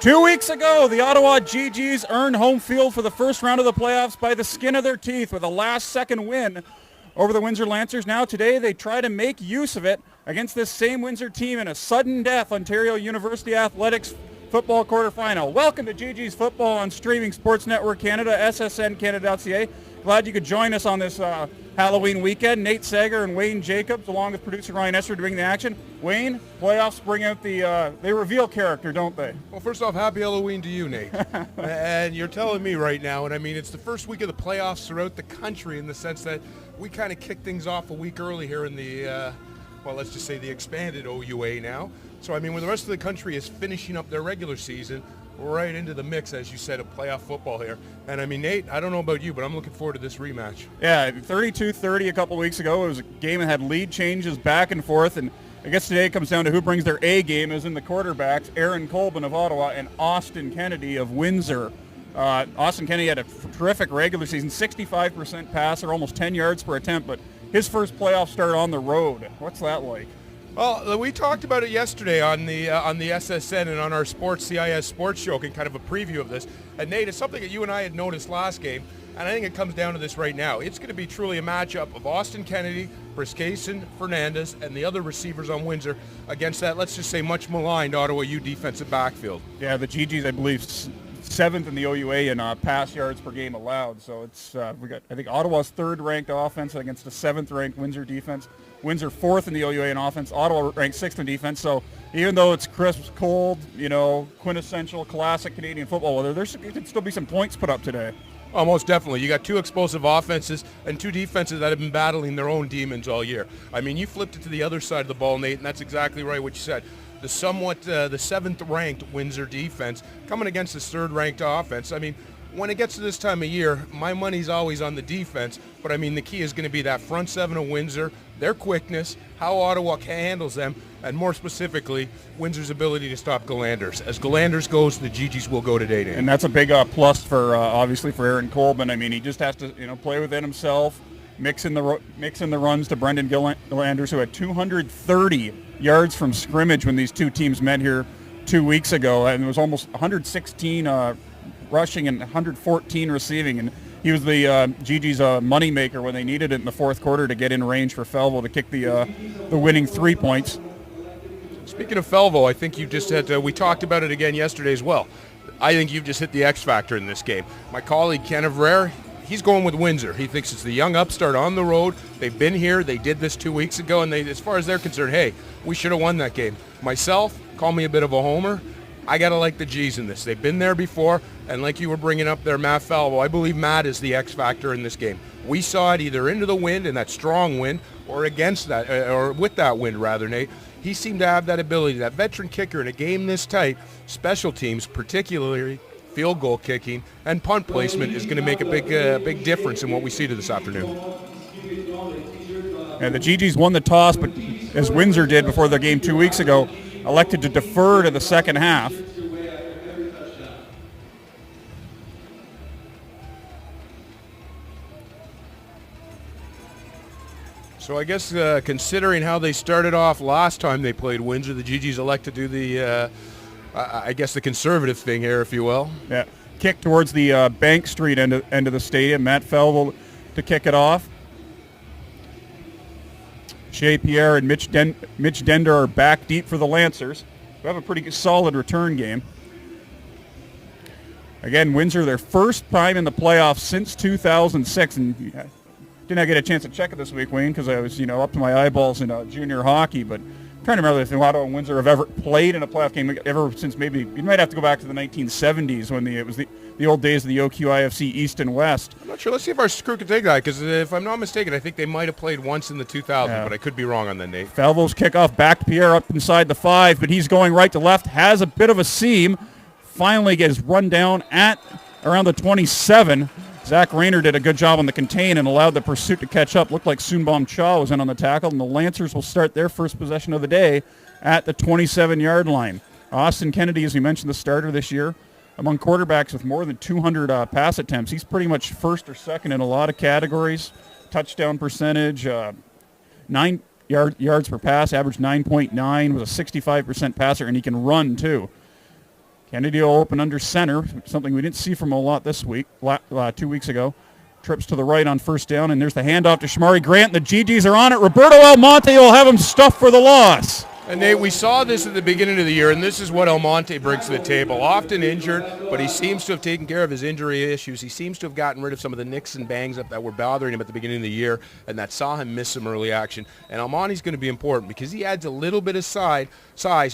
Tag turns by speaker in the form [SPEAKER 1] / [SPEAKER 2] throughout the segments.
[SPEAKER 1] 2 weeks ago, the Ottawa GGs earned home field for the first round of the playoffs by the skin of their teeth with a last-second win over the Windsor Lancers. Now today, they try to make use of it against this same Windsor team in a sudden death Ontario University Athletics football quarterfinal. Welcome to GG's Football on Streaming Sports Network Canada, ssncanada.ca. Glad you could join us on this Halloween weekend. Nate Sager and Wayne Jacobs, along with producer Ryan Esser, to bring the action. Wayne, playoffs bring out they reveal character, don't they?
[SPEAKER 2] Well, first off, happy Halloween to you, Nate. And you're telling me right now, and I mean, it's the first week of the playoffs throughout the country in the sense that we kind of kicked things off a week early here in the, well, let's just say the expanded OUA now. So, I mean, when the rest of the country is finishing up their regular season, we're right into the mix, as you said, of playoff football here. And, I mean, Nate, I don't know about you, but I'm looking forward to this rematch.
[SPEAKER 1] Yeah, 32-30 a couple weeks ago. It was a game that had lead changes back and forth, and I guess today it comes down to who brings their A game, as in the quarterbacks, Aaron Colbin of Ottawa and Austin Kennedy of Windsor. Austin Kennedy had a terrific regular season, 65% passer, almost 10 yards per attempt, but his first playoff start on the road. What's that like?
[SPEAKER 2] Well, we talked about it yesterday on the SSN and on our CIS sports show, and kind of a preview of this. And Nate, it's something that you and I had noticed last game, and I think it comes down to this right now. It's going to be truly a matchup of Austin Kennedy, Briskason, Fernandez, and the other receivers on Windsor against that, let's just say, much maligned Ottawa U defensive backfield.
[SPEAKER 1] Yeah, the GGs, I believe, 7th in the OUA in pass yards per game allowed. So it's we got, I think, Ottawa's 3rd-ranked offense against a 7th-ranked Windsor defense. Windsor 4th in the OUA in offense. Ottawa ranked 6th in defense. So even though it's crisp, cold, quintessential classic Canadian football weather, there could still be some points put up today.
[SPEAKER 2] Oh, most definitely. You got 2 explosive offenses and 2 defenses that have been battling their own demons all year. I mean, you flipped it to the other side of the ball, Nate, and that's exactly right what you said. The 7th-ranked Windsor defense coming against this 3rd-ranked offense. I mean, when it gets to this time of year, my money's always on the defense, but I mean, the key is going to be that front 7 of Windsor, their quickness, how Ottawa handles them, and more specifically, Windsor's ability to stop Galanders. As Galanders goes, the GGs will go today, Dave.
[SPEAKER 1] And that's a big plus for, obviously, for Aaron Colbin. I mean, he just has to, play within himself, mix in the runs to Brendan Galanders, who had 230 yards from scrimmage when these two teams met here 2 weeks ago, and it was almost 116 rushing and 114 receiving, and he was the GG's moneymaker when they needed it in the 4th quarter to get in range for Felvo to kick the winning 3 points.
[SPEAKER 2] Speaking of Felvo, I think you just had we talked about it again yesterday as well. I think you've just hit the X factor in this game. My colleague Ken Avrere, he's going with Windsor. He thinks it's the young upstart on the road. They've been here. They did this 2 weeks ago, and as far as they're concerned, hey, we should have won that game. Myself, call me a bit of a homer. I got to like the G's in this. They've been there before, and like you were bringing up there, Matt Falvo, I believe Matt is the X factor in this game. We saw it either into the wind, and that strong wind, or against that, or with that wind, rather, Nate. He seemed to have that ability, that veteran kicker in a game this tight. Special teams, particularly field goal kicking and punt placement, is going to make a big difference in what we see this afternoon.
[SPEAKER 1] And the GGs won the toss, but as Windsor did before the game 2 weeks ago, elected to defer to the second half.
[SPEAKER 2] So I guess considering how they started off last time they played Windsor, the GGs elect to do the, I guess, the conservative thing here, if you will. Yeah,
[SPEAKER 1] kick towards the Bank Street end of the stadium. Matt Felville to kick it off. Shea Pierre and Mitch Dender are back deep for the Lancers, who have a pretty solid return game. Again, Windsor, their first time in the playoffs since 2006, and didn't get a chance to check it this week, Wayne, because I was, up to my eyeballs in junior hockey, but I'm trying to remember if Ottawa and Windsor have ever played in a playoff game ever since maybe, you might have to go back to the 1970s when it was the old days of the OQIFC East and West.
[SPEAKER 2] I'm not sure. Let's see if our crew can take that, because if I'm not mistaken, I think they might have played once in the 2000s, but I could be wrong on that, Nate.
[SPEAKER 1] Falvo's kickoff back to Pierre up inside the 5, but he's going right to left, has a bit of a seam, finally gets run down at around the 27. Zach Rayner did a good job on the contain and allowed the pursuit to catch up. Looked like Soonbom Cha was in on the tackle, and the Lancers will start their first possession of the day at the 27-yard line. Austin Kennedy, as we mentioned, the starter this year, among quarterbacks with more than 200 pass attempts. He's pretty much first or second in a lot of categories. Touchdown percentage, 9 yards per pass, average 9.9, was a 65% passer, and he can run too. Kennedy will open under center, something we didn't see from him a lot this week, 2 weeks ago. Trips to the right on first down, and there's the handoff to Shamari Grant. The GGs are on it. Roberto Almonte will have him stuffed for the loss.
[SPEAKER 2] And Nate, we saw this at the beginning of the year, and this is what Almonte brings to the table. Often injured, but he seems to have taken care of his injury issues. He seems to have gotten rid of some of the nicks and bangs up that were bothering him at the beginning of the year, and that saw him miss some early action. And Almonte's going to be important because he adds a little bit of size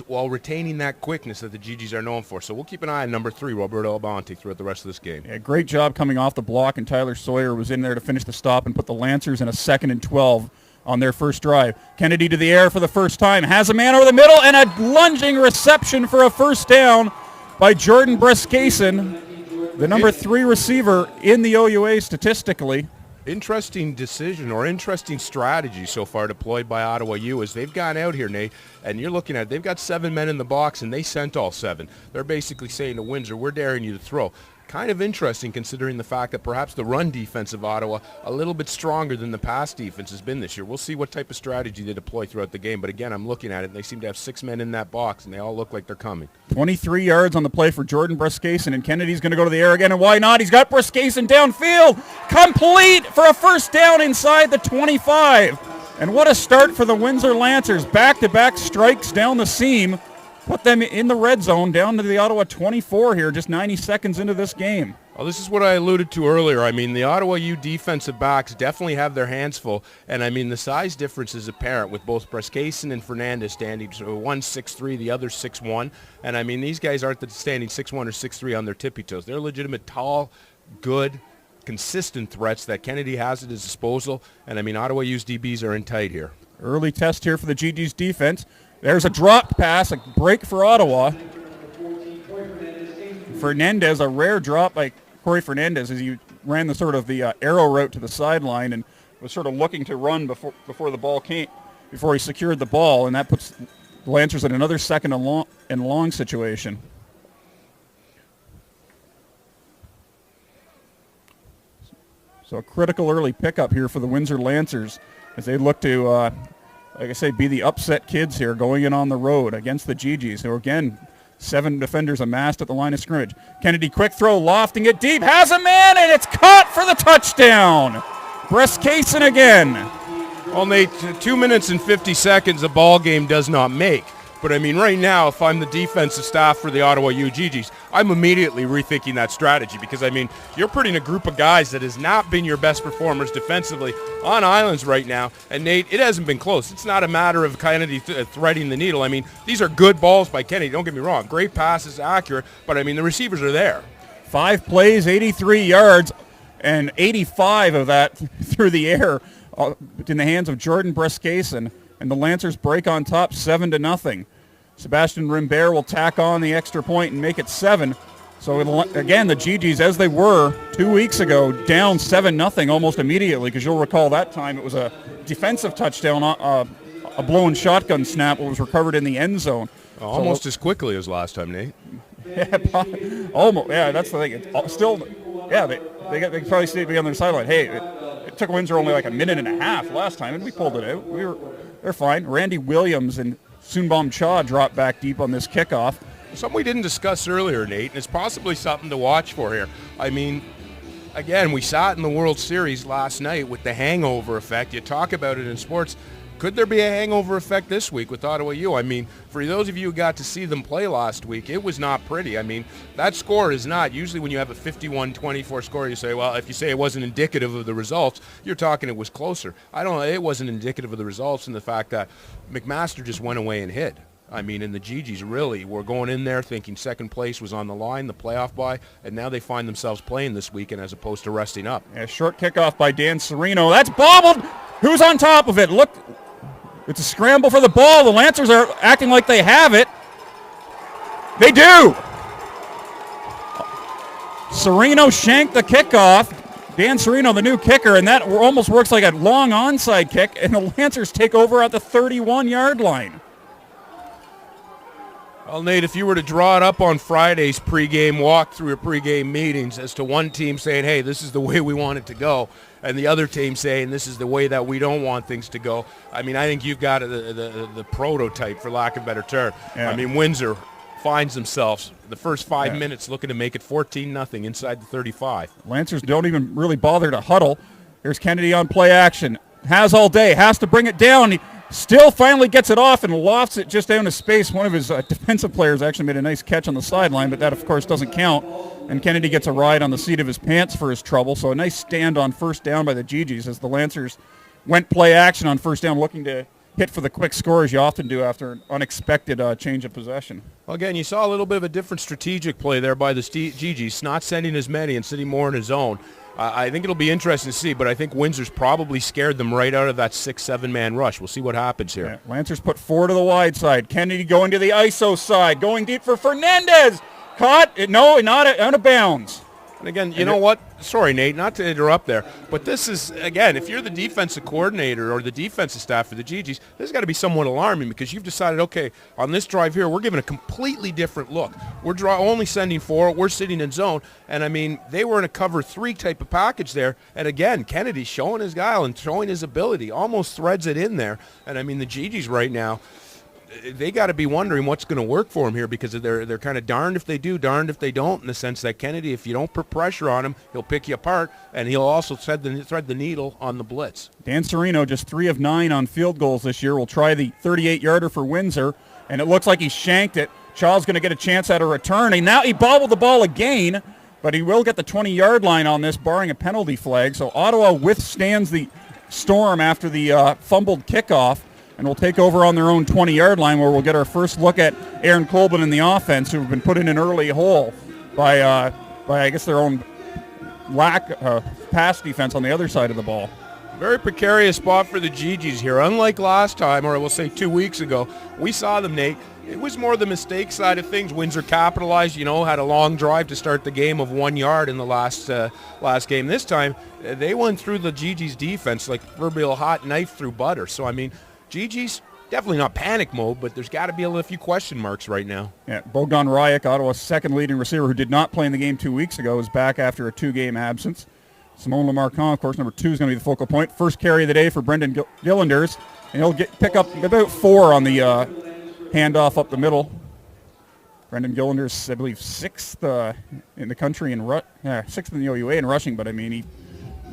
[SPEAKER 2] while retaining that quickness that the GGs are known for. So we'll keep an eye on number 3, Roberto Almonte, throughout the rest of this game.
[SPEAKER 1] Yeah, great job coming off the block, and Tyler Sawyer was in there to finish the stop and put the Lancers in a 2nd and 12. On their first drive. Kennedy to the air for the first time. Has a man over the middle and a lunging reception for a first down by Jordan Breskason, the number 3 receiver in the OUA statistically.
[SPEAKER 2] Interesting decision or interesting strategy so far deployed by Ottawa U as they've gone out here, Nate, and you're looking at it, they've got 7 men in the box and they sent all 7. They're basically saying to Windsor, we're daring you to throw. Kind of interesting considering the fact that perhaps the run defense of Ottawa a little bit stronger than the pass defense has been this year. We'll see what type of strategy they deploy throughout the game. But again, I'm looking at it, and they seem to have 6 men in that box, and they all look like they're coming. 23
[SPEAKER 1] yards on the play for Jordan Breskason, and Kennedy's going to go to the air again, and why not? He's got Breskason downfield. Complete for a first down inside the 25. And what a start for the Windsor Lancers. Back-to-back strikes down the seam. Put them in the red zone down to the Ottawa 24 here, just 90 seconds into this game.
[SPEAKER 2] Well, this is what I alluded to earlier. I mean, the Ottawa U defensive backs definitely have their hands full. And, I mean, the size difference is apparent with both Breskason and Fernandez standing. So one 6'3", the other 6'1". And, I mean, these guys aren't standing 6'1" or 6'3" on their tippy toes. They're legitimate, tall, good, consistent threats that Kennedy has at his disposal. And, I mean, Ottawa U's DBs are in tight here.
[SPEAKER 1] Early test here for the GG's defense. There's a dropped pass, a break for Ottawa. Fernandez, a rare drop by Corey Fernandez as he ran the sort of the arrow route to the sideline and was sort of looking to run before the ball came, before he secured the ball, and that puts the Lancers in another 2nd and long situation. So a critical early pickup here for the Windsor Lancers as they look to like I say, be the upset kids here going in on the road against the GGs, who again, 7 defenders amassed at the line of scrimmage. Kennedy, quick throw, lofting it deep, has a man, and it's caught for the touchdown. Breskason again.
[SPEAKER 2] Well, Nate, 2 minutes and 50 seconds a ball game does not make. But, I mean, right now, if I'm the defensive staff for the Ottawa U GGs, I'm immediately rethinking that strategy because, I mean, you're putting a group of guys that has not been your best performers defensively on islands right now. And, Nate, it hasn't been close. It's not a matter of Kennedy threading the needle. I mean, these are good balls by Kennedy. Don't get me wrong. Great passes, accurate. But, I mean, the receivers are there.
[SPEAKER 1] 5 plays, 83 yards, and 85 of that through the air in the hands of Jordan Breskason. And the Lancers break on top 7-0. Sebastian Rimbert will tack on the extra point and make it 7. So again, the GGs, as they were 2 weeks ago, down 7-0 almost immediately, because you'll recall that time it was a defensive touchdown, a blown shotgun snap that was recovered in the end zone.
[SPEAKER 2] Almost as quickly as last time, Nate.
[SPEAKER 1] Yeah, almost. Yeah, that's the thing. It's still, yeah, they probably stayed on their sideline. Hey, it took Windsor only like a minute and a half last time, and we pulled it out. They're fine. Randy Williams and Soonbom Cha dropped back deep on this kickoff.
[SPEAKER 2] Something we didn't discuss earlier, Nate, and it's possibly something to watch for here. I mean, again, we saw it in the World Series last night with the hangover effect. You talk about it in sports. Could there be a hangover effect this week with Ottawa U? I mean, for those of you who got to see them play last week, it was not pretty. I mean, that score is not. Usually when you have a 51-24 score, you say, well, if you say it wasn't indicative of the results, you're talking it was closer. I don't know. It wasn't indicative of the results in the fact that McMaster just went away and hid. I mean, and the GGs really were going in there thinking second place was on the line, the playoff bye, and now they find themselves playing this weekend as opposed to resting up.
[SPEAKER 1] A short kickoff by Dan Serino. That's bobbled. Who's on top of it? Look. It's a scramble for the ball. The Lancers are acting like they have it. They do. Serino shanked the kickoff. Dan Serino, the new kicker, and that almost works like a long onside kick, and the Lancers take over at the 31-yard line.
[SPEAKER 2] Well, Nate, if you were to draw it up on Friday's pregame walkthrough or pregame meetings as to one team saying, hey, this is the way we want it to go, and the other team saying this is the way that we don't want things to go, I mean, I think you've got the prototype, for lack of a better term.
[SPEAKER 1] Yeah.
[SPEAKER 2] I mean, Windsor, finds themselves the first 5 minutes looking to make it 14-0 inside the 35.
[SPEAKER 1] Lancers don't even really bother to huddle. Here's Kennedy on play action. Has all day. Has to bring it down. He still finally gets it off and lofts it just down to space. One of his defensive players actually made a nice catch on the sideline, but that, of course, doesn't count. And Kennedy gets a ride on the seat of his pants for his trouble. So a nice stand on first down by the GGs as the Lancers went play action on first down, looking to hit for the quick score as you often do after an unexpected change of possession.
[SPEAKER 2] Well, again, you saw a little bit of a different strategic play there by the GGs, not sending as many and sitting more in his own. I think it'll be interesting to see, but I think Windsor's probably scared them right out of that 6-7 man rush. We'll see what happens here.
[SPEAKER 1] Yeah, Lancers put 4 to the wide side. Kennedy going to the ISO side, going deep for Fernandez. Caught. No, not out of bounds.
[SPEAKER 2] And again, you know what? Sorry, Nate, not to interrupt there, but this is, again, if you're the defensive coordinator or the defensive staff for the GGs, this has got to be somewhat alarming because you've decided, okay, on this drive here, we're giving a completely different look. We're only sending 4. We're sitting in zone. And, I mean, they were in a cover 3 type of package there. And, again, Kennedy showing his guile and showing his ability, almost threads it in there. And, I mean, the GGs right now, they got to be wondering what's going to work for him here because they're kind of darned if they do, darned if they don't, in the sense that Kennedy, if you don't put pressure on him, he'll pick you apart, and he'll also thread the needle on the blitz.
[SPEAKER 1] Dan Serino, just 3 of 9 on field goals this year, will try the 38-yarder for Windsor, and it looks like he shanked it. Child's going to get a chance at a return, and now he bobbled the ball again, but he will get the 20-yard line on this, barring a penalty flag. So Ottawa withstands the storm after the fumbled kickoff, and we'll take over on their own 20-yard line where we'll get our first look at Aaron Colbin in the offense, who have been put in an early hole by I guess, their own lack of pass defense on the other side of the ball.
[SPEAKER 2] Very precarious spot for the GGs here. Unlike last time, or I will say 2 weeks ago, we saw them, Nate. It was more the mistake side of things. Windsor capitalized, had a long drive to start the game of 1 yard in the last game. This time, they went through the GGs defense like proverbial hot knife through butter. So, I mean, GG's definitely not panic mode, but there's got to be a few question marks right now.
[SPEAKER 1] Yeah, Bogdan Rajek, Ottawa's second leading receiver, who did not play in the game 2 weeks ago, is back after a 2-game absence. Simone Lamarcon, of course, number 2, is going to be the focal point. First carry of the day for Brendan Gillanders, and he'll pick up about 4 on the handoff up the middle. Brendan Gillanders, I believe, 6th in the country in 6th in the OUA in rushing, but I mean, he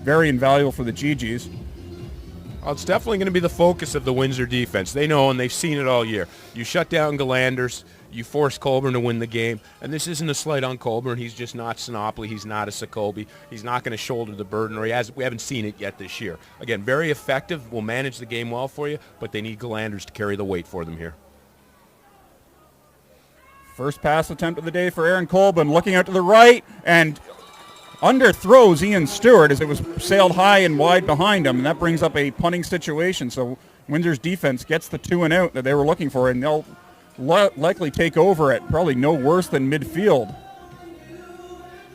[SPEAKER 1] very invaluable for the GGs.
[SPEAKER 2] Well, it's definitely going to be the focus of the Windsor defense. They know, and they've seen it all year. You shut down Galanders, you force Colburn to win the game, and this isn't a slight on Colburn. He's just not Sinopoli. He's not a Sokobi. He's not going to shoulder the burden, or we haven't seen it yet this year. Again, very effective, will manage the game well for you, but they need Galanders to carry the weight for them here.
[SPEAKER 1] First pass attempt of the day for Aaron Colburn, looking out to the right, and underthrows Ian Stewart as it was sailed high and wide behind him, and that brings up a punting situation. So Windsor's defense gets the 2 and out that they were looking for, and they'll likely take over at probably no worse than midfield.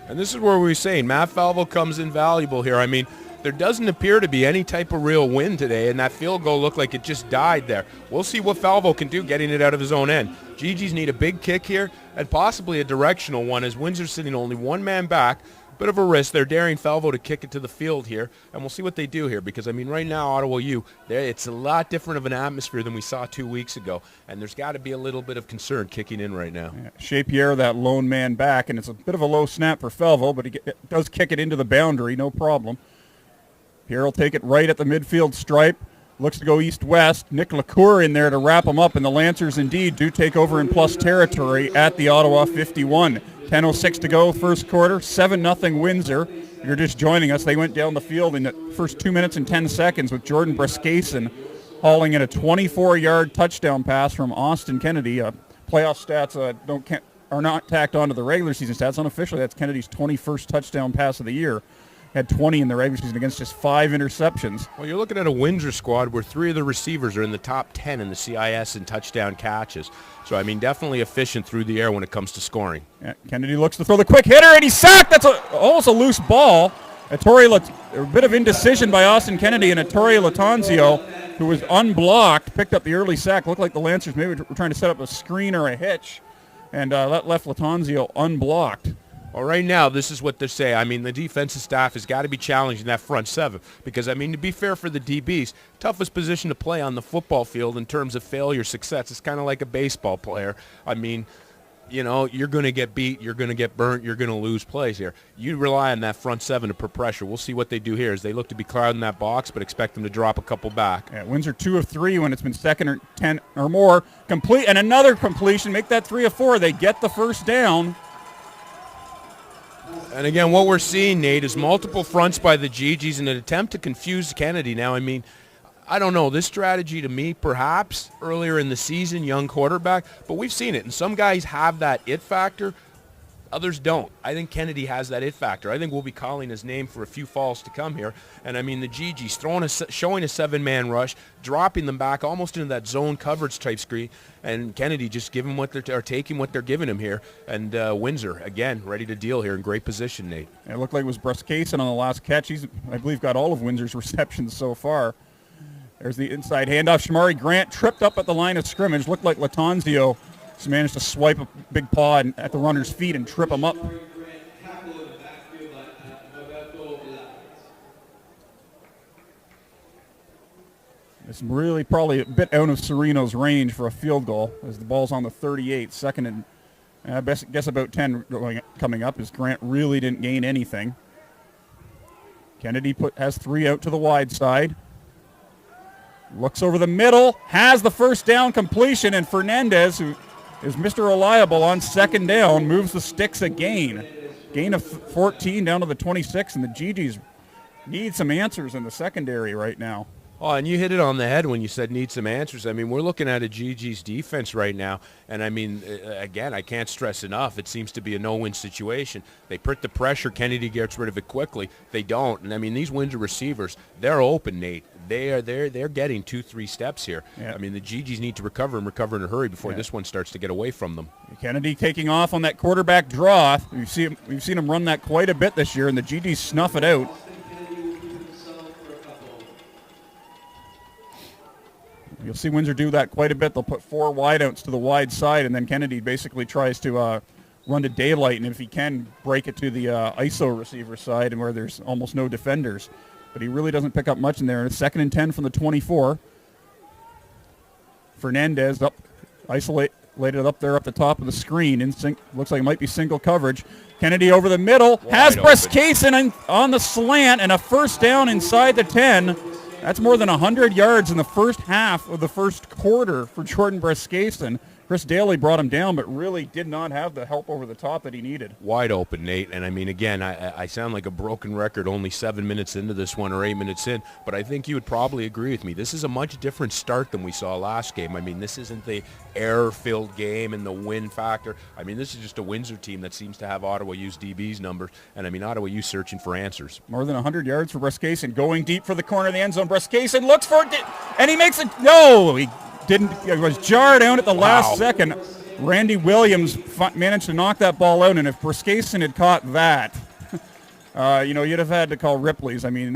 [SPEAKER 2] And this is where we were saying Matt Falvo comes invaluable here. I mean, there doesn't appear to be any type of real win today, and that field goal looked like it just died there. We'll see what Falvo can do getting it out of his own end. GGs need a big kick here and possibly a directional one as Windsor's sitting only 1 man back. Bit of a risk. They're daring Falvo to kick it to the field here, and we'll see what they do here because, I mean, right now, Ottawa U, it's a lot different of an atmosphere than we saw 2 weeks ago, and there's got to be a little bit of concern kicking in right now.
[SPEAKER 1] Yeah. Shea Pierre, that lone man back, and it's a bit of a low snap for Falvo, but he does kick it into the boundary, no problem. Pierre will take it right at the midfield stripe. Looks to go east-west. Nick LaCour in there to wrap him up, and the Lancers indeed do take over in plus territory at the Ottawa 51. 10:06 to go, first quarter, 7-0 Windsor. If you're just joining us, they went down the field in the first 2 minutes and 10 seconds with Jordan Briskason hauling in a 24-yard touchdown pass from Austin Kennedy. Playoff stats are not tacked onto the regular season stats. Unofficially, that's Kennedy's 21st touchdown pass of the year. Had 20 in the regular season against just 5 interceptions.
[SPEAKER 2] Well, you're looking at a Windsor squad where 3 of the receivers are in the top 10 in the CIS in touchdown catches. So, I mean, definitely efficient through the air when it comes to scoring. Yeah,
[SPEAKER 1] Kennedy looks to throw the quick hitter, and he's sacked. That's almost a loose ball. A bit of indecision by Austin Kennedy, and Ettore Latanzio, who was unblocked, picked up the early sack. Looked like the Lancers maybe were trying to set up a screen or a hitch, and that left Latanzio unblocked.
[SPEAKER 2] Well, right now, this is what they say. I mean, the defensive staff has got to be challenging that front 7 because, I mean, to be fair for the DBs, toughest position to play on the football field in terms of failure success. It's kind of like a baseball player. I mean, you know, you're going to get beat, you're going to get burnt, you're going to lose plays here. You rely on that front seven to put pressure. We'll see what they do here as they look to be crowding that box, but expect them to drop a couple back.
[SPEAKER 1] Yeah, Windsor 2 of 3 when it's been second or 10 or more. Complete, and another completion, make that 3 of 4. They get the first down.
[SPEAKER 2] And again, what we're seeing, Nate, is multiple fronts by the GGs in an attempt to confuse Kennedy. Now, I mean, I don't know, this strategy to me, perhaps earlier in the season, young quarterback, but we've seen it. And some guys have that it factor, others don't. I think Kennedy has that it factor. I think we'll be calling his name for a few falls to come here. And I mean, the GG's showing a 7-man rush, dropping them back almost into that zone coverage type screen, and Kennedy just giving what they're taking what they're giving him here. And Windsor, again, ready to deal here in great position, Nate.
[SPEAKER 1] It looked like it was Bruskason on the last catch. He's, I believe, got all of Windsor's receptions so far. There's the inside handoff. Shamari Grant tripped up at the line of scrimmage. Looked like Latanzio just managed to swipe a big paw at the runner's feet and trip him up. It's really probably a bit out of Sereno's range for a field goal as the ball's on the 38. Second and I guess about 10 coming up as Grant really didn't gain anything. Kennedy has 3 out to the wide side. Looks over the middle, has the first down completion, and Fernandez, who is Mr. Reliable on second down, moves the sticks again. Gain of 14 down to the 26, and the GGs need some answers in the secondary right now.
[SPEAKER 2] Oh, and you hit it on the head when you said need some answers. I mean, we're looking at a GG's defense right now, and I mean, again, I can't stress enough, it seems to be a no-win situation. They put the pressure, Kennedy gets rid of it quickly. They don't, and I mean, these Windsor receivers, they're open, Nate. They're getting 2-3 steps here. Yeah. I mean, the GGs need to recover in a hurry before this one starts to get away from them.
[SPEAKER 1] Kennedy taking off on that quarterback draw. We've seen him run that quite a bit this year, and the GGs snuff it out. You'll see Windsor do that quite a bit. They'll put 4 wideouts to the wide side, and then Kennedy basically tries to run to daylight, and if he can, break it to the ISO receiver side and where there's almost no defenders. But he really doesn't pick up much in there. It's 2nd and 10 from the 24. Fernandez isolated up there up the top of the screen. Looks like it might be single coverage. Kennedy over the middle. Has Bruskason on the slant, and a first down inside the 10. That's more than 100 yards in the first half of the first quarter for Jordan Bruskason. Chris Daly brought him down, but really did not have the help over the top that he needed.
[SPEAKER 2] Wide open, Nate. And I mean, again, I sound like a broken record only 7 minutes into this one or 8 minutes in, but I think you would probably agree with me. This is a much different start than we saw last game. I mean, this isn't the error-filled game and the win factor. I mean, this is just a Windsor team that seems to have Ottawa use DB's numbers, and I mean, Ottawa use searching for answers.
[SPEAKER 1] More than 100 yards for Bruskason, going deep for the corner of the end zone. Bruskason looks for it, and he makes it. No, he didn't. It was jarred out at the last second. Randy Williams managed to knock that ball out, and if Bruskason had caught that, you'd have had to call Ripley's. I mean,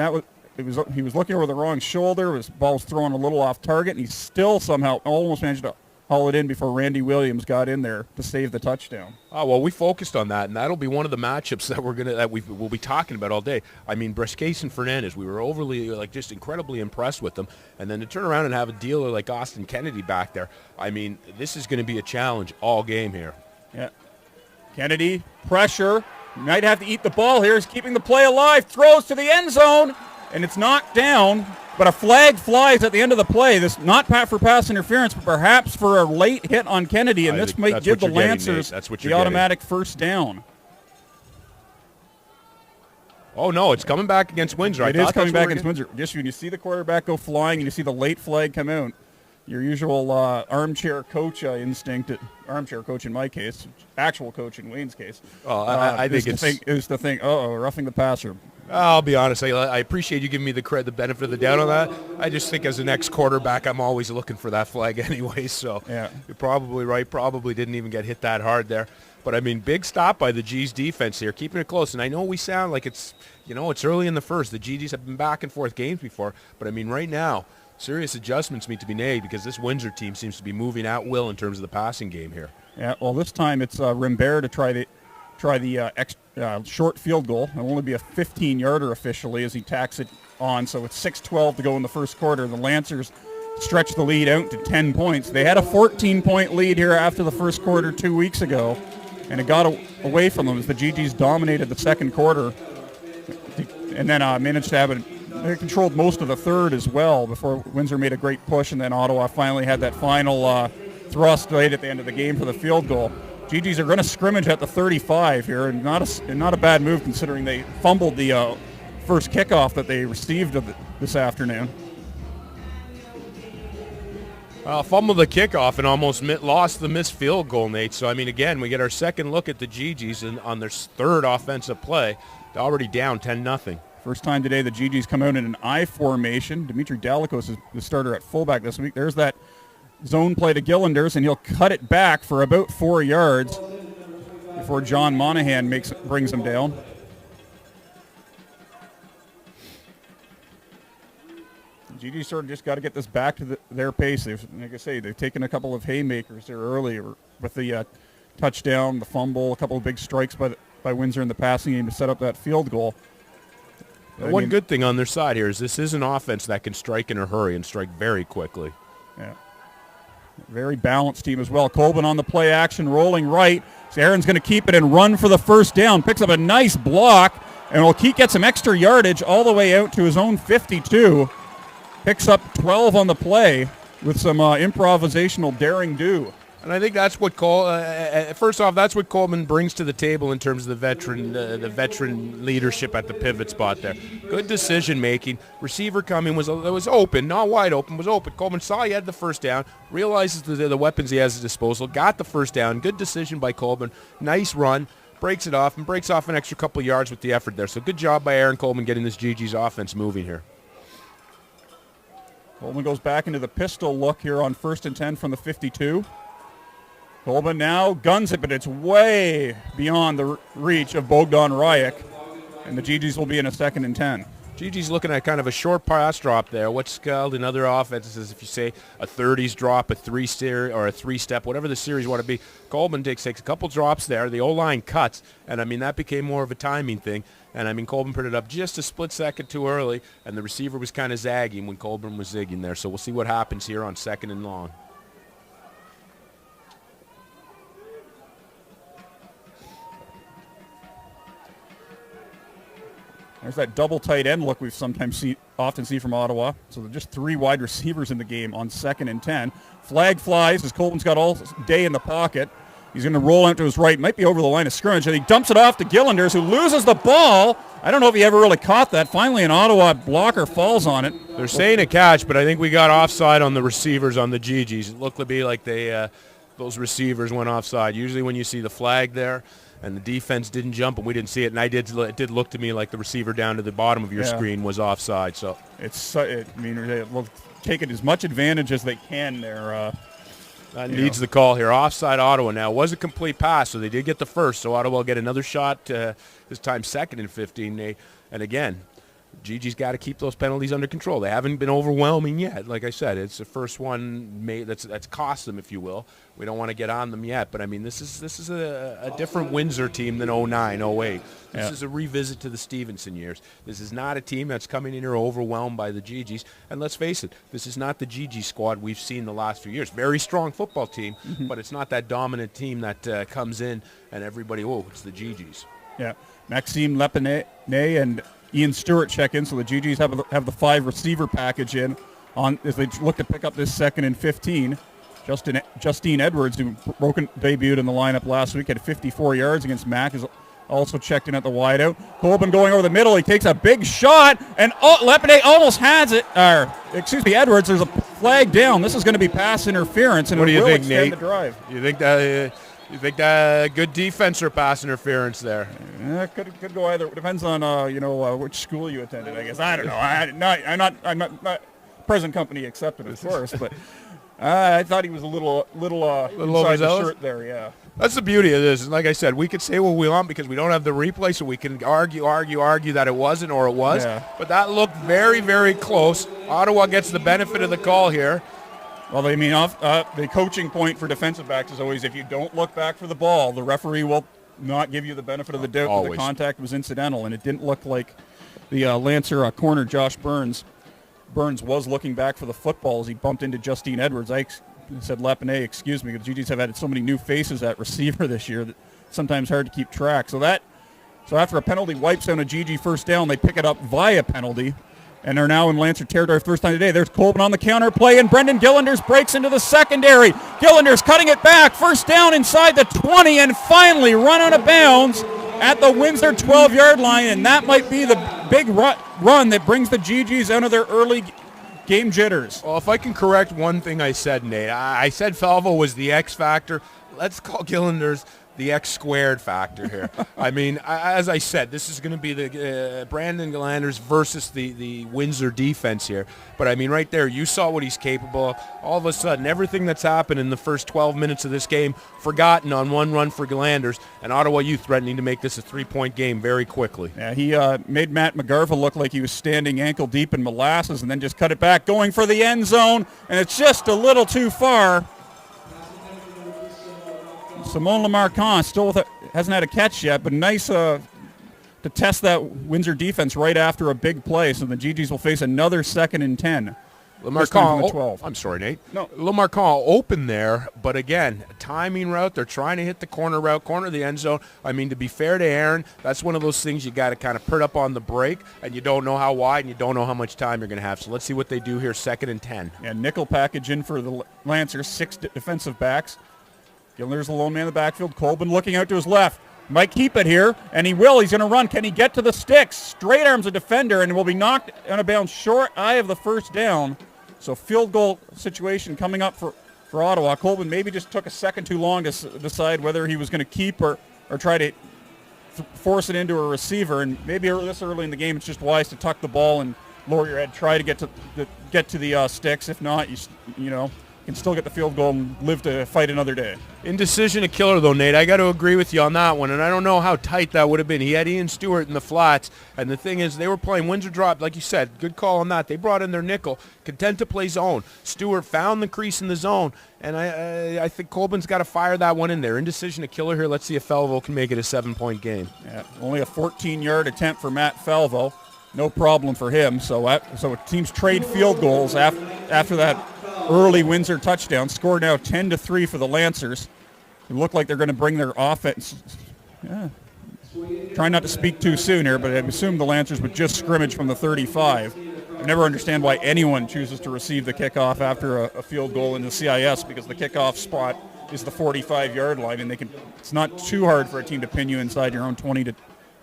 [SPEAKER 1] he was looking over the wrong shoulder. His ball was thrown a little off target, and he still somehow almost managed to haul it in before Randy Williams got in there to save the touchdown.
[SPEAKER 2] Oh, well, we focused on that, and that'll be one of the matchups that we'll be talking about all day. I mean, Bruskason Fernandez, we were overly, just incredibly impressed with them, and then to turn around and have a dealer like Austin Kennedy back there, I mean, this is going to be a challenge all game here.
[SPEAKER 1] Yeah. Kennedy, pressure, might have to eat the ball here. He's keeping the play alive, throws to the end zone, and it's knocked down. But a flag flies at the end of the play. This not for pass interference, but perhaps for a late hit on Kennedy, and this might give the Lancers the automatic first down.
[SPEAKER 2] Oh, no, it's coming back against Windsor.
[SPEAKER 1] It is coming back against Windsor. Just when you see the quarterback go flying and you see the late flag come out, your usual armchair coach instinct, armchair coach in my case, actual coach in Wayne's case,
[SPEAKER 2] I think
[SPEAKER 1] is to think, roughing the passer.
[SPEAKER 2] I'll be honest. I appreciate you giving me the benefit of the doubt on that. I just think as an ex-quarterback, I'm always looking for that flag anyway. So
[SPEAKER 1] yeah,
[SPEAKER 2] you're probably right. Probably didn't even get hit that hard there. But I mean, big stop by the G's defense here, keeping it close. And I know we sound like it's early in the first. The GGs have been back and forth games before, but I mean, right now, serious adjustments need to be made because this Windsor team seems to be moving at will in terms of the passing game here.
[SPEAKER 1] Yeah. Well, this time it's Rimbert to try the short field goal. It'll only be a 15-yarder officially as he tacks it on. So it's 6:12 to go in the first quarter. The Lancers stretch the lead out to 10 points. They had a 14-point lead here after the first quarter 2 weeks ago, and it got away from them as the GGs dominated the second quarter, and then managed to have it. They controlled most of the third as well before Windsor made a great push, and then Ottawa finally had that final thrust late at the end of the game for the field goal. GGs are going to scrimmage at the 35 here, and not a bad move considering they fumbled the first kickoff that they received this afternoon.
[SPEAKER 2] Fumbled the kickoff and almost lost the missed field goal, Nate. So, I mean, again, we get our second look at the GGs on their third offensive play. They're already down 10-0.
[SPEAKER 1] First time today the GGs come out in an I formation. Dimitri Dalakos is the starter at fullback this week. There's that zone play to Gillanders, and he'll cut it back for about 4 yards before John Monahan brings him down. GGs sort of just got to get this back to their pace. Like I say, they've taken a couple of haymakers there early with the touchdown, the fumble, a couple of big strikes by Windsor in the passing game to set up that field goal.
[SPEAKER 2] One good thing on their side here is this is an offense that can strike in a hurry and strike very quickly.
[SPEAKER 1] Yeah. Very balanced team as well. Colbin on the play action, rolling right. So Aaron's going to keep it and run for the first down. Picks up a nice block, and will get some extra yardage all the way out to his own 52. Picks up 12 on the play with some improvisational daring do.
[SPEAKER 2] And I think that's what first off, that's what Coleman brings to the table in terms of the veteran leadership at the pivot spot there. Good decision making. Receiver coming was open, not wide open, was open. Coleman saw he had the first down, realizes the weapons he has at his disposal, got the first down. Good decision by Coleman. Nice run, breaks it off, and breaks off an extra couple yards with the effort there. So good job by Aaron Coleman getting this GG's offense moving here.
[SPEAKER 1] Coleman goes back into the pistol look here on 1st and 10 from the 52. Colbin now guns it, but it's way beyond the reach of Bogdan Rajek, and the GGs will be in a 2nd and 10.
[SPEAKER 2] GG's looking at kind of a short pass drop there. What's called in other offenses, if you say a 30s drop, a 3-step, whatever the series want to be. Colbin takes a couple drops there. The O-line cuts, and, I mean, that became more of a timing thing. And, I mean, Colbin put it up just a split second too early, and the receiver was kind of zagging when Colbin was zigging there. So we'll see what happens here on 2nd and long.
[SPEAKER 1] There's that double tight end look we've often seen from Ottawa. So there's just 3 wide receivers in the game on 2nd and 10. Flag flies as Colbin's got all day in the pocket. He's going to roll out to his right, might be over the line of scrimmage, and he dumps it off to Gillanders, who loses the ball. I don't know if he ever really caught that. Finally, an Ottawa blocker falls on it.
[SPEAKER 2] They're saying a catch, but I think we got offside on the receivers on the GGs. It looked to be like those receivers went offside. Usually when you see the flag there, and the defense didn't jump, and we didn't see it. And it did look to me like the receiver down to the bottom of your screen was offside. So
[SPEAKER 1] we'll take it as much advantage as they can there.
[SPEAKER 2] That needs the call here. Offside Ottawa now. It was a complete pass, so they did get the first. So Ottawa will get another shot, this time 2nd and 15. And again, GG's got to keep those penalties under control. They haven't been overwhelming yet. Like I said, it's the first one that's cost them, if you will. We don't want to get on them yet, but I mean, this is a different Windsor team than 09, 08. This is a revisit to the Stevenson years. This is not a team that's coming in here overwhelmed by the GGs. And let's face it, this is not the GG squad we've seen the last few years. Very strong football team, but it's not that dominant team that comes in and everybody, it's the GGs. Yeah, Maxime Lepine and Ian Stewart check in, so the GGs have the 5 receiver package in as they look to pick up this 2nd and 15. Justine Edwards, who debuted in the lineup last week, had 54 yards against Mac, is also checked in at the wideout. Colbin going over the middle. He takes a big shot, and Lepine almost has it. Edwards, there's a flag down. This is going to be pass interference, and what do you think,
[SPEAKER 1] extend
[SPEAKER 2] Nate?
[SPEAKER 1] The drive.
[SPEAKER 2] You think that good defense or pass interference there?
[SPEAKER 1] Could go either. It depends on which school you attended. I guess I don't know. I'm not present company accepted, of course, but I thought he was a little inside the shirt there. Yeah.
[SPEAKER 2] That's the beauty of this. Like I said, we could say what we want because we don't have the replay, so we can argue that it wasn't or it was. Yeah. But that looked very, very close. Ottawa gets the benefit of the call here.
[SPEAKER 1] Well, I mean, the coaching point for defensive backs is always if you don't look back for the ball, the referee will not give you the benefit of the doubt that the contact was incidental, and it didn't look like the Lancer corner Josh Burns Burns was looking back for the football as he bumped into Justine Edwards. I said Lepine, excuse me, because GGs have had so many new faces at receiver this year that it's sometimes hard to keep track. So after a penalty wipes down a GG first down, they pick it up via penalty, and they're now in Lancer territory first time today. There's Colbin on the counter play, and Brendan Gillanders breaks into the secondary. Gillanders cutting it back, first down inside the 20, and finally run out of bounds at the Windsor 12-yard line, and that might be the big run that brings the GGs out of their early game jitters.
[SPEAKER 2] Well, if I can correct one thing I said, Nate, I said Falvo was the X factor. Let's call Gillanders the X squared factor here. I mean, as I said, this is going to be the Brandon Gillanders versus the Windsor defense here. But, I mean, right there, you saw what he's capable of. All of a sudden, everything that's happened in the first 12 minutes of this game, forgotten on one run for Gillanders, and Ottawa U threatening to make this a 3-point game very quickly.
[SPEAKER 1] Yeah, he made Matt McGarva look like he was standing ankle deep in molasses and then just cut it back, going for the end zone, and it's just a little too far. Simone Lamarcon still hasn't had a catch yet, but nice to test that Windsor defense right after a big play. So the GGs will face another 2nd and 10.
[SPEAKER 2] Lamarcon,
[SPEAKER 1] 12.
[SPEAKER 2] I'm sorry, Nate.
[SPEAKER 1] No.
[SPEAKER 2] Lamarcon open there, but again, timing route. They're trying to hit the corner route, corner of the end zone. I mean, to be fair to Aaron, that's one of those things you got to kind of put up on the break, and you don't know how wide and you don't know how much time you're going to have. So let's see what they do here, 2nd and 10.
[SPEAKER 1] And nickel package in for the Lancers, 6 defensive backs. Gillanders the lone man in the backfield. Colbin looking out to his left. Might keep it here, and he will. He's going to run. Can he get to the sticks? Straight arms a defender, and will be knocked out of bounds short eye of the first down. So field goal situation coming up for Ottawa. Colbin maybe just took a second too long to decide whether he was going to keep or try to force it into a receiver. And maybe this early in the game, it's just wise to tuck the ball and lower your head, try to get to the sticks. If not, you know, can still get the field goal and live to fight another day.
[SPEAKER 2] Indecision a killer, though, Nate. I got to agree with you on that one, and I don't know how tight that would have been. He had Ian Stewart in the flats, and the thing is, they were playing Windsor drop, like you said. Good call on that. They brought in their nickel, content to play zone. Stewart found the crease in the zone, and I think Colbin's got to fire that one in there. Indecision a killer here. Let's see if Falvo can make it a 7-point game.
[SPEAKER 1] Yeah, only a 14-yard attempt for Matt Falvo. No problem for him. So teams trade field goals after that early Windsor touchdown. Score now 10-3 for the Lancers. It look like they're going to bring their offense. Yeah. Trying not to speak too soon here, but I assume the Lancers would just scrimmage from the 35. I never understand why anyone chooses to receive the kickoff after a field goal in the CIS, because the kickoff spot is the 45-yard line, and it's not too hard for a team to pin you inside your own 20 to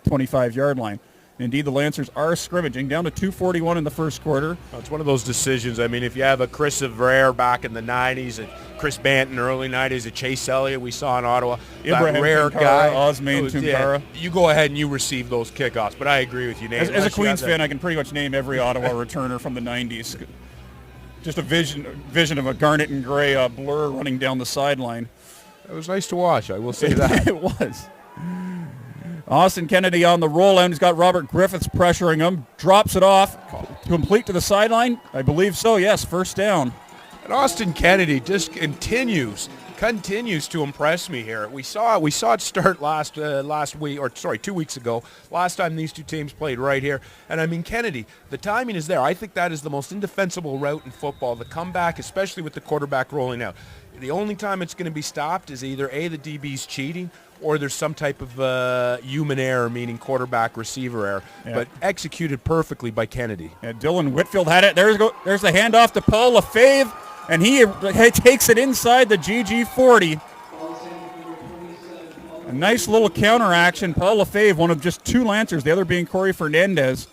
[SPEAKER 1] 25-yard line. Indeed, the Lancers are scrimmaging down to 2:41 in the first quarter.
[SPEAKER 2] Well, it's one of those decisions. I mean, if you have a Chris Rare back in the 90s, and Chris Banton early 90s, a Chase Elliott we saw in Ottawa,
[SPEAKER 1] Ibrahim
[SPEAKER 2] that rare
[SPEAKER 1] Tunkara,
[SPEAKER 2] guy,
[SPEAKER 1] Osman Tunkara.
[SPEAKER 2] You go ahead and you receive those kickoffs. But I agree with you, Nate.
[SPEAKER 1] As a Queens fan, I can pretty much name every Ottawa returner from the 90s. Just a vision of a garnet and gray blur running down the sideline.
[SPEAKER 2] It was nice to watch, I will say that.
[SPEAKER 1] It was. Austin Kennedy on the rollout. He's got Robert Griffiths pressuring him. Drops it off. Complete to the sideline? I believe so, yes. First down.
[SPEAKER 2] And Austin Kennedy just continues to impress me here. We saw it start last week, 2 weeks ago. Last time these two teams played right here. And I mean, Kennedy, the timing is there. I think that is the most indefensible route in football. The comeback, especially with the quarterback rolling out. The only time it's going to be stopped is either A, the DB's cheating, or there's some type of human error, meaning quarterback receiver error, but executed perfectly by Kennedy.
[SPEAKER 1] Yeah, Dylan Whitfield had it. There's the handoff to Paul Lefebvre, and he takes it inside the GG 40. A nice little counter action. Paul Lefebvre, one of just two Lancers, the other being Corey Fernandez,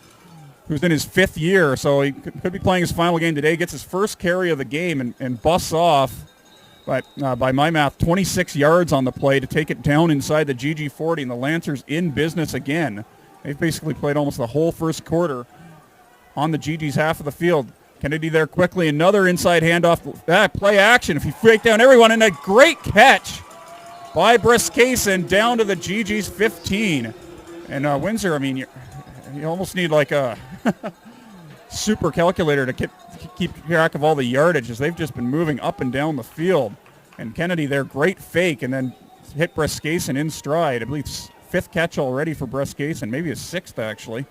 [SPEAKER 1] who's in his 5th year, so he could be playing his final game today. Gets his first carry of the game and busts off. But by my math, 26 yards on the play to take it down inside the GG 40, and the Lancers in business again. They've basically played almost the whole first quarter on the GG's half of the field. Kennedy there quickly, another inside handoff. Play action if you break down everyone, and a great catch by Brescason down to the GG's 15. And Windsor, I mean, you almost need like a super calculator to keep track of all the yardages. They've just been moving up and down the field. And Kennedy there, great fake, and then hit Brescason in stride. I believe 5th catch already for Brescason, maybe his 6th actually.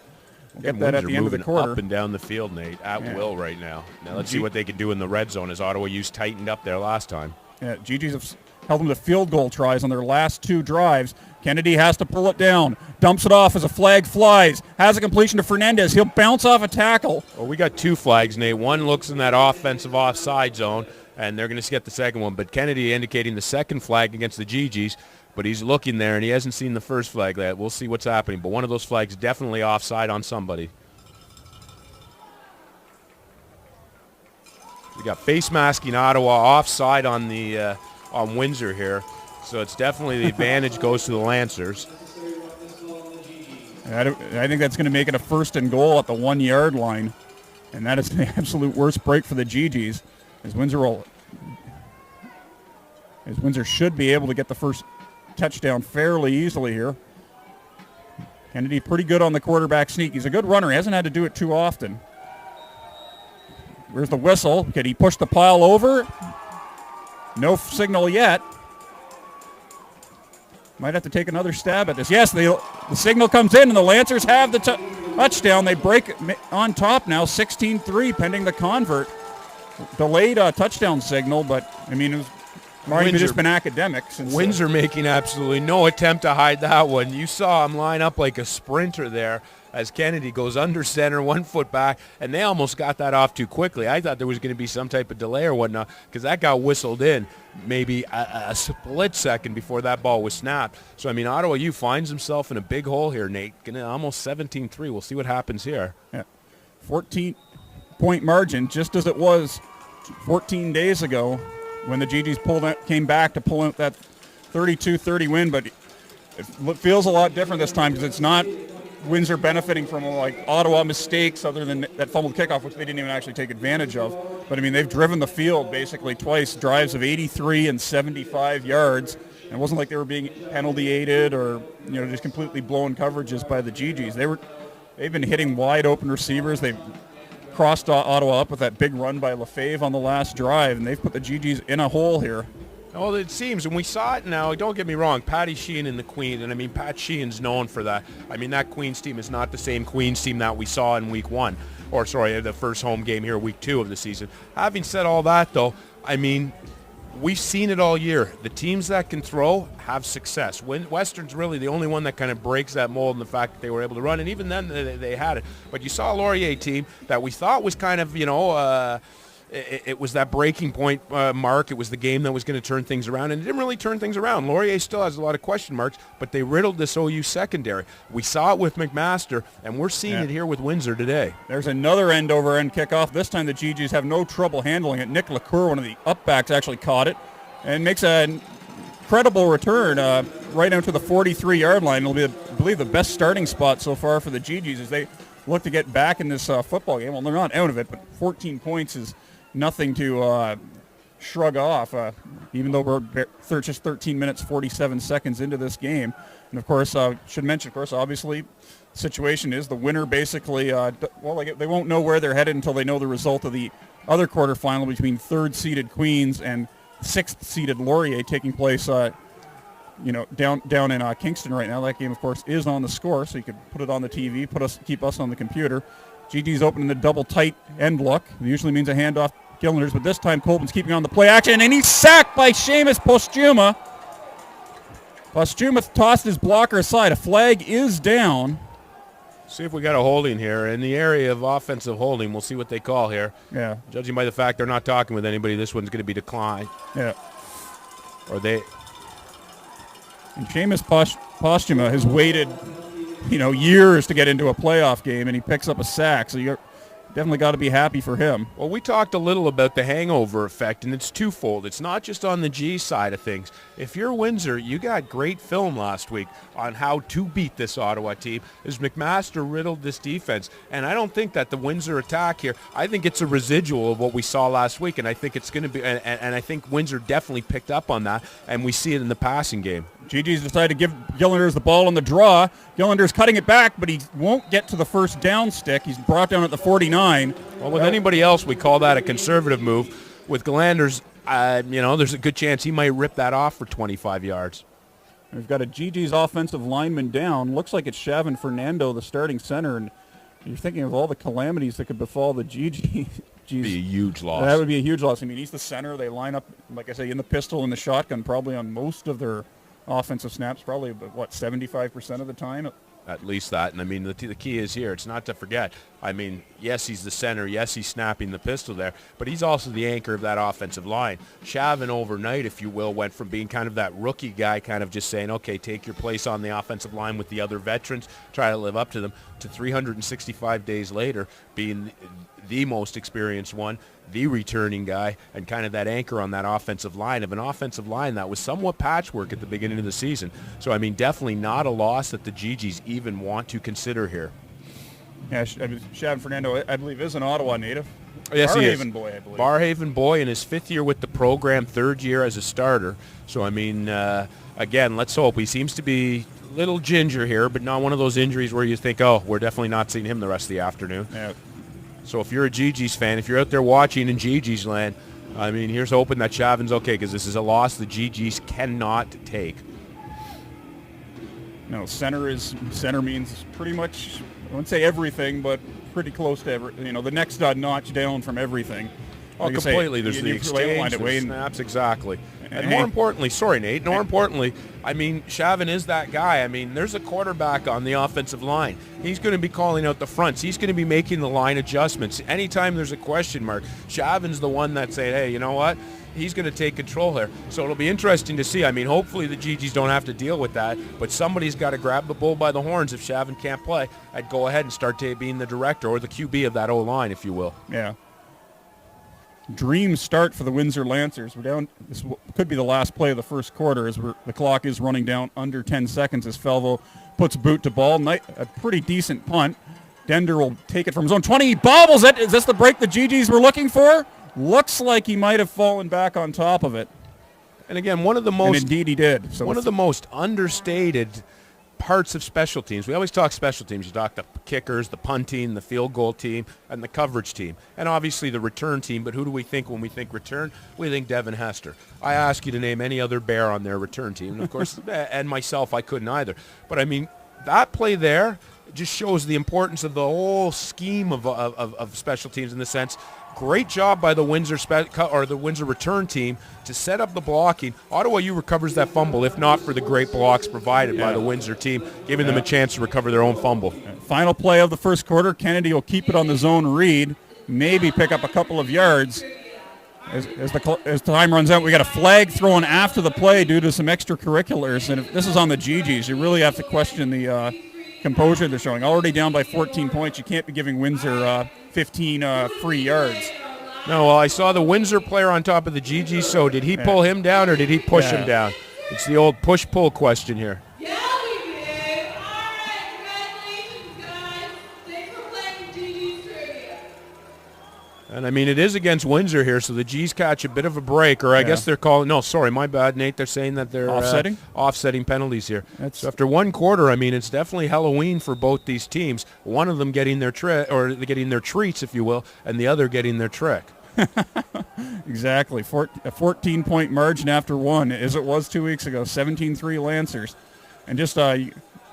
[SPEAKER 1] get that at the end of the quarter.
[SPEAKER 2] Up and down the field, Nate, at will right now. Now let's see what they can do in the red zone as Ottawa used tightened up there last time.
[SPEAKER 1] Yeah, GG's have held them to field goal tries on their last 2 drives. Kennedy has to pull it down, dumps it off as a flag flies, has a completion to Fernandez. He'll bounce off a tackle.
[SPEAKER 2] Well, we got 2 flags, Nate. One looks in that offensive offside zone, and they're going to get the second one. But Kennedy indicating the second flag against the GGs, but he's looking there, and he hasn't seen the first flag yet. We'll see what's happening. But one of those flags definitely offside on somebody. We got face masking Ottawa, offside on the on Windsor here. So it's definitely the advantage goes to the Lancers.
[SPEAKER 1] I think that's going to make it a 1st and goal at the 1-yard line. And that is the absolute worst break for the GGs. As Windsor should be able to get the first touchdown fairly easily here. Kennedy pretty good on the quarterback sneak. He's a good runner. He hasn't had to do it too often. Where's the whistle? Can he push the pile over? No signal yet. Might have to take another stab at this. Yes, the signal comes in, and the Lancers have the touchdown. They break on top now, 16-3, pending the convert. Delayed touchdown signal, but, I mean, it was Windsor, just been academic. Since
[SPEAKER 2] Windsor making absolutely no attempt to hide that one. You saw him line up like a sprinter there as Kennedy goes under center, 1 foot back, and they almost got that off too quickly. I thought there was going to be some type of delay or whatnot because that got whistled in maybe a split second before that ball was snapped. So, I mean, Ottawa U finds himself in a big hole here, Nate. Almost 17-3. We'll see what happens here.
[SPEAKER 1] Yeah. 14-point margin, just as it was 14 days ago when the GGs came back to pull out that 32-30 win, but it feels a lot different this time because it's not Windsor benefiting from like Ottawa mistakes other than that fumbled kickoff, which they didn't even actually take advantage of. But I mean, they've driven the field basically twice, drives of 83 and 75 yards. And it wasn't like they were being penalty aided or just completely blown coverages by the GGs. They've been hitting wide open receivers. They've crossed Ottawa up with that big run by Lefebvre on the last drive, and they've put the GGs in a hole here.
[SPEAKER 2] Well, it seems, and we saw it now, don't get me wrong, Patty Sheehan and the Queen, and I mean, Pat Sheehan's known for that. I mean, that Queens team is not the same Queens team that we saw in week 1, or sorry, the first home game here, week 2 of the season. Having said all that, though, I mean, we've seen it all year. The teams that can throw have success. Western's really the only one that kind of breaks that mold in the fact that they were able to run, and even then they had it. But you saw a Laurier team that we thought was kind of, it was that breaking point mark. It was the game that was going to turn things around, and it didn't really turn things around. Laurier still has a lot of question marks, but they riddled this OU secondary. We saw it with McMaster, and we're seeing it here with Windsor today.
[SPEAKER 1] There's another end-over-end kickoff. This time the GGs have no trouble handling it. Nick LaCour, one of the upbacks, actually caught it and makes an incredible return right down to the 43-yard line. It'll be, I believe, the best starting spot so far for the GGs as they look to get back in this football game. Well, they're not out of it, but 14 points is nothing to shrug off, even though we're just 13 minutes, 47 seconds into this game. And, of course, should mention, of course, obviously, the situation is the winner basically, they won't know where they're headed until they know the result of the other quarterfinal between 3rd-seeded Queens and 6th-seeded Laurier taking place, down in Kingston right now. That game, of course, is on the score, so you could put it on the TV, keep us on the computer. GG's opening the double tight end look. It usually means a handoff Gillanders, but this time Colbin's keeping on the play action, and he's sacked by Seamus Postuma. Postuma tossed his blocker aside. A flag is down.
[SPEAKER 2] See if we got a holding here. In the area of offensive holding, we'll see what they call here.
[SPEAKER 1] Yeah.
[SPEAKER 2] Judging by the fact they're not talking with anybody, this one's going to be declined.
[SPEAKER 1] Yeah.
[SPEAKER 2] Or they...
[SPEAKER 1] And Seamus Postuma has waited years to get into a playoff game, and he picks up a sack. So you're definitely got to be happy for him.
[SPEAKER 2] Well, we talked a little about the hangover effect, and it's twofold. It's not just on the G side of things. If you're Windsor, you got great film last week on how to beat this Ottawa team as McMaster riddled this defense. And I don't think that the Windsor attack here, I think it's a residual of what we saw last week, and I think it's going to be, and I think Windsor definitely picked up on that, and we see it in the passing game.
[SPEAKER 1] GG's decided to give Gillanders the ball on the draw. Gillanders cutting it back, but he won't get to the first down stick. He's brought down at the 49.
[SPEAKER 2] Well, with anybody else, we call that a conservative move. With Gillanders, there's a good chance he might rip that off for 25 yards.
[SPEAKER 1] We've got a GG's offensive lineman down. Looks like it's Shavin Fernando, the starting center. And, you're thinking of all the calamities that could befall the GG.
[SPEAKER 2] Be a huge loss.
[SPEAKER 1] That would be a huge loss. I mean, he's the center. They line up, like I say, in the pistol and the shotgun probably on most of their offensive snaps, probably, 75% of the time?
[SPEAKER 2] At least that. And I mean, the key is here, it's not to forget. I mean, yes, he's the center. Yes, he's snapping the pistol there. But he's also the anchor of that offensive line. Shavin overnight, if you will, went from being kind of that rookie guy, kind of just saying, okay, take your place on the offensive line with the other veterans, try to live up to them, to 365 days later being the most experienced one, the returning guy, and kind of that anchor on that offensive line, of an offensive line that was somewhat patchwork at the beginning of the season. So, I mean, definitely not a loss that the GGs even want to consider here.
[SPEAKER 1] Yeah, Shavin Fernando, I believe, is an Ottawa native.
[SPEAKER 2] Yes, he is.
[SPEAKER 1] Barhaven boy, I believe.
[SPEAKER 2] Barhaven boy in his 5th year with the program, 3rd year as a starter. So, I mean, again, let's hope. He seems to be a little ginger here, but not one of those injuries where you think, oh, we're definitely not seeing him the rest of the afternoon.
[SPEAKER 1] Yeah.
[SPEAKER 2] So if you're a GG's fan, if you're out there watching in GG's land, I mean, here's hoping that Shavin's okay, because this is a loss the GG's cannot take.
[SPEAKER 1] No, center means pretty much, I wouldn't say everything, but pretty close to the next notch down from everything.
[SPEAKER 2] Oh,
[SPEAKER 1] like
[SPEAKER 2] completely. There's the exchange, the snaps, exactly. And more importantly, sorry, Nate, more importantly, I mean, Shavin is that guy. I mean, there's a quarterback on the offensive line. He's going to be calling out the fronts. He's going to be making the line adjustments. Anytime there's a question mark, Shavin's the one that's saying, hey, you know what? He's going to take control here. So it'll be interesting to see. I mean, hopefully the GGs don't have to deal with that, but somebody's got to grab the bull by the horns. If Shavin can't play, I'd go ahead and start being the director or the QB of that O-line, if you will.
[SPEAKER 1] Yeah. Dream start for the Windsor Lancers. We're down. This could be the last play of the first quarter, as the clock is running down under 10 seconds as Felvo puts boot to ball. A pretty decent punt. Dender will take it from his own 20. He bobbles it. Is this the break the GGs were looking for? Looks like he might have fallen back on top of it.
[SPEAKER 2] And again, one of the most...
[SPEAKER 1] And indeed he did. So
[SPEAKER 2] one of the most understated parts of special teams. We always talk special teams. You talk the kickers, the punting, the field goal team, and the coverage team. And obviously the return team. But who do we think when we think return? We think Devin Hester. I ask you to name any other Bear on their return team. And of course, and myself, I couldn't either. But I mean, that play there just shows the importance of the whole scheme of special teams in the sense. Great job by the Windsor the Windsor return team to set up the blocking. Ottawa U recovers that fumble, if not for the great blocks provided by the Windsor team, giving them a chance to recover their own fumble.
[SPEAKER 1] Final play of the first quarter. Kennedy will keep it on the zone read, maybe pick up a couple of yards. As time runs out, we got a flag thrown after the play due to some extracurriculars. And if this is on the GGs, you really have to question the composure they're showing. Already down by 14 points. You can't be giving Windsor 15 free yards.
[SPEAKER 2] No, well, I saw the Windsor player on top of the GG, so did he pull him down or did he push him down? It's the old push-pull question here.
[SPEAKER 3] Yeah, we did. All right, congratulations, guys. Thanks for playing GG's trivia.
[SPEAKER 2] And, I mean, it is against Windsor here, so the G's catch a bit of a break, or I guess they're calling – no, sorry, my bad, Nate. They're saying that they're offsetting penalties here. So after one quarter, I mean, it's definitely Halloween for both these teams, one of them getting their getting their treats, if you will, and the other getting their trick.
[SPEAKER 1] Exactly. A 14-point margin after one, as it was 2 weeks ago, 17-3 Lancers. And just, got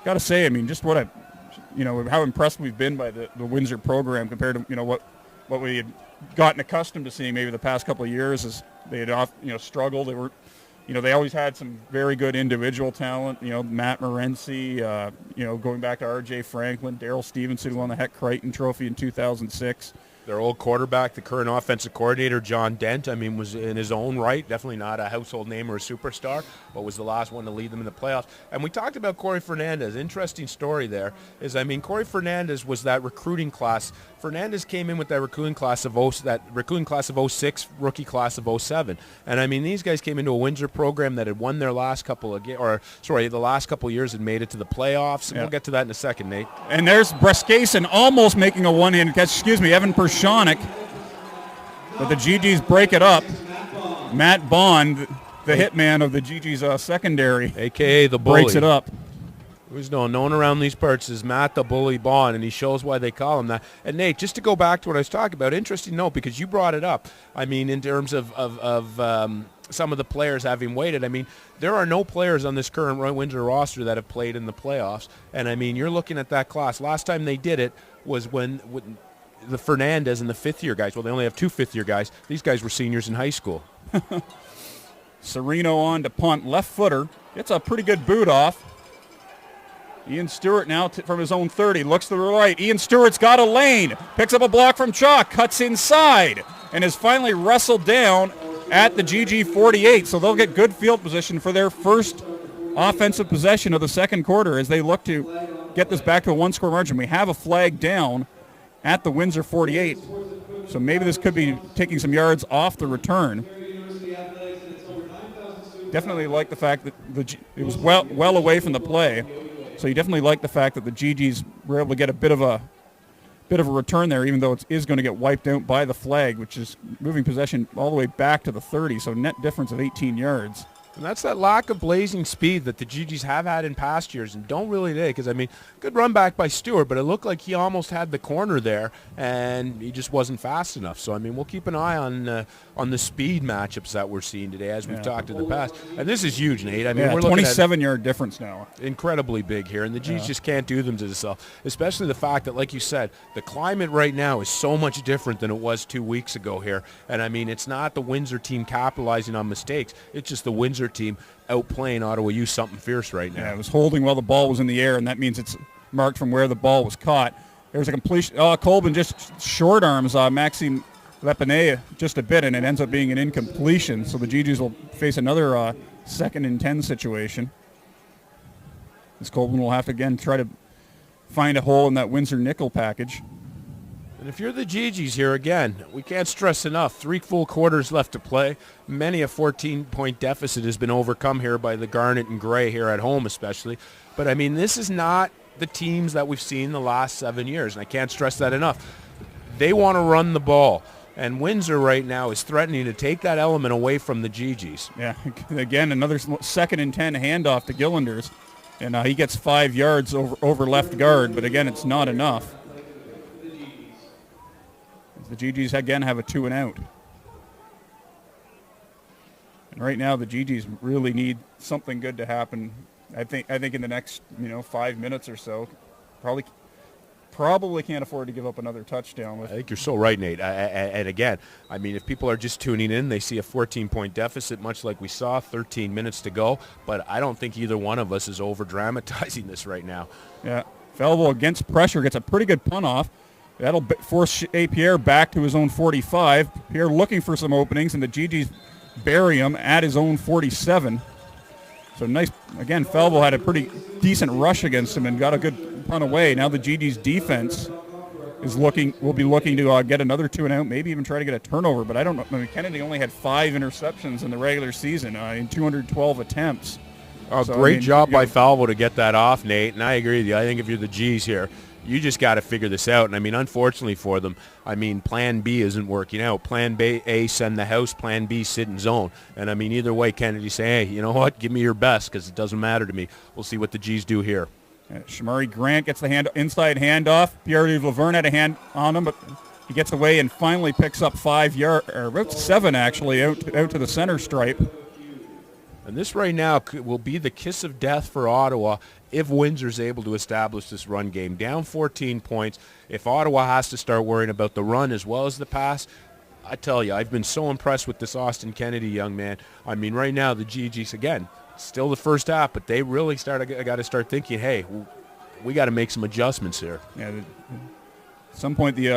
[SPEAKER 1] to say, I mean, just how impressed we've been by the Windsor program compared to, what we had gotten accustomed to seeing maybe the past couple of years as they had struggled. They were, they always had some very good individual talent, Matt Morency, going back to R.J. Franklin, Daryl Stevenson, who won the Heck Crichton Trophy in 2006.
[SPEAKER 2] Their old quarterback, the current offensive coordinator, John Dent, I mean, was in his own right, definitely not a household name or a superstar, but was the last one to lead them in the playoffs. And we talked about Corey Fernandez. Interesting story there is, I mean, Corey Fernandez was that recruiting class. Fernandez came in with that recruiting class of 06, rookie class of 07. And, I mean, these guys came into a Windsor program that had won their last couple of the last couple of years and made it to the playoffs. And we'll get to that in a second, Nate.
[SPEAKER 1] And there's Breskason almost making a one-handed catch. Evan Pershonik. But the GGs break it up. Matt Bond, the hitman of the GG's secondary,
[SPEAKER 2] a.k.a. the bully,
[SPEAKER 1] breaks it up.
[SPEAKER 2] Who's known around these parts as Matt the Bully Bond, and he shows why they call him that. And Nate, just to go back to what I was talking about, interesting note because you brought it up. I mean, in terms of some of the players having waited. I mean, there are no players on this current Windsor roster that have played in the playoffs. And, I mean, you're looking at that class. Last time they did it was when the Fernandez and the fifth-year guys, well, they only have 2 fifth-year guys. These guys were seniors in high school.
[SPEAKER 1] Sereno on to punt, left footer. Gets a pretty good boot off. Ian Stewart now from his own 30, looks to the right. Ian Stewart's got a lane, picks up a block from Chalk, cuts inside, and is finally wrestled down at the GG 48. So they'll get good field position for their first offensive possession of the second quarter as they look to get this back to a one-score margin. We have a flag down at the Windsor 48, so maybe this could be taking some yards off the return. Definitely like the fact that it was well away from the play. So you definitely like the fact that the GGs were able to get a bit of a return there, even though it is going to get wiped out by the flag, which is moving possession all the way back to the 30, so net difference of 18 yards.
[SPEAKER 2] And that's that lack of blazing speed that the GGs have had in past years and don't really today. Because, I mean, good run back by Stewart, but it looked like he almost had the corner there, and he just wasn't fast enough. So, I mean, we'll keep an eye on the speed matchups that we're seeing today, as we've talked in the past. And this is huge, Nate. I mean, we're looking at
[SPEAKER 1] 27-yard difference now.
[SPEAKER 2] Incredibly big here, and the G's just can't do them to themselves, especially the fact that, like you said, the climate right now is so much different than it was 2 weeks ago here. And, I mean, it's not the Windsor team capitalizing on mistakes. It's just the Windsor team outplaying Ottawa U something fierce right now.
[SPEAKER 1] Yeah, it was holding while the ball was in the air, and that means it's marked from where the ball was caught. There's a completion. Colbin just short arms Maxime Lepine just a bit, and it ends up being an incompletion. So the GGs will face another 2nd and 10 situation. As Colbin will have to, again, try to find a hole in that Windsor nickel package.
[SPEAKER 2] And if you're the GGs here, again, we can't stress enough, 3 full quarters left to play. Many a 14-point deficit has been overcome here by the Garnet and Gray here at home especially. But, I mean, this is not the teams that we've seen the last 7 years, and I can't stress that enough. They want to run the ball, and Windsor right now is threatening to take that element away from the GGs.
[SPEAKER 1] Yeah, again, another 2nd and 10 handoff to Gillanders, and he gets 5 yards over left guard, but, again, it's not enough. The GGs again have a 2-and-out. And right now the GGs really need something good to happen. I think in the next 5 minutes or so. Probably can't afford to give up another touchdown.
[SPEAKER 2] I think you're so right, Nate. And again, I mean, if people are just tuning in, they see a 14-point deficit, much like we saw, 13 minutes to go. But I don't think either one of us is over-dramatizing this right now.
[SPEAKER 1] Yeah, Felville against pressure gets a pretty good punt off. That'll force A. Pierre back to his own 45. Pierre looking for some openings, and the GGs bury him at his own 47. So nice. Again, Felville had a pretty decent rush against him and got a good punt away. Now the GGs defense will be looking to get another 2-and-out, maybe even try to get a turnover. But I don't know. I mean, Kennedy only had 5 interceptions in the regular season in 212 attempts.
[SPEAKER 2] Great job by Felville to get that off, Nate. And I agree with you. I think if you're the G's here, you just got to figure this out. And, I mean, unfortunately for them, I mean, Plan B isn't working out. Plan A, send the house. Plan B, sit in zone. And, I mean, either way, Kennedy say, hey, you know what, give me your best because it doesn't matter to me. We'll see what the G's do here.
[SPEAKER 1] Shamari Grant gets the inside handoff. Pierre-Yves Laverne had a hand on him, but he gets away and finally picks up 5 yards, or about 7 actually, out to the center stripe.
[SPEAKER 2] And this right now will be the kiss of death for Ottawa if Windsor's able to establish this run game. Down 14 points. If Ottawa has to start worrying about the run as well as the pass, I tell you, I've been so impressed with this Austin Kennedy young man. I mean, right now the GGs, again, still the first half, but they really got to start thinking, hey, we got to make some adjustments here.
[SPEAKER 1] Yeah, at some point the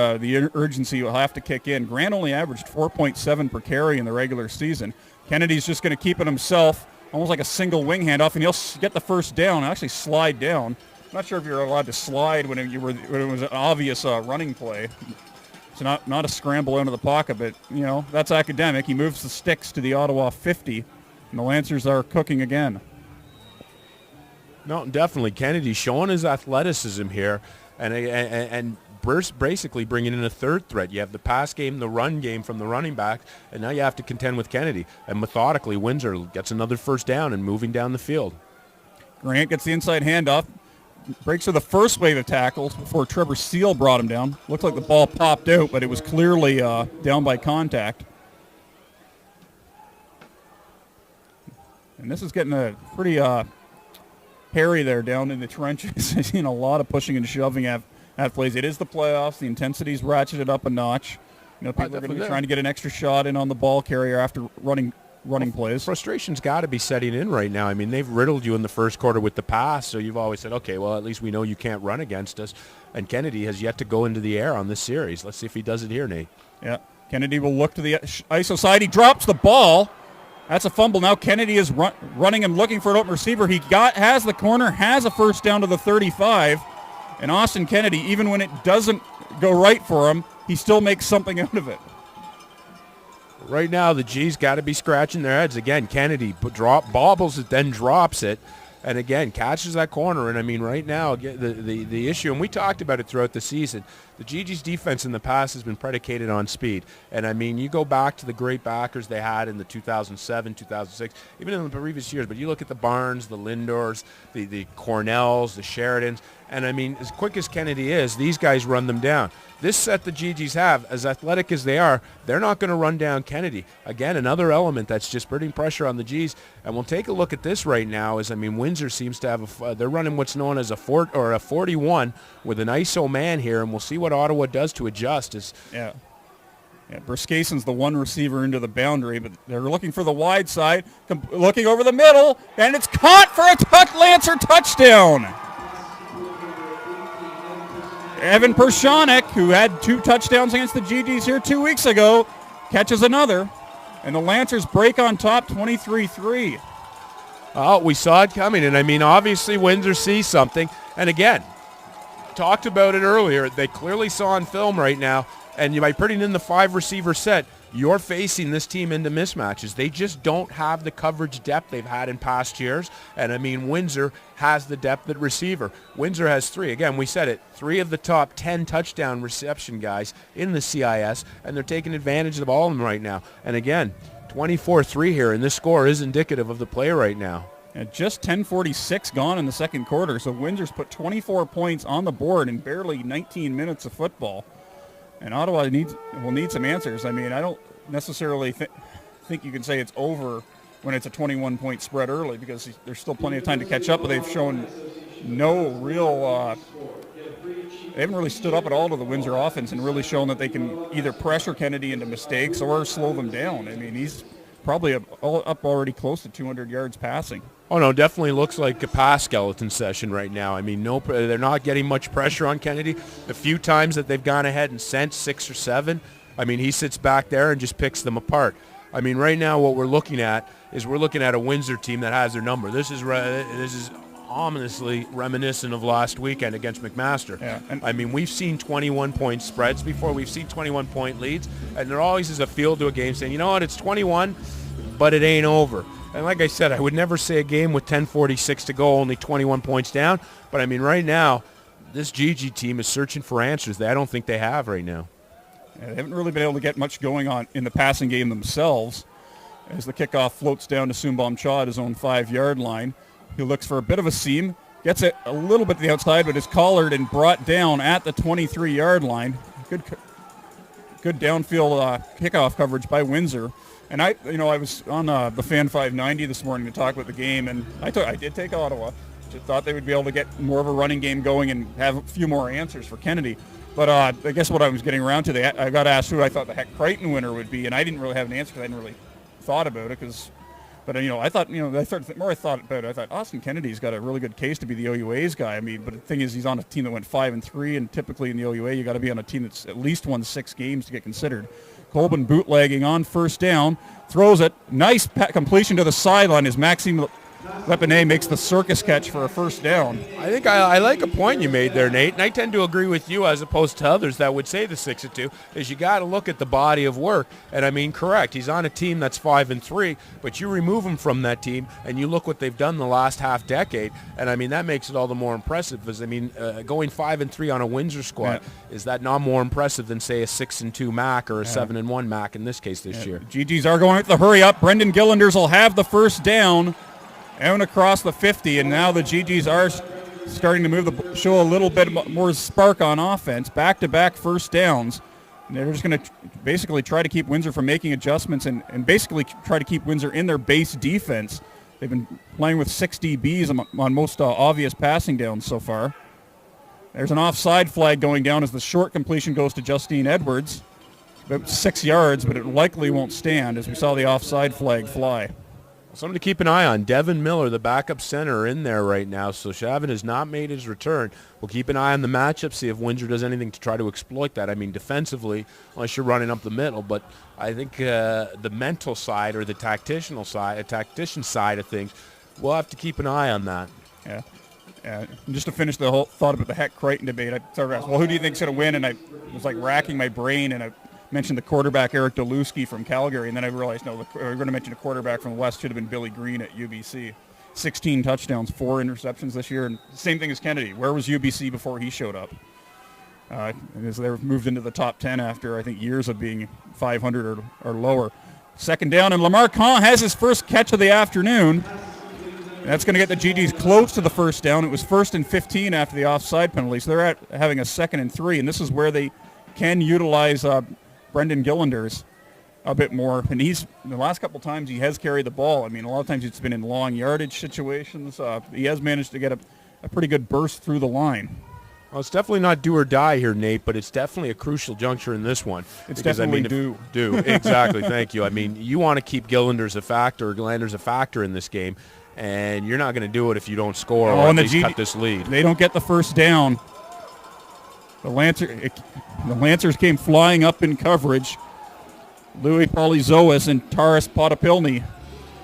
[SPEAKER 1] urgency will have to kick in. Grant only averaged 4.7 per carry in the regular season. Kennedy's just going to keep it himself, almost like a single wing handoff, and he'll get the first down and actually slide down. I'm not sure if you're allowed to slide when it was an obvious running play. It's not a scramble out of the pocket, but, that's academic. He moves the sticks to the Ottawa 50, and the Lancers are cooking again.
[SPEAKER 2] No, definitely. Kennedy's showing his athleticism here, and basically bringing in a third threat. You have the pass game, the run game from the running back, and now you have to contend with Kennedy. And methodically, Windsor gets another first down and moving down the field.
[SPEAKER 1] Grant gets the inside handoff, breaks for the first wave of tackles before Trevor Steele brought him down. Looked like the ball popped out, but it was clearly down by contact. And this is getting a pretty hairy there down in the trenches. I've seen a lot of pushing and shoving at plays. It is the playoffs. The intensity's ratcheted up a notch. People are going to be trying to get an extra shot in on the ball carrier after running plays.
[SPEAKER 2] Frustration's got to be setting in right now. I mean, they've riddled you in the first quarter with the pass, so you've always said, okay, well, at least we know you can't run against us. And Kennedy has yet to go into the air on this series. Let's see if he does it here, Nate.
[SPEAKER 1] Yeah, Kennedy will look to the ISO side. He drops the ball. That's a fumble. Now Kennedy is running and looking for an open receiver. He has the corner, has a first down to the 35. And Austin Kennedy, even when it doesn't go right for him, he still makes something out of it.
[SPEAKER 2] Right now, the G's got to be scratching their heads. Again, Kennedy bobbles it, then drops it. And again, catches that corner. And I mean, right now, the issue, and we talked about it throughout the season, the GG's defense in the past has been predicated on speed. And I mean, you go back to the great backers they had in the 2007, 2006, even in the previous years, but you look at the Barnes, the Lindors, the Cornells, the Sheridans, and I mean, as quick as Kennedy is, these guys run them down. This set the GGs have, as athletic as they are, they're not going to run down Kennedy. Again, another element that's just putting pressure on the Gs. And we'll take a look at this right now. I mean, Windsor seems to have they're running what's known as a 41 with an ISO man here, and we'll see what Ottawa does to adjust.
[SPEAKER 1] Yeah, Briskason's the one receiver into the boundary, but they're looking for the wide side, looking over the middle, and it's caught for a Lancer touchdown. Evan Pershonik, who had 2 touchdowns against the GGs here 2 weeks ago, catches another. And the Lancers break on top 23-3.
[SPEAKER 2] Oh, we saw it coming. And, I mean, obviously Windsor sees something. And, again, talked about it earlier. They clearly saw on film right now. And by putting in the 5-receiver set, you're facing this team into mismatches. They just don't have the coverage depth they've had in past years. And, I mean, Windsor has the depth at receiver. Windsor has 3. Again, we said it, 3 of the top 10 touchdown reception guys in the CIS, and they're taking advantage of all of them right now. And, again, 24-3 here, and this score is indicative of the play right now.
[SPEAKER 1] And just 10:46 gone in the second quarter, so Windsor's put 24 points on the board in barely 19 minutes of football. And Ottawa will need some answers. I mean, I don't necessarily think you can say it's over when it's a 21-point spread early, because there's still plenty of time to catch up, but they've shown no real they haven't really stood up at all to the Windsor offense and really shown that they can either pressure Kennedy into mistakes or slow them down. I mean, he's probably up already close to 200 yards passing.
[SPEAKER 2] Oh, no, definitely looks like a pass skeleton session right now. I mean, they're not getting much pressure on Kennedy. The few times that they've gone ahead and sent 6 or 7, I mean, he sits back there and just picks them apart. I mean, right now what we're looking at is a Windsor team that has their number. This is ominously reminiscent of last weekend against McMaster.
[SPEAKER 1] Yeah,
[SPEAKER 2] I mean, we've seen 21-point spreads before. We've seen 21-point leads, and there always is a feel to a game saying, you know what, it's 21, but it ain't over. And like I said, I would never say a game with 10:46 to go, only 21 points down. But, I mean, right now, this GG team is searching for answers that I don't think they have right now.
[SPEAKER 1] They haven't really been able to get much going on in the passing game themselves, as the kickoff floats down to Sumbom Cha at his own 5-yard line. He looks for a bit of a seam, gets it a little bit to the outside, but is collared and brought down at the 23-yard line. Good downfield kickoff coverage by Windsor. And I was on the Fan 590 this morning to talk about the game, and I did take Ottawa. Just thought they would be able to get more of a running game going and have a few more answers for Kennedy. But I guess what I was getting around to, I got asked who I thought the heck Crichton winner would be, and I didn't really have an answer because I hadn't really thought about it. But I thought, the more I thought about it, I thought Austin Kennedy's got a really good case to be the OUA's guy. I mean, but the thing is, he's on a team that went 5-3, and typically in the OUA, you got to be on a team that's at least won 6 games to get considered. Colbin bootlegging on first down, throws it, nice completion to the sideline as Maxime Lepine makes the circus catch for a first down.
[SPEAKER 2] I think I like a point you made there, Nate, and I tend to agree with you as opposed to others that would say the 6-2, is you got to look at the body of work. And I mean, correct, he's on a team that's 5-3, but you remove him from that team and you look what they've done the last half decade, and I mean, that makes it all the more impressive, because I mean, going 5-3 on a Windsor squad, is that not more impressive than, say, a 6-2 Mac or a 7-1 Mac in this case this year?
[SPEAKER 1] GGs are going with the hurry up. Brendan Gillanders will have the first down out across the 50, and now the GGs are starting to show a little bit more spark on offense. Back-to-back first downs. And they're just going to basically try to keep Windsor from making adjustments and basically try to keep Windsor in their base defense. They've been playing with 6 DBs on most obvious passing downs so far. There's an offside flag going down as the short completion goes to Justine Edwards. About 6 yards, but it likely won't stand as we saw the offside flag fly.
[SPEAKER 2] Something to keep an eye on. Devin Miller, the backup center, in there right now. So Shavin has not made his return. We'll keep an eye on the matchup, see if Windsor does anything to try to exploit that. I mean, defensively, unless you're running up the middle. But I think the mental side or the tactician side of things, we'll have to keep an eye on that.
[SPEAKER 1] Yeah. And just to finish the whole thought about the Heck Crichton debate, I sort of asked, well, who do you think's going to win? And I was like racking my brain, and I mentioned the quarterback Eric Deluski from Calgary, and then I realized, no, we're going to mention a quarterback from the West. Should have been Billy Green at UBC. 16 touchdowns, 4 interceptions this year, and same thing as Kennedy. Where was UBC before he showed up? As they were moved into the top 10 after, I think, years of being 500 or lower. Second down, and Lamar Kahn has his first catch of the afternoon. That's going to get the GGs close to the first down. It was 1st and 15 after the offside penalty, so they're having a 2nd and 3, and this is where they can utilize Brendan Gillanders a bit more. And the last couple times he has carried the ball. I mean, a lot of times it's been in long yardage situations. He has managed to get a pretty good burst through the line.
[SPEAKER 2] Well, it's definitely not do or die here, Nate, but it's definitely a crucial juncture in this one.
[SPEAKER 1] It's definitely
[SPEAKER 2] do. Exactly, thank you. I mean, you want to keep Gillanders a factor in this game, and you're not going to do it if you don't score or at least cut this lead.
[SPEAKER 1] They don't get the first down. The Lancers came flying up in coverage. Louis Polyzois and Taras Potapilny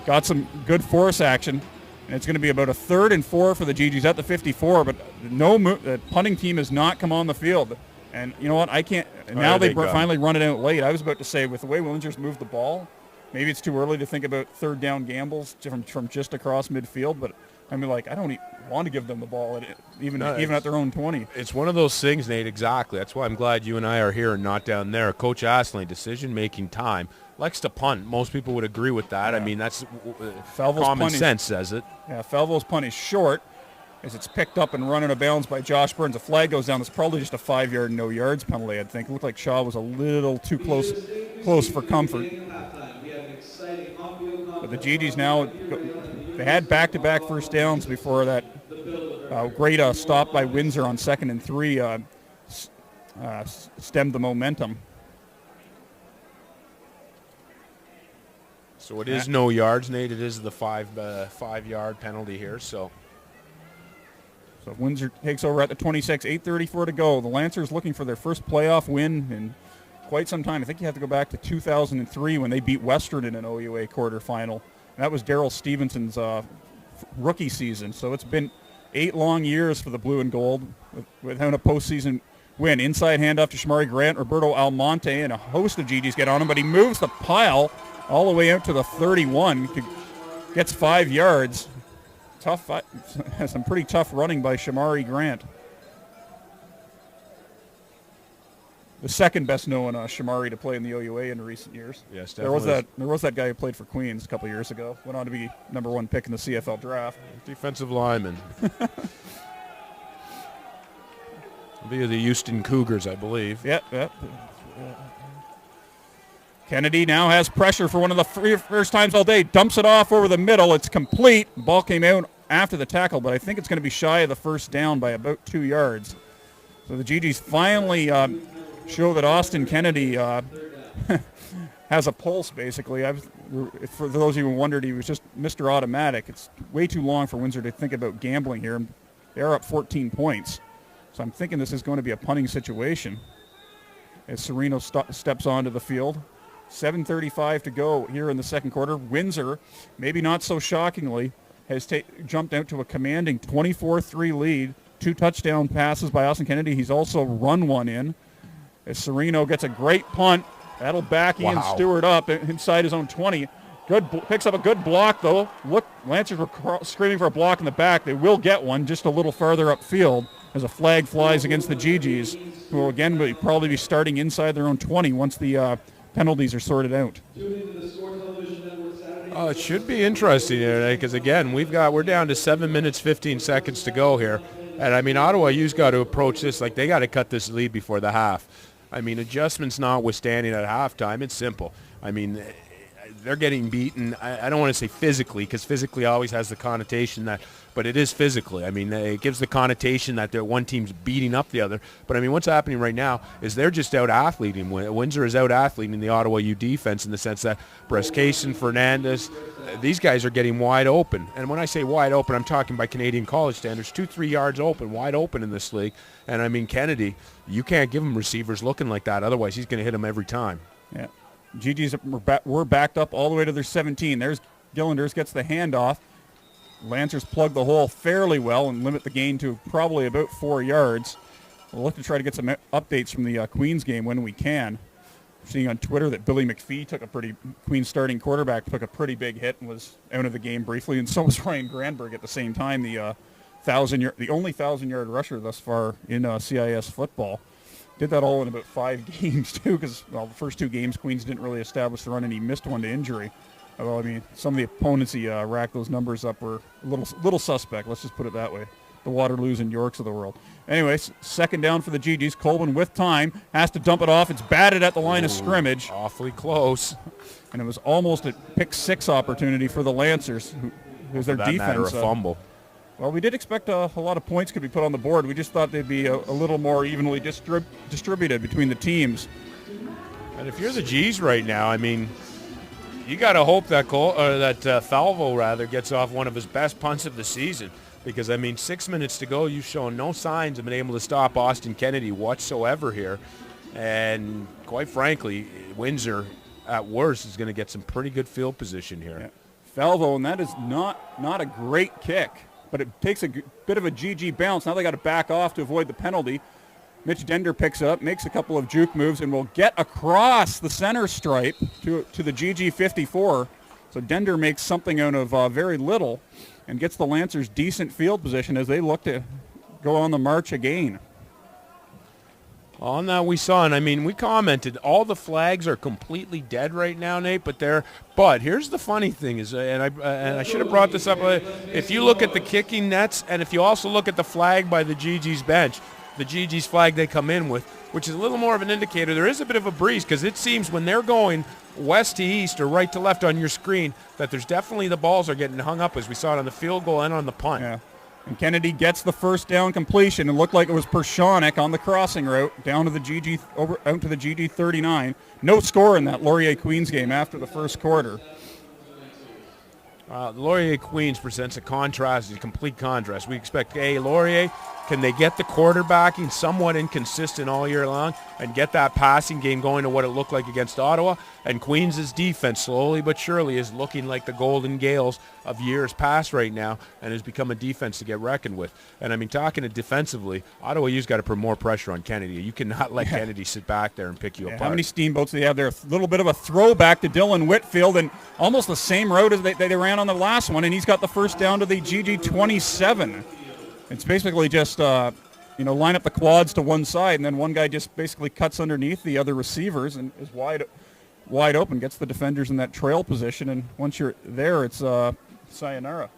[SPEAKER 1] got some good force action. And it's going to be about a 3rd and 4 for the GGs at the 54, but the punting team has not come on the field. And you know what? I can't. Now they finally run it out late. I was about to say, with the way Windsor's moved the ball, maybe it's too early to think about 3rd down gambles from just across midfield, but I mean, I don't want to give them the ball even at their own 20.
[SPEAKER 2] It's one of those things, Nate, exactly. That's why I'm glad you and I are here and not down there. Coach Astley, decision-making time, likes to punt. Most people would agree with that. Yeah. I mean, that's common sense says it.
[SPEAKER 1] Yeah, Falvo's punt is short as it's picked up and run out of bounds by Josh Burns. A flag goes down. It's probably just a 5-yard no yards penalty, I think. It looked like Shaw was a little too close for comfort. But the GGs now, they had back-to-back first downs before that great stop by Windsor on 2nd and 3 stemmed the momentum.
[SPEAKER 2] So it is no yards, Nate. It is the 5-yard penalty here. So
[SPEAKER 1] Windsor takes over at the 26, 8:34 to go. The Lancers looking for their first playoff win in quite some time. I think you have to go back to 2003 when they beat Western in an OUA quarterfinal. That was Darrell Stevenson's rookie season. So it's been 8 long years for the blue and gold without a postseason win. Inside handoff to Shamari Grant, Roberto Almonte, and a host of GGs get on him, but he moves the pile all the way out to the 31, gets 5 yards. Some pretty tough running by Shamari Grant. The second best known Shamari to play in the OUA in recent years.
[SPEAKER 2] Yes,
[SPEAKER 1] definitely. There was that guy who played for Queens a couple years ago. Went on to be number 1 pick in the CFL draft.
[SPEAKER 2] Defensive lineman. Via the Houston Cougars, I believe.
[SPEAKER 1] Yep. Kennedy now has pressure for one of the first times all day. Dumps it off over the middle. It's complete. Ball came out after the tackle, but I think it's going to be shy of the first down by about 2 yards. So the GGs finally show that Austin Kennedy has a pulse, basically. For those of you who wondered, he was just Mr. Automatic. It's way too long for Windsor to think about gambling here. They're up 14 points. So I'm thinking this is going to be a punting situation as Sereno steps onto the field. 7:35 to go here in the second quarter. Windsor, maybe not so shockingly, has jumped out to a commanding 24-3 lead. 2 touchdown passes by Austin Kennedy. He's also run one in. As Sereno gets a great punt. That'll back Ian Stewart up inside his own 20. Picks up a good block, though. Look, Lancers were screaming for a block in the back. They will get one just a little farther upfield as a flag flies against the GGs, who will again probably be starting inside their own 20 once the penalties are sorted out.
[SPEAKER 2] Oh, it should be interesting today because, again, we're down to 7 minutes, 15 seconds to go here. And, I mean, Ottawa, you've got to approach this like they got to cut this lead before the half. I mean, adjustments notwithstanding at halftime, it's simple. I mean, they're getting beaten. I don't want to say physically, because physically always has the connotation that, but it is physically. I mean, it gives the connotation that one team's beating up the other. But I mean, what's happening right now is they're just out-athleting. Windsor is out-athleting the Ottawa U defense in the sense that Brescation, Fernandez, these guys are getting wide open. And when I say wide open, I'm talking by Canadian college standards, 2-3 yards open, wide open in this league. And I mean, Kennedy, you can't give him receivers looking like that. Otherwise, he's going to hit them every time.
[SPEAKER 1] Yeah. GGs were backed up all the way to their 17. There's Gillanders gets the handoff. Lancers plug the hole fairly well and limit the gain to probably about 4 yards. We'll look to try to get some updates from the Queens game when we can. Seeing on Twitter that Billy McPhee Queens starting quarterback took a pretty big hit and was out of the game briefly, and so was Ryan Granberg at the same time, the only 1,000-yard rusher thus far in CIS football. Did that all in about 5 games, too, because, the first 2 games, Queens didn't really establish the run, and he missed one to injury. Well, I mean, some of the opponents he racked those numbers up were a little suspect. Let's just put it that way. The Waterloos and Yorks of the world. Anyways, second down for the GGs. Colvin with time has to dump it off. It's batted at the line of scrimmage.
[SPEAKER 2] Awfully close.
[SPEAKER 1] And it was almost a pick-6 opportunity for the Lancers, who's their defense.
[SPEAKER 2] Matter, a fumble.
[SPEAKER 1] Well, we did expect a lot of points could be put on the board. We just thought they'd be a little more evenly distributed between the teams.
[SPEAKER 2] And if you're the G's right now, I mean, you got to hope that Falvo gets off one of his best punts of the season, because I mean, 6 minutes to go, you've shown no signs of being able to stop Austin Kennedy whatsoever here, and quite frankly, Windsor at worst is going to get some pretty good field position here.
[SPEAKER 1] Yeah. Falvo, and that is not a great kick, but it takes a bit of a GG bounce. Now they got to back off to avoid the penalty. Mitch Dender picks up, makes a couple of juke moves, and will get across the center stripe to the GG 54. So Dender makes something out of very little and gets the Lancers decent field position as they look to go on the march again.
[SPEAKER 2] On that we saw, and I mean, we commented, all the flags are completely dead right now, Nate, but here's the funny thing is, and I should have brought this up, if you look at the kicking nets, and if you also look at the flag by the GG's bench, the GG's flag they come in with, which is a little more of an indicator, there is a bit of a breeze, because it seems when they're going west to east or right to left on your screen, that there's definitely the balls are getting hung up, as we saw it on the field goal and on the punt.
[SPEAKER 1] Yeah. And Kennedy gets the first down completion. It looked like it was Pershonik on the crossing route down to the GG out to the GG 39. No score in that Laurier Queens game after the first quarter.
[SPEAKER 2] Laurier Queens presents a complete contrast. We expect Laurier, can they get the quarterbacking somewhat inconsistent all year long and get that passing game going to what it looked like against Ottawa? And Queens' defense slowly but surely is looking like the Golden Gales of years past right now and has become a defense to get reckoned with. And I mean, talking to defensively, Ottawa, you've got to put more pressure on Kennedy. You cannot let Kennedy sit back there and pick you apart.
[SPEAKER 1] How many steamboats do they have there? A little bit of a throwback to Dylan Whitfield and almost the same route as they ran on the last one, and he's got the first down to the GG 27. It's basically just, line up the quads to one side, and then one guy just basically cuts underneath the other receivers and is wide open, gets the defenders in that trail position, and once you're there, it's sayonara.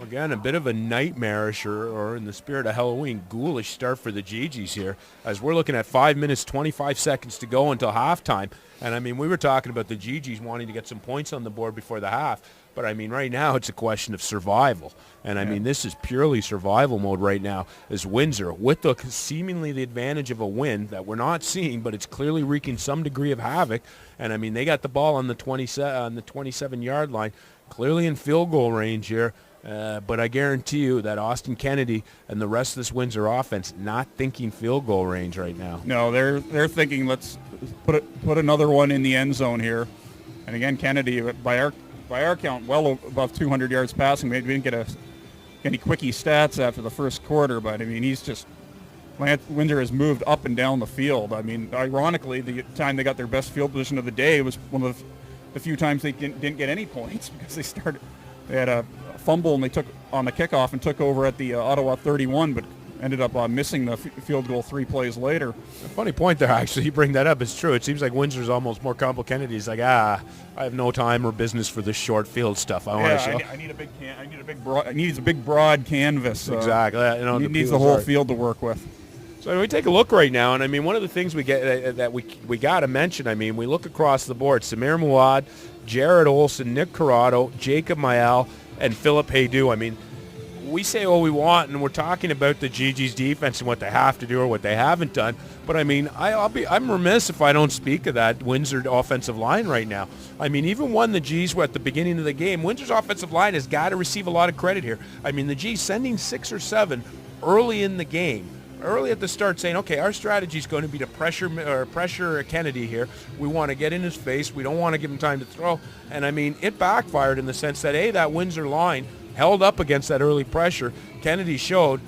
[SPEAKER 2] Again, a bit of a nightmarish or in the spirit of Halloween, ghoulish start for the GGs here, as we're looking at 5 minutes, 25 seconds to go until halftime. And, I mean, we were talking about the GGs wanting to get some points on the board before the half. But, I mean, right now it's a question of survival. And, I mean, this is purely survival mode right now as Windsor, with seemingly the advantage of a win that we're not seeing, but it's clearly wreaking some degree of havoc. And, I mean, they got the ball on the 27-yard line, clearly in field goal range here. But I guarantee you that Austin Kennedy and the rest of this Windsor offense not thinking field goal range right now.
[SPEAKER 1] No, they're thinking let's put another one in the end zone here. And again, Kennedy, by our count, well above 200 yards passing. Maybe we didn't get any quickie stats after the first quarter, but I mean Windsor has moved up and down the field. I mean, ironically, the time they got their best field position of the day was one of the few times they didn't get any points because they had a fumble and they took on the kickoff and took over at the Ottawa 31, but ended up missing the field goal 3 plays later.
[SPEAKER 2] A funny point there, actually. You bring that up. It's true. It seems like Windsor's almost more complicated. He's like, I have no time or business for this short field stuff.
[SPEAKER 1] I need a big broad canvas.
[SPEAKER 2] Exactly.
[SPEAKER 1] He needs the whole field to work with.
[SPEAKER 2] So we take a look right now, and I mean, one of the things we get that we got to mention, I mean, we look across the board: Samir Muad, Jared Olson, Nick Corrado, Jacob Mayal, and Philip Haydu. I mean, we say what we want, and we're talking about the GG's defense and what they have to do or what they haven't done. But I mean, I'm remiss if I don't speak of that Windsor offensive line right now. I mean, even when the G's were at the beginning of the game, Windsor's offensive line has got to receive a lot of credit here. I mean, the G's sending 6 or 7 early in the game, early at the start, saying, okay, our strategy is going to be to pressure Kennedy here. We want to get in his face. We don't want to give him time to throw. And I mean, it backfired in the sense that, A, that Windsor line held up against that early pressure. Kennedy showed,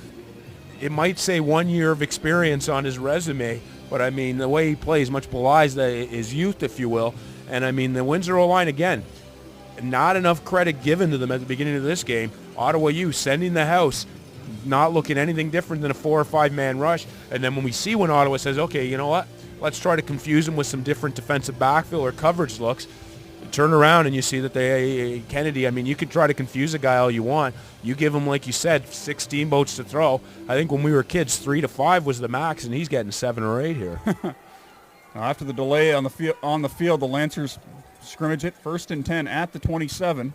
[SPEAKER 2] it might say 1 year of experience on his resume, but I mean, the way he plays much belies his youth, if you will. And I mean, the Windsor O-line, again, not enough credit given to them at the beginning of this game. Ottawa U sending the house, not looking anything different than a 4 or 5 man rush. And then when we see when Ottawa says, okay, you know what, let's try to confuse them with some different defensive backfield or coverage looks, turn around and you see that Kennedy, I mean, you could try to confuse a guy all you want. You give him, like you said, 6 steamboats to throw. I think when we were kids, 3 to 5 was the max, and he's getting 7 or 8 here.
[SPEAKER 1] Now, after the delay on the field, the Lancers scrimmage it 1st and 10 at the 27.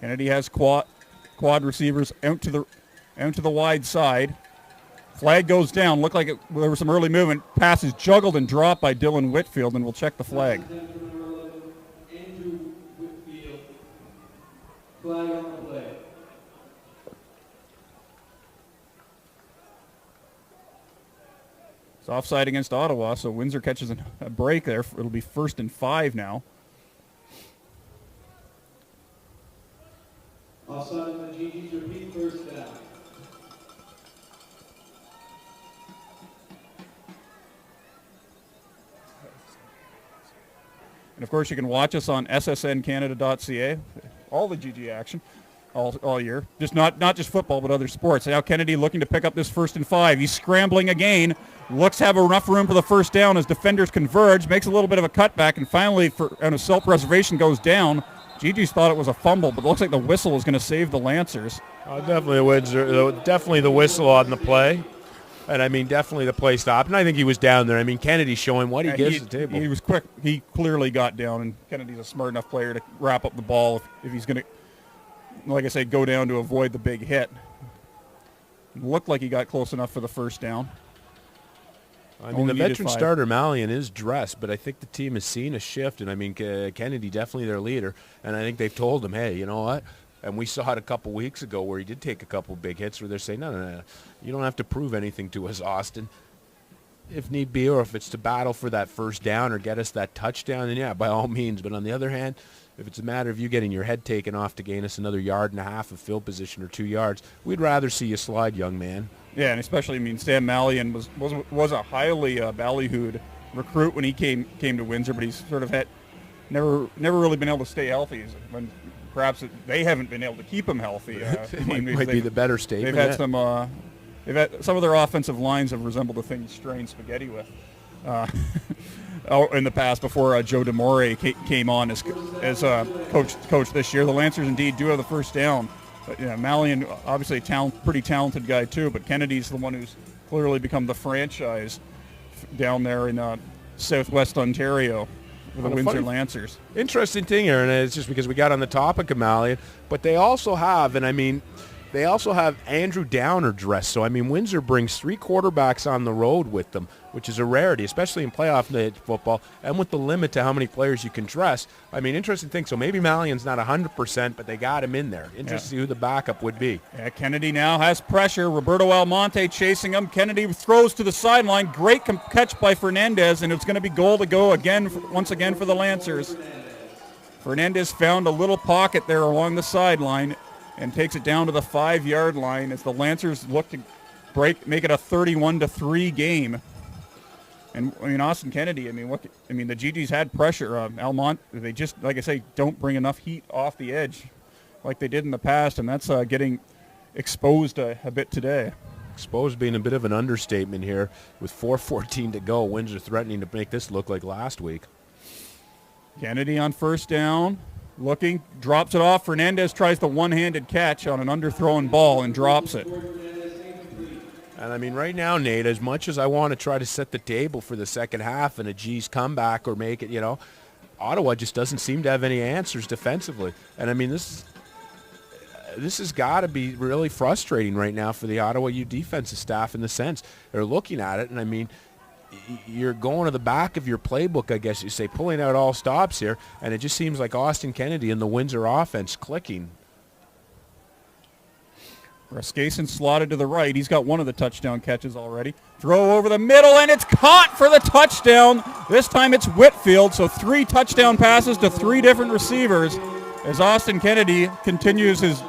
[SPEAKER 1] Kennedy has quad receivers out to the wide side. Flag goes down. Looked like there was some early movement. Pass is juggled and dropped by Dylan Whitfield, and we'll check the flag.
[SPEAKER 4] Andrew Whitfield. Flag on the play.
[SPEAKER 1] It's offside against Ottawa, so Windsor catches a break there. It'll be 1st and 5 now.
[SPEAKER 4] Offside on the GG's, repeat, 1st down.
[SPEAKER 1] And of course, you can watch us on ssncanada.ca. All the GG action, all year. Just not just football, but other sports. Now Kennedy looking to pick up this 1st and 5. He's scrambling again. Looks to have enough room for the 1st down as defenders converge. Makes a little bit of a cutback, and finally, on a self-preservation, goes down. GG's thought it was a fumble, but it looks like the whistle is going to save the Lancers.
[SPEAKER 2] Definitely Windsor. Definitely the whistle on the play. And, I mean, definitely the play stopped. And I think he was down there. I mean, Kennedy showing what he gives the table.
[SPEAKER 1] He was quick. He clearly got down, and Kennedy's a smart enough player to wrap up the ball if he's going to, like I said, go down to avoid the big hit. It looked like he got close enough for the 1st down.
[SPEAKER 2] I mean, the veteran starter, Malian, is dressed, but I think the team has seen a shift. And, I mean, Kennedy, definitely their leader. And I think they've told him, hey, you know what? And we saw it a couple weeks ago where he did take a couple big hits where they're saying, no, you don't have to prove anything to us, Austin. If need be, or if it's to battle for that 1st down or get us that touchdown, then yeah, by all means. But on the other hand, if it's a matter of you getting your head taken off to gain us another 1.5 yards of field position or 2 yards, we'd rather see you slide, young man.
[SPEAKER 1] Yeah, and especially, I mean, Sam Malian was a highly ballyhooed recruit when he came to Windsor, but he's sort of never really been able to stay healthy. When perhaps they haven't been able to keep him healthy.
[SPEAKER 2] might be the better statement.
[SPEAKER 1] They've had some of their offensive lines have resembled the thing strained spaghetti with in the past before Joe DeMore came on as coach this year. The Lancers indeed do have the 1st down. But, Malian, obviously a pretty talented guy too, but Kennedy's the one who's clearly become the franchise down there in southwest Ontario for the Windsor Lancers.
[SPEAKER 2] Interesting thing here, and it's just because we got on the topic of Malian, but they also have, and I mean, they also have Andrew Downer dressed. So, I mean, Windsor brings 3 quarterbacks on the road with them, which is a rarity, especially in playoff football, and with the limit to how many players you can dress. I mean, interesting thing. So maybe Malian's not 100%, but they got him in there. Interesting to see who the backup would be.
[SPEAKER 1] Yeah, Kennedy now has pressure. Roberto Almonte chasing him. Kennedy throws to the sideline. Great catch by Fernandez, and it's going to be goal to go once again for the Lancers. Fernandez found a little pocket there along the sideline and takes it down to the 5-yard line as the Lancers look to make it a 31-3 game. And I mean, Austin Kennedy, the GG's had pressure. Almont, they just, like I say, don't bring enough heat off the edge like they did in the past, and that's getting exposed a bit today.
[SPEAKER 2] Exposed being a bit of an understatement here with 4:14 to go. Windsor threatening to make this look like last week.
[SPEAKER 1] Kennedy on 1st down. Looking, drops it off. Fernandez tries the one-handed catch on an underthrown ball and drops it.
[SPEAKER 2] And I mean, right now, Nate, as much as I want to try to set the table for the second half and a G's comeback or make it, you know, Ottawa just doesn't seem to have any answers defensively. And I mean, this has got to be really frustrating right now for the Ottawa U defensive staff in the sense they're looking at it, and I mean, you're going to the back of your playbook, I guess you say, pulling out all stops here, and it just seems like Austin Kennedy and the Windsor offense clicking.
[SPEAKER 1] Breskayson slotted to the right. He's got one of the touchdown catches already. Throw over the middle, and it's caught for the touchdown. This time it's Whitfield, so 3 touchdown passes to 3 different receivers as Austin Kennedy continues his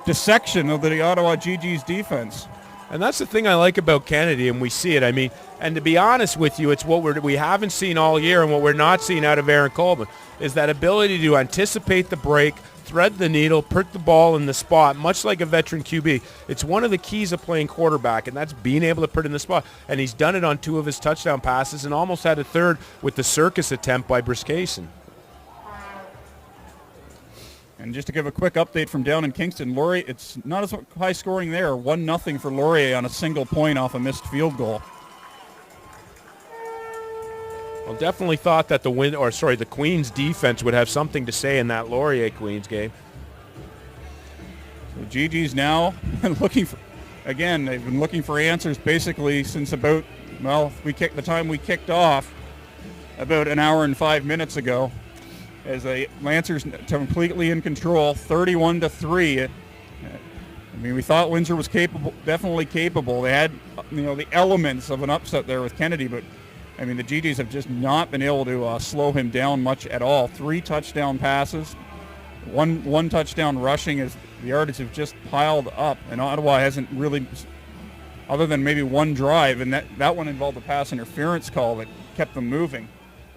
[SPEAKER 1] dissection of the Ottawa GG's defense.
[SPEAKER 2] And that's the thing I like about Kennedy, and we see it. I mean, and to be honest with you, it's what we haven't seen all year and what we're not seeing out of Aaron Colbin is that ability to anticipate the break, thread the needle, put the ball in the spot, much like a veteran QB. It's one of the keys of playing quarterback, and that's being able to put it in the spot. And he's done it on 2 of his touchdown passes and almost had a third with the circus attempt by Breskayson.
[SPEAKER 1] And just to give a quick update from down in Kingston, Laurier, it's not as high scoring there. 1-0 for Laurier on a single point off a missed field goal.
[SPEAKER 2] Well, definitely thought that the Queens defense would have something to say in that Laurier Queens game.
[SPEAKER 1] So GG's now looking for, again, they've been looking for answers basically since about, well, the time we kicked off about an hour and 5 minutes ago. As the Lancers completely in control, 31-3. I mean, we thought Windsor was capable, definitely capable. They had, the elements of an upset there with Kennedy, but I mean, the GGs have just not been able to slow him down much at all. 3 touchdown passes, one touchdown rushing as the yardage have just piled up, and Ottawa hasn't really, other than maybe one drive, and that one involved a pass interference call that kept them moving.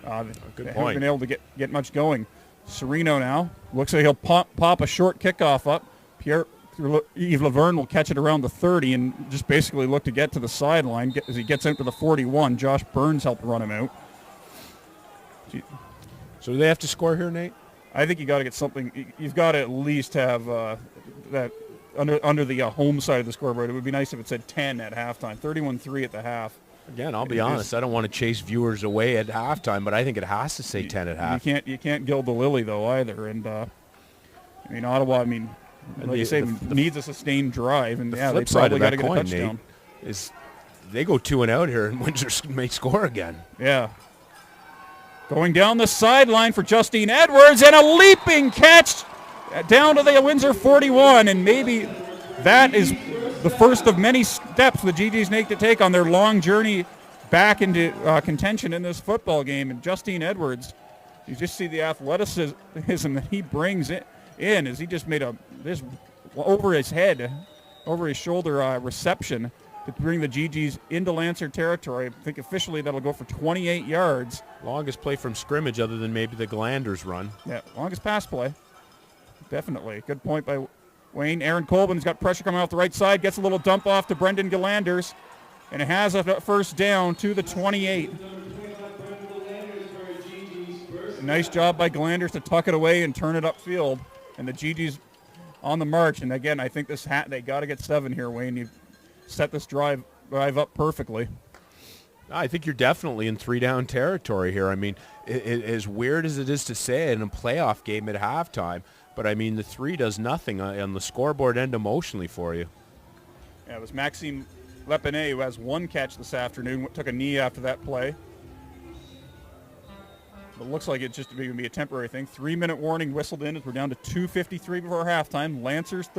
[SPEAKER 1] They haven't been able to get much going. Sereno now looks like he'll pop a short kickoff up. Yves Laverne will catch it around the 30 and just basically look to get to the sideline as he gets out to the 41. Josh Burns helped run him out.
[SPEAKER 2] So do they have to score here, Nate?
[SPEAKER 1] I think you got to get something. You've got to at least have that under the home side of the scoreboard. It would be nice if it said 10 at halftime. 31-3 at the half.
[SPEAKER 2] Again, I'll be honest. I don't want to chase viewers away at halftime, but I think it has to say 10 at half.
[SPEAKER 1] You can't gild the lily though either. And I mean, Ottawa. I mean, like you say, needs a sustained drive, and
[SPEAKER 2] the
[SPEAKER 1] they
[SPEAKER 2] flip side
[SPEAKER 1] probably
[SPEAKER 2] of
[SPEAKER 1] got
[SPEAKER 2] that
[SPEAKER 1] to get a
[SPEAKER 2] coin,
[SPEAKER 1] touchdown.
[SPEAKER 2] Nate, is they go 2 and out here, and Windsor may score again.
[SPEAKER 1] Yeah. Going down the sideline for Justine Edwards, and a leaping catch down to the Windsor 41, and maybe that is the first of many steps the GGs need to take on their long journey back into contention in this football game. And Justine Edwards, you just see the athleticism that he brings in as he just made this over his head, over his shoulder reception to bring the GGs into Lancer territory. I think officially that'll go for 28 yards.
[SPEAKER 2] Longest play from scrimmage other than maybe the Glanders run.
[SPEAKER 1] Yeah, longest pass play. Definitely. Good point by Wayne. Aaron Colbin's got pressure coming off the right side, gets a little dump off to Brendan Galanders, and it has a first down to the 28. Nice job by Galanders to tuck it away and turn it upfield. And the GG's on the march. And again, I think they got to get 7 here, Wayne. You've set this drive up perfectly.
[SPEAKER 2] I think you're definitely in 3-down territory here. I mean, as weird as it is to say in a playoff game at halftime, but I mean, the 3 does nothing on the scoreboard end emotionally for you.
[SPEAKER 1] Yeah, it was Maxime Lepenet who has 1 catch this afternoon, took a knee after that play. But it looks like it's just going to be a temporary thing. 3-minute warning whistled in as we're down to 2:53 before halftime. Lancers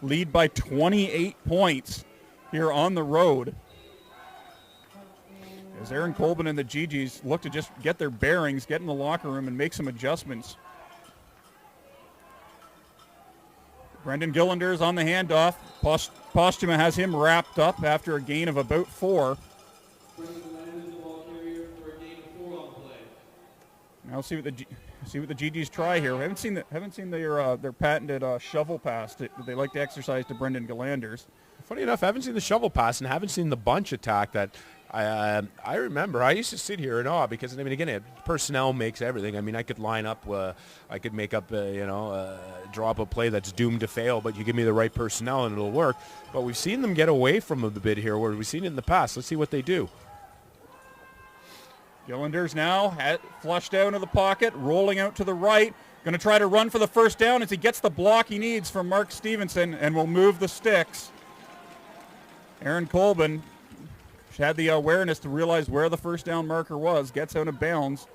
[SPEAKER 1] lead by 28 points here on the road. As Aaron Colbin and the GGs look to just get their bearings, get in the locker room, and make some adjustments. Brendan Gillanders on the handoff. Postuma has him wrapped up after a gain of about 4. Now see what the GGs try here. We haven't seen their patented shovel pass that they like to exercise to Brendan Galanders.
[SPEAKER 2] Funny enough, I haven't seen the shovel pass and haven't seen the bunch attack that I remember I used to sit here in awe because, I mean, again, personnel makes everything. I mean, I could line up, I could make up, draw up a play that's doomed to fail, but you give me the right personnel and it'll work. But we've seen them get away from them a bit here where we've seen it in the past. Let's see what they do.
[SPEAKER 1] Gillanders now flushed out into the pocket, rolling out to the right. Going to try to run for the first down as he gets the block he needs from Mark Stevenson and will move the sticks. Aaron Colbin had the awareness to realize where the first down marker was, gets out of bounds,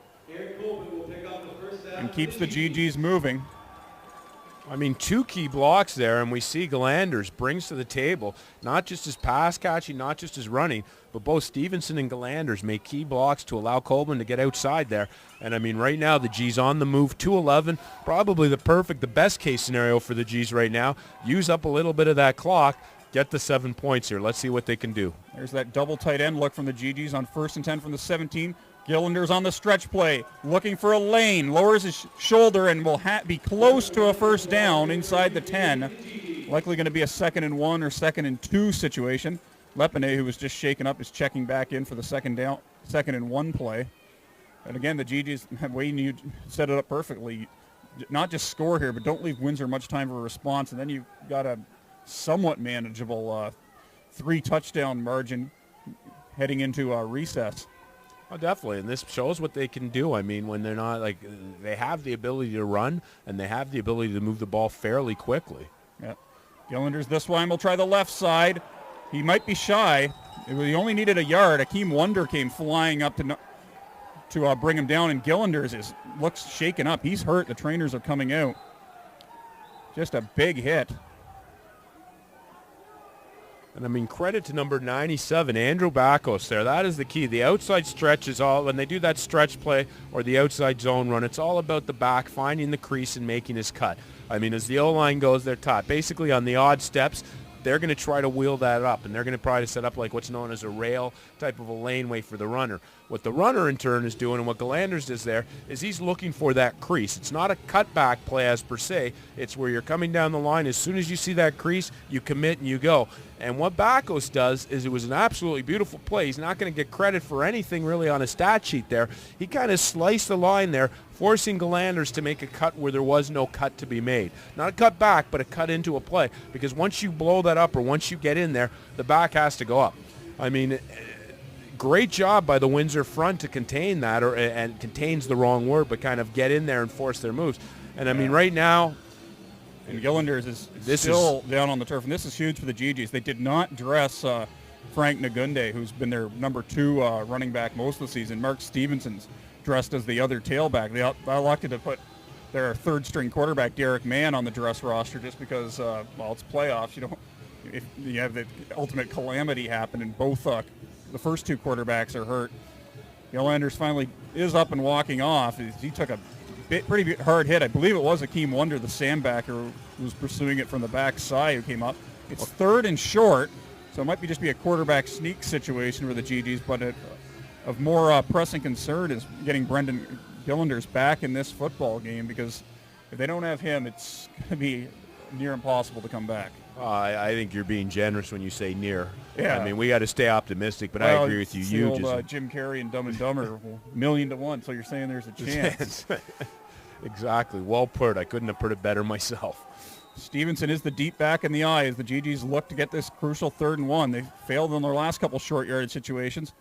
[SPEAKER 1] and keeps the GGs moving.
[SPEAKER 2] I mean, 2 key blocks there, and we see Gillanders brings to the table not just his pass catching, not just his running, but both Stevenson and Gillanders make key blocks to allow Colbin to get outside there. And, I mean, right now the G's on the move, 2:11, probably the best case scenario for the G's right now. Use up a little bit of that clock, get the 7 points here. Let's see what they can do.
[SPEAKER 1] There's that double tight end look from the GGs on 1st and 10 from the 17. Gillanders on the stretch play, looking for a lane, lowers his shoulder and will be close to a first down inside the 10. Likely going to be a 2nd and 1 or 2nd and 2 situation. Lepine, who was just shaken up, is checking back in for the 2nd and 1 play. And again, the GGs, Wayne, you set it up perfectly. Not just score here, but don't leave Windsor much time for a response, and then you've got a somewhat manageable 3-touchdown margin heading into recess.
[SPEAKER 2] Oh, definitely, and this shows what they can do. I mean, when they're not, they have the ability to run, and they have the ability to move the ball fairly quickly.
[SPEAKER 1] Yeah. Gillanders this time will try the left side. He might be shy. He only needed a yard. Akeem Wonder came flying up to bring him down, and Gillanders looks shaken up. He's hurt. The trainers are coming out. Just a big hit.
[SPEAKER 2] And, I mean, credit to number 97, Andrew Bacos there. That is the key. The outside stretch is all, when they do that stretch play or the outside zone run, it's all about the back finding the crease and making his cut. I mean, as the O-line goes, they're taught. Basically, on the odd steps, they're going to try to wheel that up, and they're going to try to set up like what's known as a rail type of a laneway for the runner. What the runner, in turn, is doing, and what Gillanders does there, is he's looking for that crease. It's not a cutback play as per se. It's where you're coming down the line. As soon as you see that crease, you commit and you go. And what Bacos does is it was an absolutely beautiful play. He's not going to get credit for anything really on a stat sheet there. He kind of sliced the line there, forcing Gillanders to make a cut where there was no cut to be made. Not a cut back, but a cut into a play. Because once you blow that up or once you get in there, the back has to go up. I mean, great job by the Windsor front to contain that, and contains the wrong word, but kind of get in there and force their moves. And I mean, right now,
[SPEAKER 1] and Gillanders is still down on the turf, and this is huge for the GGs. They did not dress Frank Nagunde, who's been their number 2 running back most of the season. Mark Stevenson's dressed as the other tailback. They elected to put their 3rd-string quarterback, Derek Mann, on the dress roster just because, it's playoffs. If you have the ultimate calamity happen, and both the first 2 quarterbacks are hurt. Gillanders finally is up and walking off. He took a pretty hard hit. I believe it was Akeem Wonder, the sandbacker, who was pursuing it from the backside, who came up. It's 3rd and short, so it might just be a quarterback sneak situation for the GGs, but of more pressing concern is getting Brendan Gillanders back in this football game, because if they don't have him, it's going to be near impossible to come back.
[SPEAKER 2] I think you're being generous when you say near.
[SPEAKER 1] Yeah.
[SPEAKER 2] I mean, we got to stay optimistic, but I agree with you.
[SPEAKER 1] It's the old, Jim Carrey and Dumb and Dumber, 1,000,000 to 1, so you're saying there's a chance.
[SPEAKER 2] Exactly. Well put. I couldn't have put it better myself.
[SPEAKER 1] Stevenson is the deep back in the eye as the GGs look to get this crucial 3rd and 1. They failed in their last couple short yardage situations.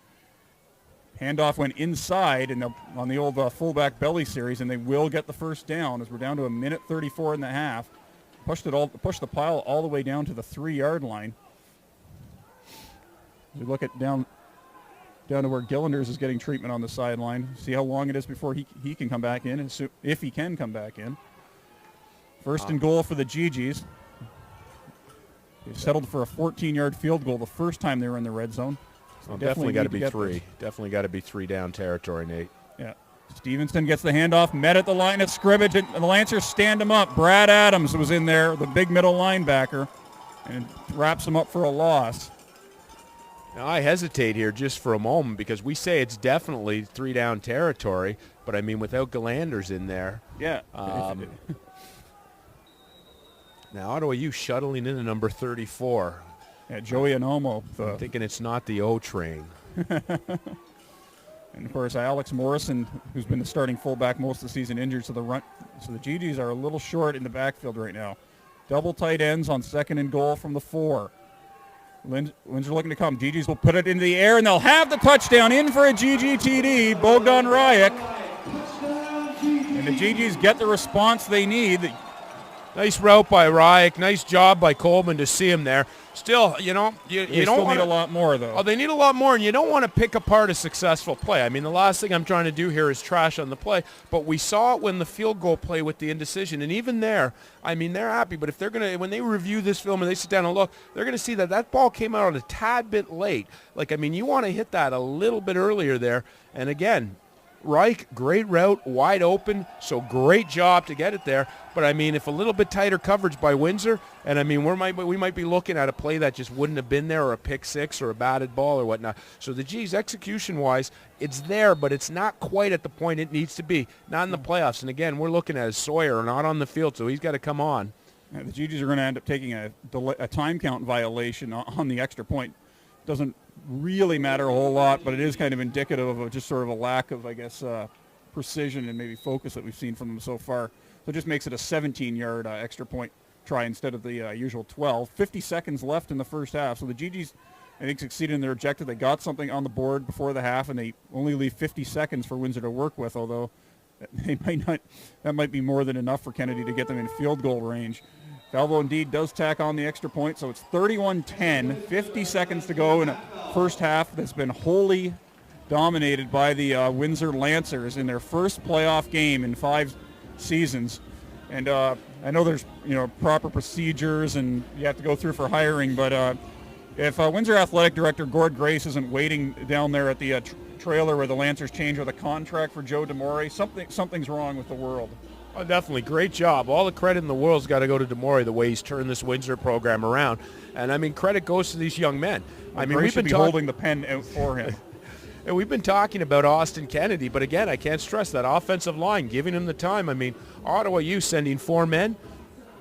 [SPEAKER 1] Handoff went inside on the old fullback belly series, and they will get the first down as we're down to 1:34 in the half. Pushed the pile all the way down to the 3-yard line. We look at down to where Gillanders is getting treatment on the sideline. See how long it is before he can come back in, and if he can come back in. 1st and goal for the GGs. They settled for a 14-yard field goal the first time they were in the red zone. So
[SPEAKER 2] well, definitely got to be 3. Definitely got to be 3 down territory, Nate.
[SPEAKER 1] Yeah. Stevenson gets the handoff, met at the line of scrimmage, and the Lancers stand him up. Brad Adams was in there, the big middle linebacker, and wraps him up for a loss.
[SPEAKER 2] Now, I hesitate here just for a moment because we say it's definitely 3 down territory, but I mean, without Gillanders in there.
[SPEAKER 1] Yeah.
[SPEAKER 2] Now, Ottawa U shuttling in to number 34.
[SPEAKER 1] Yeah, Joey Anomo.
[SPEAKER 2] I'm thinking it's not the O train.
[SPEAKER 1] And of course, Alex Morrison, who's been the starting fullback most of the season, injured, so the GGs are a little short in the backfield right now. Double tight ends on 2nd and goal from the 4. Windsor looking to come. GGs will put it into the air, and they'll have the touchdown in for a GG TD, Bogdan Rajek. And the GGs get the response they need.
[SPEAKER 2] Nice route by Rajek. Nice job by Coleman to see him there. Still, you don't
[SPEAKER 1] still need a lot more, though.
[SPEAKER 2] Oh, they need a lot more, and you don't want to pick apart a successful play. I mean, the last thing I'm trying to do here is trash on the play, but we saw it when the field goal play with the indecision, and even there, I mean, they're happy, but if they're going to, when they review this film and they sit down and look, they're going to see that that ball came out a tad bit late. Like, I mean, you want to hit that a little bit earlier there, and again, Reich, great route, wide open, so great job to get it there. But, I mean, if a little bit tighter coverage by Windsor, and, I mean, we might be looking at a play that just wouldn't have been there, or a pick six or a batted ball or whatnot. So the G's, execution-wise, it's there, but it's not quite at the point it needs to be, not in the playoffs. And, again, we're looking at Sawyer not on the field, so he's got to come on.
[SPEAKER 1] Yeah, the GGs are going to end up taking a time count violation on the extra point. Doesn't really matter a whole lot, but it is kind of indicative of just sort of a lack of, I guess, precision and maybe focus that we've seen from them so far. So it just makes it a 17-yard extra point try instead of the usual 12. 50 seconds left in the first half. So the GGs, I think, succeeded in their objective. They got something on the board before the half, and they only leave 50 seconds for Windsor to work with, although they might not. That might be more than enough for Kennedy to get them in field goal range. Falvo indeed does tack on the extra point, so it's 31-10, 50 seconds to go in a first half that's been wholly dominated by the Windsor Lancers in their first playoff game in 5 seasons. And I know there's proper procedures and you have to go through for hiring, but if Windsor Athletic Director Gord Grace isn't waiting down there at the trailer where the Lancers change with a contract for Joe DeMore, something's wrong with the world.
[SPEAKER 2] Oh, definitely. Great job. All the credit in the world's got to go to DeMore, the way he's turned this Windsor program around. And, I mean, credit goes to these young men. I mean,
[SPEAKER 1] we've been holding the pen out for him.
[SPEAKER 2] And we've been talking about Austin Kennedy, but, again, I can't stress that offensive line, giving him the time. I mean, Ottawa U sending 4 men,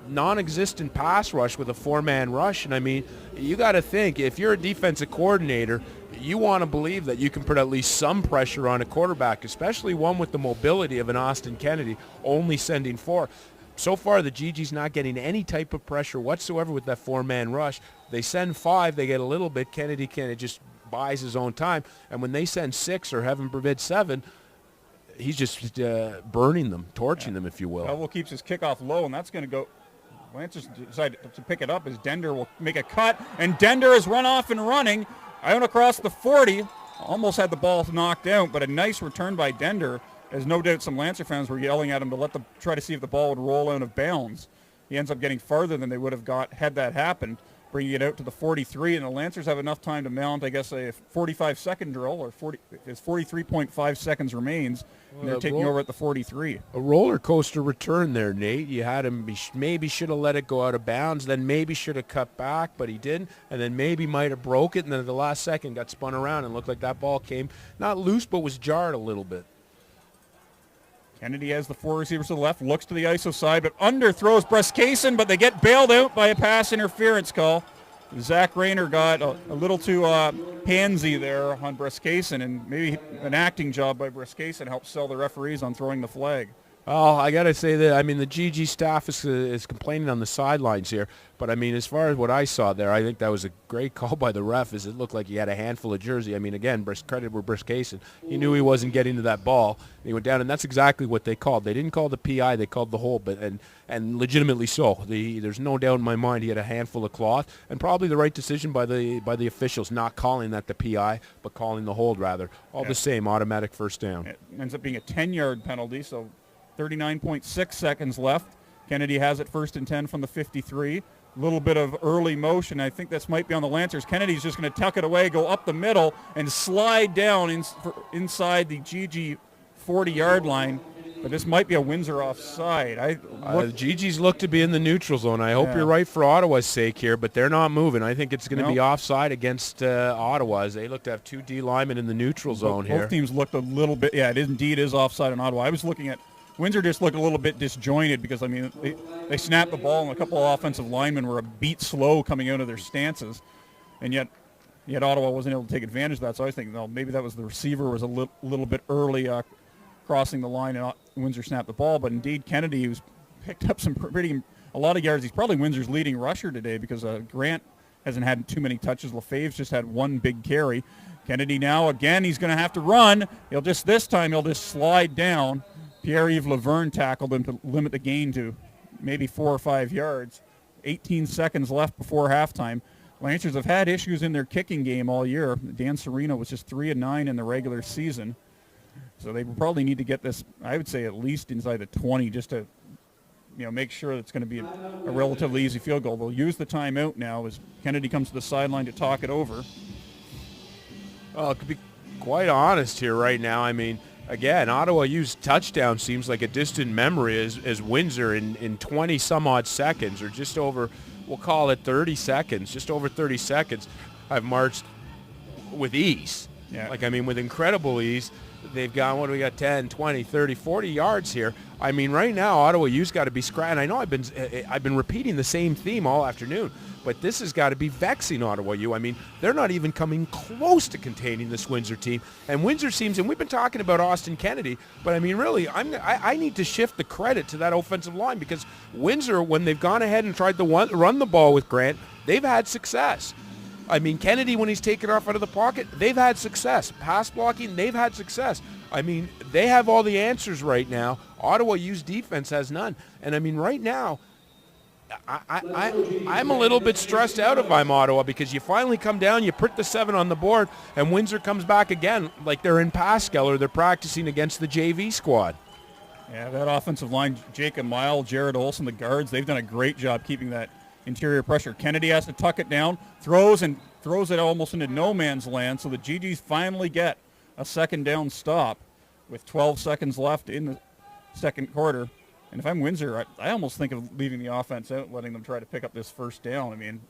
[SPEAKER 2] non-existent pass rush with a 4-man rush. And, I mean, you got to think, if you're a defensive coordinator, you want to believe that you can put at least some pressure on a quarterback, especially one with the mobility of an Austin Kennedy, only sending 4. So far, the GG's not getting any type of pressure whatsoever with that 4-man rush. They send 5, they get a little bit. Kennedy just buys his own time. And when they send 6 or heaven forbid 7, he's just burning them, torching them, if you will.
[SPEAKER 1] Belleville keeps his kickoff low, and that's going to go. Lancers decide to pick it up as Dender will make a cut, and Dender is run off and running out across the 40. Almost had the ball knocked out, but a nice return by Dender, as no doubt some Lancer fans were yelling at him to try to see if the ball would roll out of bounds. He ends up getting farther than they would have got had that happened, bringing it out to the 43, and the Lancers have enough time to mount, I guess, a 45-second drill, or 43.5 seconds remains, and they're taking over at the 43.
[SPEAKER 2] A roller coaster return there, Nate. You had him, maybe should have let it go out of bounds, then maybe should have cut back, but he didn't, and then maybe might have broke it, and then at the last second got spun around and looked like that ball came not loose, but was jarred a little bit.
[SPEAKER 1] Kennedy has the 4 receivers to the left, looks to the ISO side, but underthrows Breskayson, but they get bailed out by a pass interference call. Zach Rayner got a little too pansy there on Breskayson, and maybe an acting job by Breskayson helped sell the referees on throwing the flag.
[SPEAKER 2] Oh, I got to say that, I mean, the GG staff is complaining on the sidelines here. But, I mean, as far as what I saw there, I think that was a great call by the ref, as it looked like he had a handful of jersey. I mean, again, credit where Breskayson. He knew he wasn't getting to that ball. He went down, and that's exactly what they called. They didn't call the PI. They called the hold, and legitimately so. There's no doubt in my mind he had a handful of cloth, and probably the right decision by the officials, not calling that the PI, but calling the hold, rather. All the same, automatic first down.
[SPEAKER 1] It ends up being a 10-yard penalty, so 39.6 seconds left. Kennedy has it 1st and 10 from the 53. A little bit of early motion. I think this might be on the Lancers. Kennedy's just going to tuck it away, go up the middle, and slide down inside the GG 40-yard line. But this might be a Windsor offside.
[SPEAKER 2] GG's look to be in the neutral zone. I hope you're right for Ottawa's sake here, but they're not moving. I think it's going to be offside against Ottawa, as they look to have 2 D linemen in the neutral zone here.
[SPEAKER 1] Both teams looked a little bit, it indeed is offside on Ottawa. I was looking at Windsor just looked a little bit disjointed because, I mean, they snapped the ball and a couple of offensive linemen were a beat slow coming out of their stances. And yet Yet Ottawa wasn't able to take advantage of that. So I was thinking, well, maybe that was the receiver was a little bit early crossing the line, and Windsor snapped the ball. But indeed, Kennedy, who's picked up a lot of yards. He's probably Windsor's leading rusher today because Grant hasn't had too many touches. Lefebvre's just had one big carry. Kennedy now, again, he's going to have to run. This time he'll just slide down. Pierre-Yves Laverne tackled him to limit the gain to maybe 4 or 5 yards. 18 seconds left before halftime. Lancers have had issues in their kicking game all year. Dan Serino was just 3-9 in the regular season. So they probably need to get this, I would say, at least inside the 20 just to make sure that it's going to be a relatively easy field goal. They'll use the timeout now as Kennedy comes to the sideline to talk it over.
[SPEAKER 2] Well, to be quite honest here right now, I mean, again, Ottawa U's touchdown seems like a distant memory as Windsor in 20-some-odd seconds, or just over, we'll call it 30 seconds, just over 30 seconds, I've marched with ease.
[SPEAKER 1] Yeah.
[SPEAKER 2] With incredible ease. They've got, 10, 20, 30, 40 yards here. I mean, right now, Ottawa U's got to be scratching. I know I've been repeating the same theme all afternoon, but this has got to be vexing Ottawa U. I mean, they're not even coming close to containing this Windsor team. And Windsor seems, and we've been talking about Austin Kennedy, but I mean, really, I need to shift the credit to that offensive line, because Windsor, when they've gone ahead and tried to run the ball with Grant, they've had success. I mean, Kennedy, when he's taken off out of the pocket, they've had success. Pass blocking, they've had success. I mean, they have all the answers right now. Ottawa U's defense has none. And I mean, right now, I'm a little bit stressed out if I'm Ottawa, because you finally come down, you put the 7 on the board, and Windsor comes back again like they're in Pascal or they're practicing against the JV squad.
[SPEAKER 1] Yeah, that offensive line, Jacob Mile, Jared Olson, the guards, they've done a great job keeping that interior pressure. Kennedy has to tuck it down, throws it almost into no man's land, so the GGs finally get a second down stop with 12 seconds left in the second quarter. And if I'm Windsor, I almost think of leaving the offense out, letting them try to pick up this first down. I mean,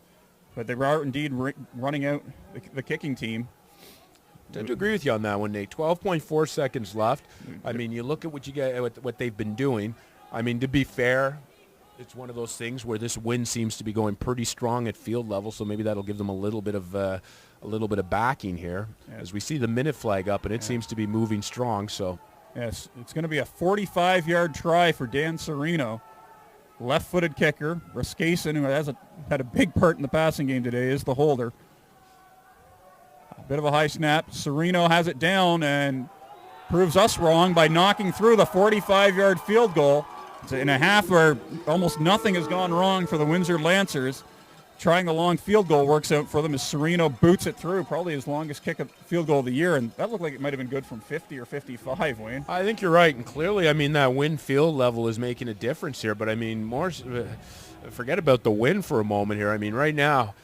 [SPEAKER 1] but they are indeed running out the kicking team.
[SPEAKER 2] I tend to agree with you on that one, Nate. 12.4 seconds left. I mean, you look at what you get, what they've been doing. I mean, to be fair, it's one of those things where this wind seems to be going pretty strong at field level, so maybe that'll give them a little bit of backing here, as we see the minute flag up, and it seems to be moving strong. So
[SPEAKER 1] yes, it's going to be a 45-yard try for Dan Serino, left-footed kicker. Raskason, who had a big part in the passing game today, is the holder. A bit of a high snap. Serino has it down and proves us wrong by knocking through the 45-yard field goal. In a half where almost nothing has gone wrong for the Windsor Lancers. Trying the long field goal works out for them as Serino boots it through, probably his longest field goal of the year, and that looked like it might have been good from 50 or 55, Wayne.
[SPEAKER 2] I think you're right, and clearly, I mean, that wind field level is making a difference here, but I mean, forget about the wind for a moment here. I mean, right now,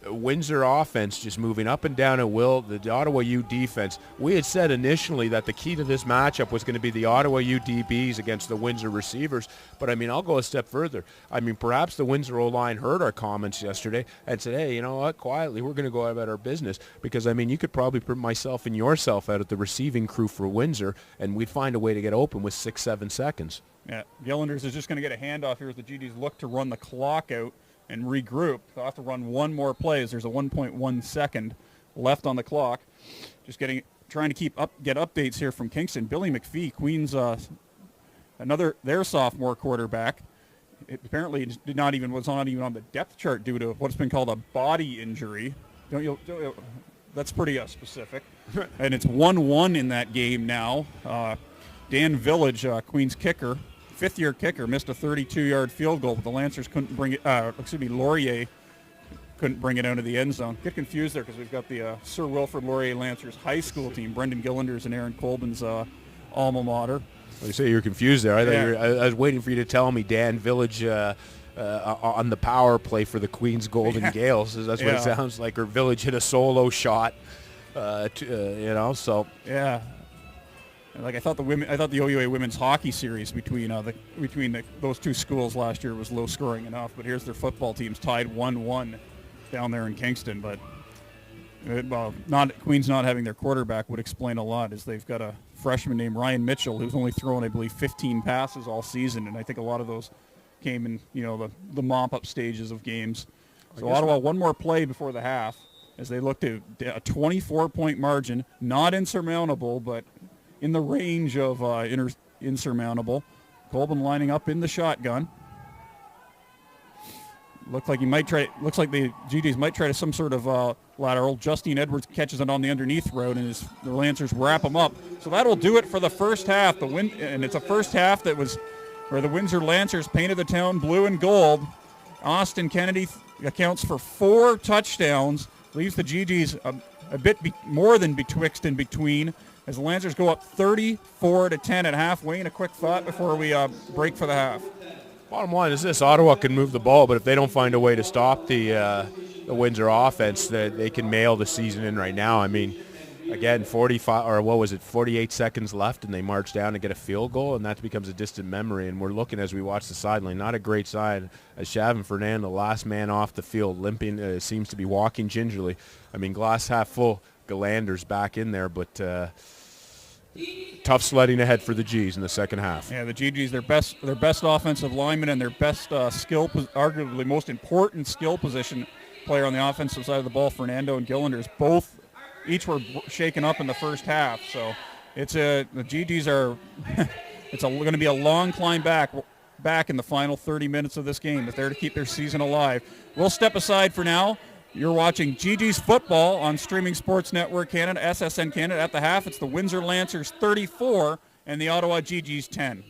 [SPEAKER 2] Windsor offense just moving up and down at will. The Ottawa U defense. We had said initially that the key to this matchup was going to be the Ottawa U DBs against the Windsor receivers. But, I mean, I'll go a step further. I mean, perhaps the Windsor O-line heard our comments yesterday and said, hey, you know what, quietly, we're going to go about our business. Because, I mean, you could probably put myself and yourself out at the receiving crew for Windsor, and we'd find a way to get open with 6-7 seconds.
[SPEAKER 1] Yeah, Gillanders is just going to get a handoff here as the GGs look to run the clock out and regroup. They'll have to run one more play as there's a 1.1 second left on the clock. Just trying to get updates here from Kingston. Billy McPhee, Queens, their sophomore quarterback, apparently was not even on the depth chart due to what's been called a body injury. That's pretty specific. And it's 1-1 in that game now. Dan Village, Queens kicker, fifth-year kicker, missed a 32-yard field goal, but the Lancers couldn't bring it. Laurier couldn't bring it out of the end zone. Get confused there because we've got the Sir Wilfrid Laurier Lancers high school team, Brendan Gillanders and Aaron Colbin's alma mater.
[SPEAKER 2] Well, you say you're confused there. I was waiting for you to tell me Dan Village on the power play for the Queens Golden Gales. That's what it sounds like. Or Village hit a solo shot. So
[SPEAKER 1] yeah. Like I thought the OUA women's hockey series between those two schools last year was low scoring enough, but here's their football teams tied 1-1 down there in Kingston. But Queens not having their quarterback would explain a lot, as they've got a freshman named Ryan Mitchell who's only thrown, I believe, 15 passes all season, and I think a lot of those came in the mop up stages of games. So Ottawa one more play before the half as they look to a 24-point margin, not insurmountable, but in the range of insurmountable. Colbin lining up in the shotgun. Looks like the GGs might try to some sort of lateral. Justine Edwards catches it on the underneath road, and the Lancers wrap them up. So that'll do it for the first half. And it's a first half that was where the Windsor Lancers painted the town blue and gold. Austin Kennedy accounts for 4 touchdowns, leaves the GGs a bit more than betwixt and between, as the Lancers go up 34-10 at half. Wayne, a quick thought before we break for the half.
[SPEAKER 2] Bottom line is this: Ottawa can move the ball, but if they don't find a way to stop the Windsor offense, they can mail the season in right now. I mean, again, 48 seconds left, and they march down to get a field goal, and that becomes a distant memory. And we're looking as we watch the sideline, not a great side, as Shavin Fernand, the last man off the field, limping, seems to be walking gingerly. I mean, glass half full, Galander's back in there, but tough sledding ahead for the G's in the second half.
[SPEAKER 1] Yeah, the GGs, their best offensive lineman and their best arguably most important skill position player on the offensive side of the ball, Fernando and Gillanders, each were shaken up in the first half. So the GGs are it's going to be a long climb back in the final 30 minutes of this game if they're to keep their season alive. We'll step aside for now. You're watching GG's football on Streaming Sports Network Canada, SSN Canada. At the half, it's the Windsor Lancers 34 and the Ottawa GGs 10.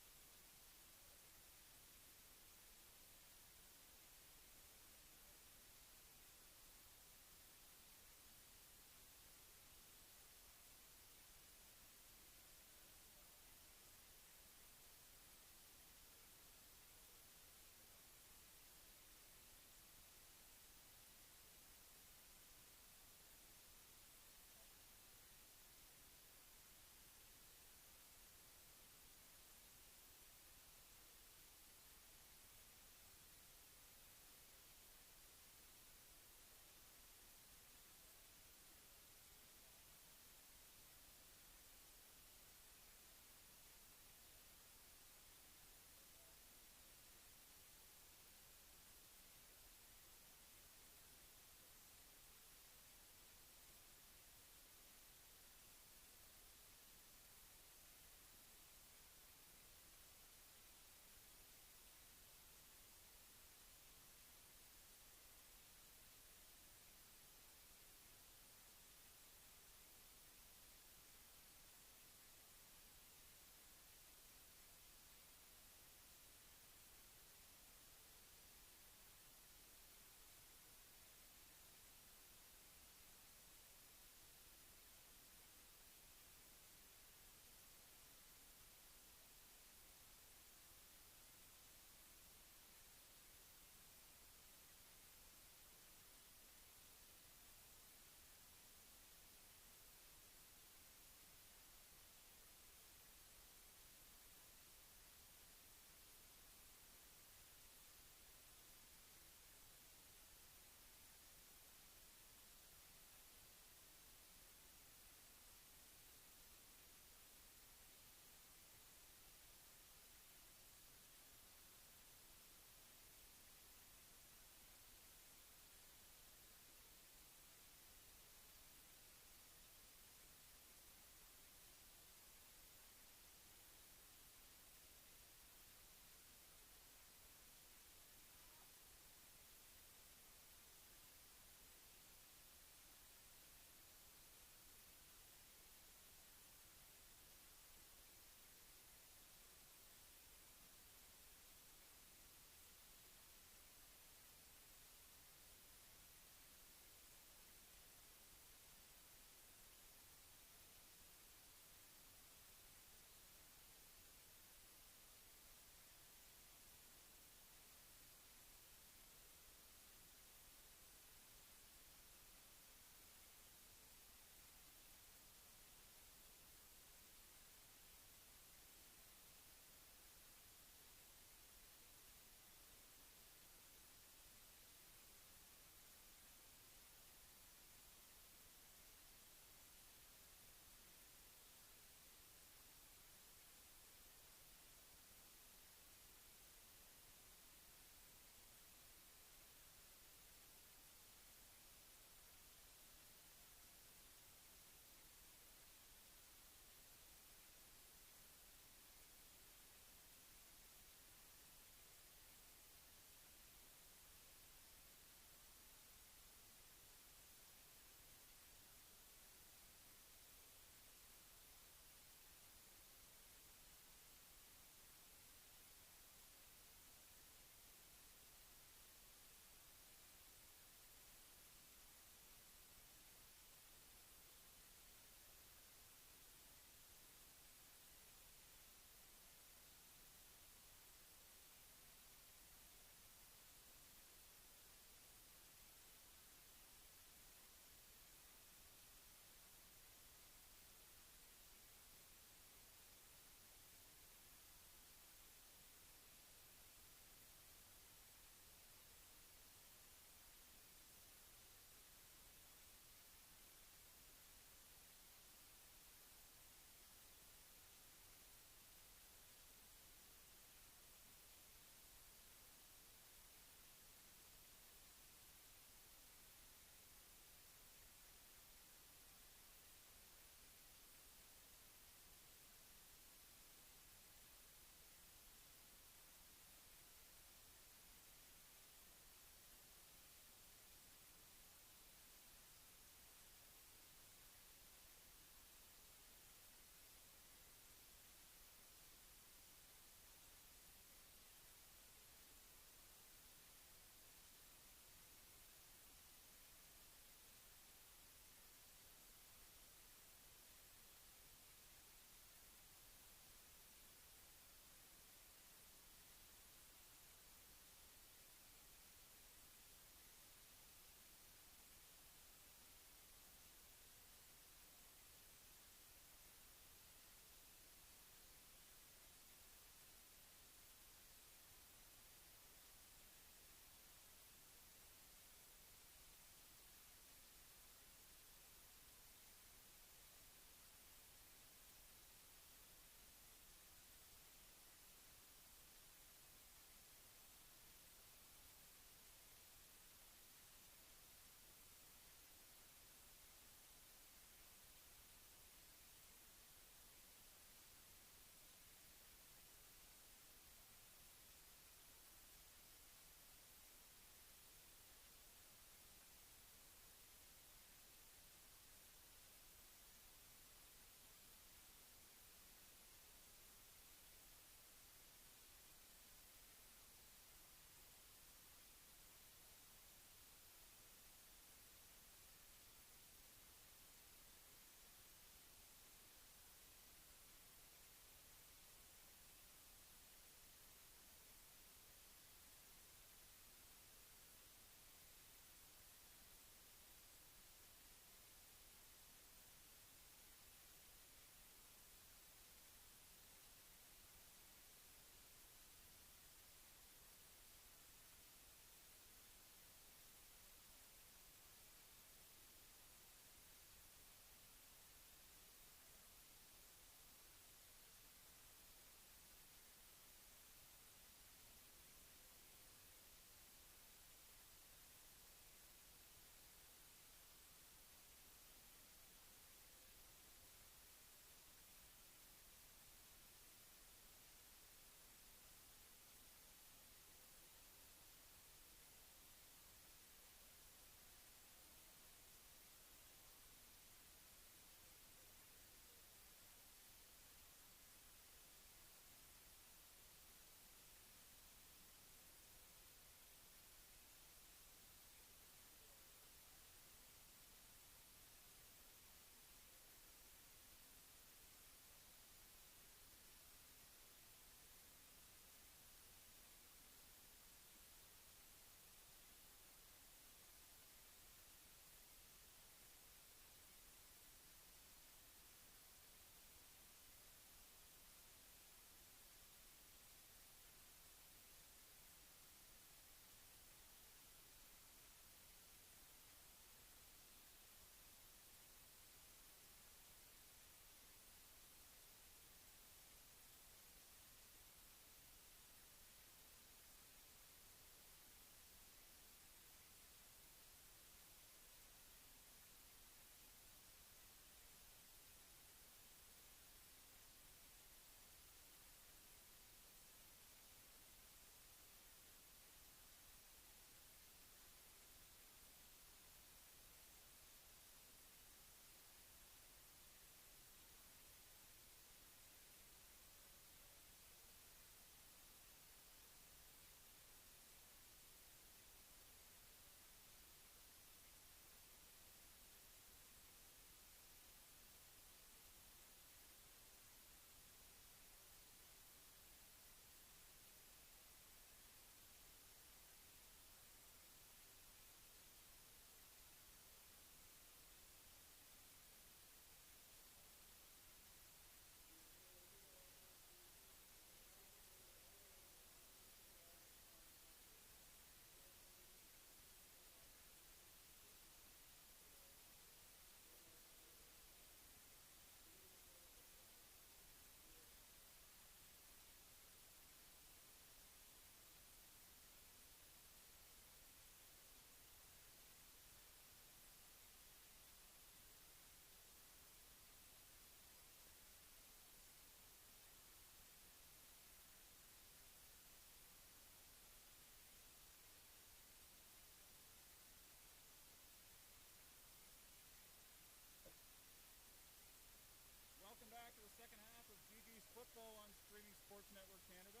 [SPEAKER 1] Sports Network Canada.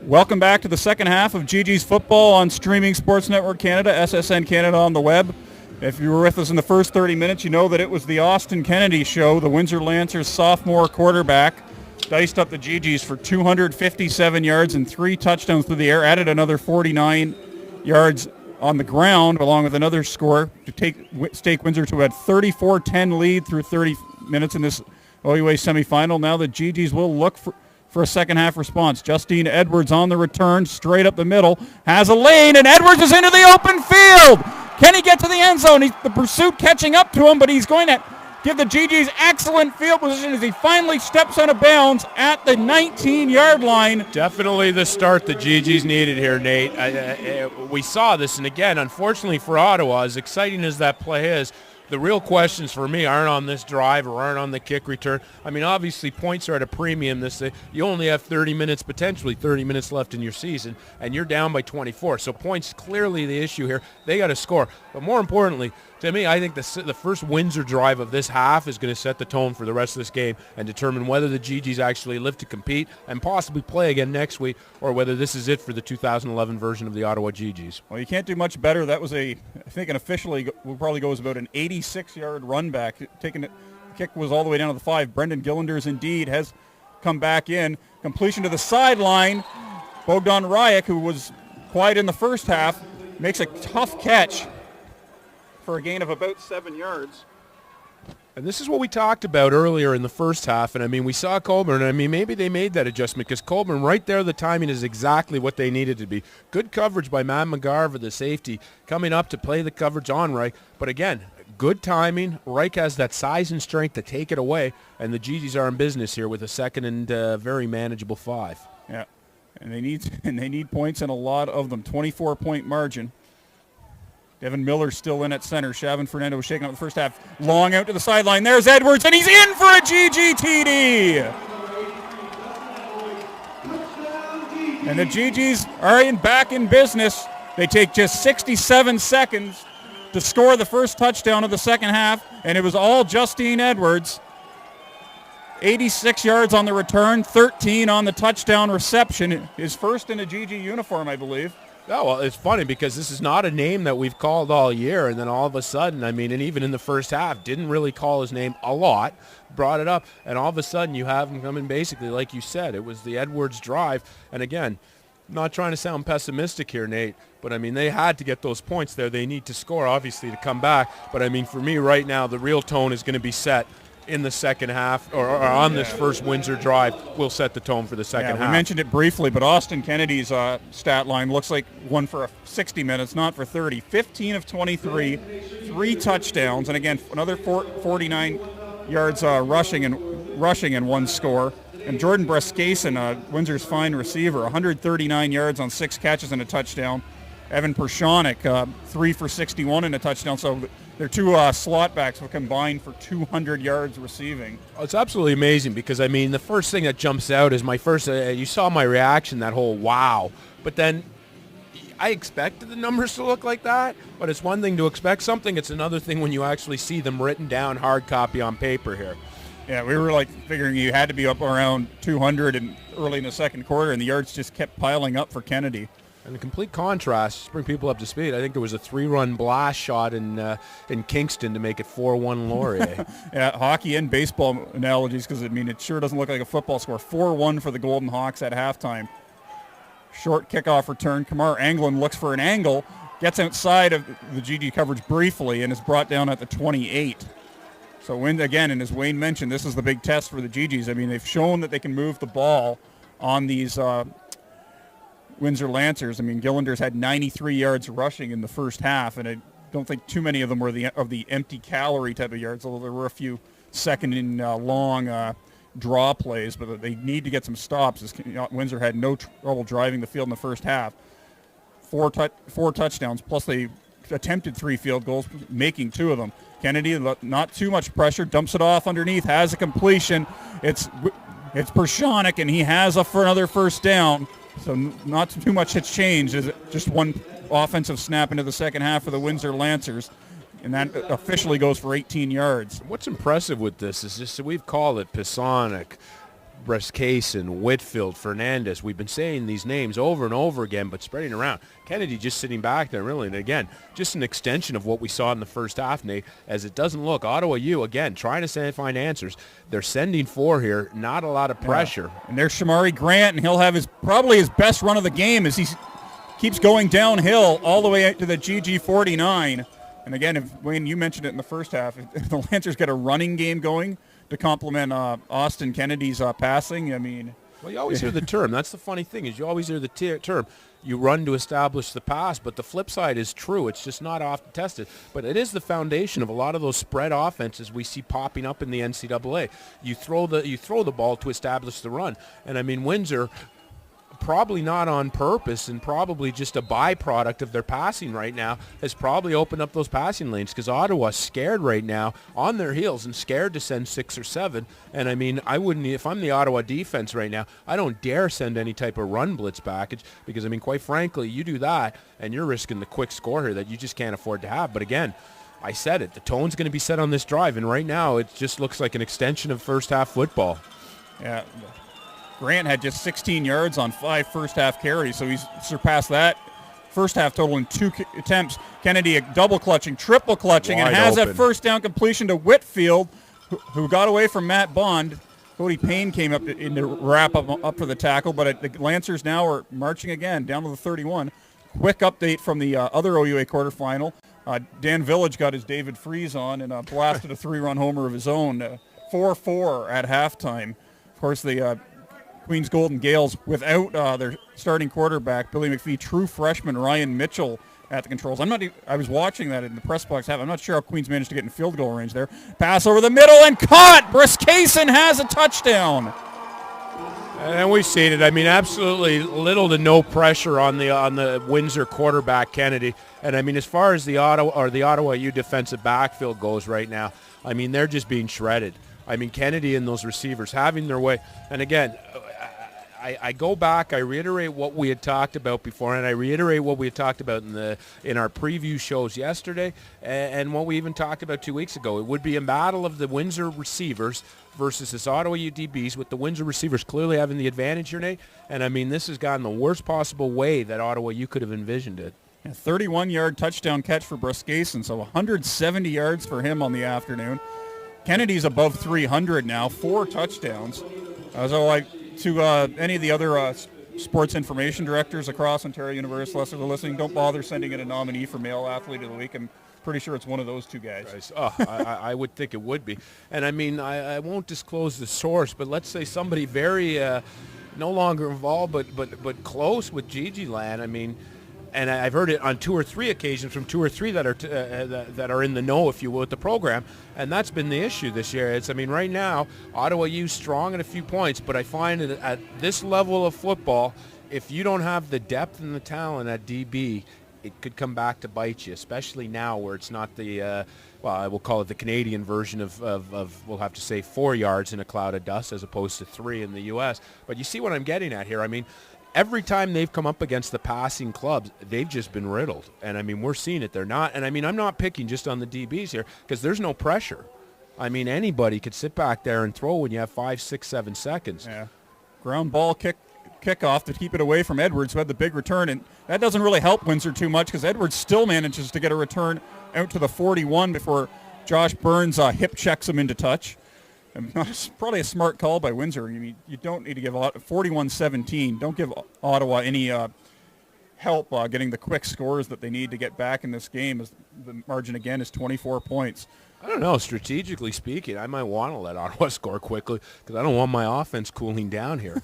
[SPEAKER 1] Welcome back to the second half of GG's football on Streaming Sports Network Canada, SSN Canada on the web. If you were with us in the first 30 minutes, you know that it was the Austin Kennedy show. The Windsor Lancers sophomore quarterback diced up the GGs for 257 yards and 3 touchdowns through the air, added another 49 yards on the ground, along with another score to take Windsor to a 34-10 lead through 30 minutes in this OUA semifinal. Now the GGs will look for a second half response. Justine Edwards on the return, straight up the middle, has a lane, and Edwards is into the open field. Can he get to the end zone? The pursuit catching up to him, but he's going to give the GGs excellent field position as he finally steps out of bounds at the 19-yard line.
[SPEAKER 2] Definitely the start the GGs needed here, Nate. We saw this, and again, unfortunately for Ottawa, as exciting as that play is, the real questions for me aren't on this drive or aren't on the kick return. I mean, obviously, points are at a premium this day. You only have 30 minutes, potentially 30 minutes left in your season, and you're down by 24. So points clearly the issue here. They got to score. But more importantly, to me, I think the first Windsor drive of this half is going to set the tone for the rest of this game and determine whether the GGs actually live to compete and possibly play again next week, or whether this is it for the 2011 version of the Ottawa GGs.
[SPEAKER 1] Well, you can't do much better. That was I think officially will probably go as about an 86-yard run back. The kick was all the way down to the 5. Brendan Gillanders indeed has come back in. Completion to the sideline. Bogdan Ryak, who was quiet in the first half, makes a tough catch for a gain of about 7 yards.
[SPEAKER 2] And this is what we talked about earlier in the first half. And, I mean, we saw Colburn. I mean, maybe they made that adjustment because Colburn right there, the timing is exactly what they needed to be. Good coverage by Matt McGarva, the safety, coming up to play the coverage on Reich. But, again, good timing. Reich has that size and strength to take it away. And the GGs are in business here with a second and very manageable 5.
[SPEAKER 1] Yeah, and they need points and a lot of them. 24-point margin. Devin Miller's still in at center. Shavin Fernando was shaking up the first half. Long out to the sideline. There's Edwards, and he's in for a GGTD. And the GGs are back in business. They take just 67 seconds to score the first touchdown of the second half, and it was all Justine Edwards. 86 yards on the return, 13 on the touchdown reception. His first in a GG uniform, I believe.
[SPEAKER 2] Oh, well, it's funny because this is not a name that we've called all year, and then all of a sudden, I mean, and even in the first half, didn't really call his name a lot, brought it up, and all of a sudden you have him coming basically, like you said, it was the Edwards drive. And again, not trying to sound pessimistic here, Nate, but I mean, they had to get those points there. They need to score, obviously, to come back. But I mean, for me right now, the real tone is going to be set in the second half, or on this first Windsor drive, will set the tone for the second half.
[SPEAKER 1] We mentioned it briefly, but Austin Kennedy's stat line looks like one for 60 minutes, not for 30. 15 of 23, 3 touchdowns, and again, another 49 yards rushing and 1 score. And Jordan Breskason, Windsor's fine receiver, 139 yards on 6 catches and a touchdown. Evan Pershonik, 3 for 61 and a touchdown. So they're 2 slot backs who combined for 200 yards receiving.
[SPEAKER 2] Oh, it's absolutely amazing because, I mean, the first thing that jumps out is my first, you saw my reaction, that whole wow. But then I expected the numbers to look like that, but it's one thing to expect something. It's another thing when you actually see them written down hard copy on paper here.
[SPEAKER 1] Yeah, we were like figuring you had to be up around 200 and early in the second quarter, and the yards just kept piling up for Kennedy.
[SPEAKER 2] And the complete contrast, to bring people up to speed, I think there was a 3-run blast shot in Kingston to make it 4-1 Laurier.
[SPEAKER 1] Yeah, hockey and baseball analogies, because, I mean, it sure doesn't look like a football score. 4-1 for the Golden Hawks at halftime. Short kickoff return. Kamar Anglin looks for an angle, gets outside of the GG coverage briefly, and is brought down at the 28. So, again, and as Wayne mentioned, this is the big test for the GGs. I mean, they've shown that they can move the ball on these Windsor Lancers. I mean, Gillanders had 93 yards rushing in the first half, and I don't think too many of them were of the empty calorie type of yards, although there were a few second and long draw plays, but they need to get some stops, as Windsor had no trouble driving the field in the first half. 4 touchdowns, plus they attempted 3 field goals, making 2 of them. Kennedy, not too much pressure, dumps it off underneath, has a completion. It's Pershonik, and he has for another first down. So not too much has changed. Is just one offensive snap into the second half for the Windsor Lancers, and that officially goes for 18 yards.
[SPEAKER 2] What's impressive with this is just we've called it Pisonic, Breskayson, Whitfield, Fernandez. We've been saying these names over and over again, but spreading around. Kennedy just sitting back there, really. And again, just an extension of what we saw in the first half, Nate, as it doesn't look. Ottawa U, again, trying to find answers. They're sending 4 here, not a lot of pressure.
[SPEAKER 1] Yeah. And there's Shamari Grant, and he'll have probably his best run of the game as he keeps going downhill all the way out to the GG 49. And again, if Wayne, you mentioned it in the first half, if the Lancers get a running game going to complement Austin Kennedy's passing, I mean...
[SPEAKER 2] Well, you always hear the term. That's the funny thing is you always hear the term. You run to establish the pass, but the flip side is true. It's just not often tested. But it is the foundation of a lot of those spread offenses we see popping up in the NCAA. You throw the ball to establish the run. And, I mean, Windsor... probably not on purpose and probably just a byproduct of their passing right now has probably opened up those passing lanes because Ottawa's scared right now on their heels and scared to send 6 or 7. And I mean, I wouldn't, if I'm the Ottawa defense right now, I don't dare send any type of run blitz package because I mean, quite frankly, you do that and you're risking the quick score here that you just can't afford to have. But again, I said it, the tone's going to be set on this drive and right now it just looks like an extension of first half football.
[SPEAKER 1] Yeah. Grant had just 16 yards on 5 first-half carries, so he's surpassed that first-half total in 2 attempts. Kennedy double-clutching, triple-clutching, and has that first down completion to Whitfield, who got away from Matt Bond. Cody Payne came up in the wrap up for the tackle, but the Lancers now are marching again down to the 31. Quick update from the other OUA quarterfinal. Dan Village got his David Freeze on and blasted a 3-run homer of his own, 4-4 at halftime. Of course, the Queens Golden Gales without their starting quarterback, Billy McPhee, true freshman Ryan Mitchell at the controls. I was watching that in the press box half. I'm not sure how Queens managed to get in field goal range there. Pass over the middle and caught! Breskayson has a touchdown.
[SPEAKER 2] And we've seen it. I mean, absolutely little to no pressure on the Windsor quarterback Kennedy. And I mean, as far as the Ottawa U defensive backfield goes right now, I mean, they're just being shredded. I mean, Kennedy and those receivers having their way. And again, I go back, I reiterate what we had talked about before, and I reiterate what we had talked about in our preview shows yesterday and what we even talked about 2 weeks ago. It would be a battle of the Windsor receivers versus this Ottawa U DBs, with the Windsor receivers clearly having the advantage here, Nate. And, I mean, this has gone the worst possible way that Ottawa U could have envisioned it.
[SPEAKER 1] A 31-yard touchdown catch for Breskayson, so 170 yards for him on the afternoon. Kennedy's above 300 now, 4 touchdowns. To any of the other sports information directors across Ontario University, unless they're listening, don't bother sending in a nominee for Male Athlete of the Week. I'm pretty sure it's one of those 2 guys.
[SPEAKER 2] Oh, I would think it would be. And, I mean, I won't disclose the source, but let's say somebody very no longer involved but close with Gigi Land. I mean, and I've heard it on 2 or 3 occasions from 2 or 3 that are in the know, if you will, with the program, and that's been the issue this year. I mean, right now, Ottawa U's strong at a few points, but I find that at this level of football, if you don't have the depth and the talent at DB, it could come back to bite you, especially now where it's not the, I will call it the Canadian version of we'll have to say 4 yards in a cloud of dust as opposed to 3 in the U.S. But you see what I'm getting at here. I mean, every time they've come up against the passing clubs, they've just been riddled. And, I mean, we're seeing it. They're not. And, I mean, I'm not picking just on the DBs here because there's no pressure. I mean, anybody could sit back there and throw when you have 5, 6, 7 seconds.
[SPEAKER 1] Yeah. Ground ball kickoff to keep it away from Edwards, who had the big return. And that doesn't really help Windsor too much because Edwards still manages to get a return out to the 41 before Josh Burns hip checks him into touch. Probably a smart call by Windsor. I mean, you don't need to give 41-17. Don't give Ottawa any help getting the quick scores that they need to get back in this game. As the margin again is 24 points.
[SPEAKER 2] I don't know. Strategically speaking, I might want to let Ottawa score quickly because I don't want my offense cooling down here.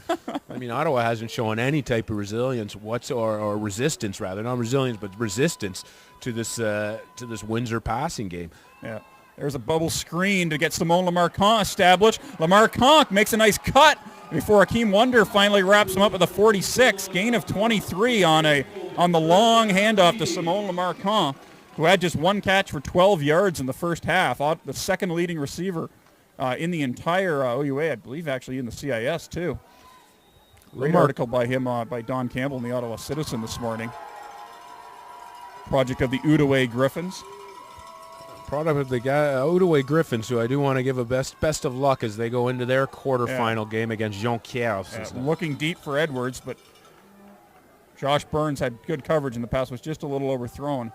[SPEAKER 2] I mean, Ottawa hasn't shown any type of resilience or resistance, rather, not resilience, but resistance to this Windsor passing game.
[SPEAKER 1] Yeah. There's a bubble screen to get Simone Lamarquand established. Lamarquand makes a nice cut before Akeem Wonder finally wraps him up with a 46. Gain of 23 on the long handoff to Simone Lamarquand, who had just 1 catch for 12 yards in the first half. The second leading receiver in the entire OUA, I believe actually in the CIS too. Great article by him, by Don Campbell in the Ottawa Citizen this morning. Project of the Outaouais Griffins.
[SPEAKER 2] Product of the Outaouais Griffins, who I do want to give a best of luck as they go into their quarterfinal game against Jonquière.
[SPEAKER 1] Looking deep for Edwards, but Josh Burns had good coverage in the pass, was just a little overthrown.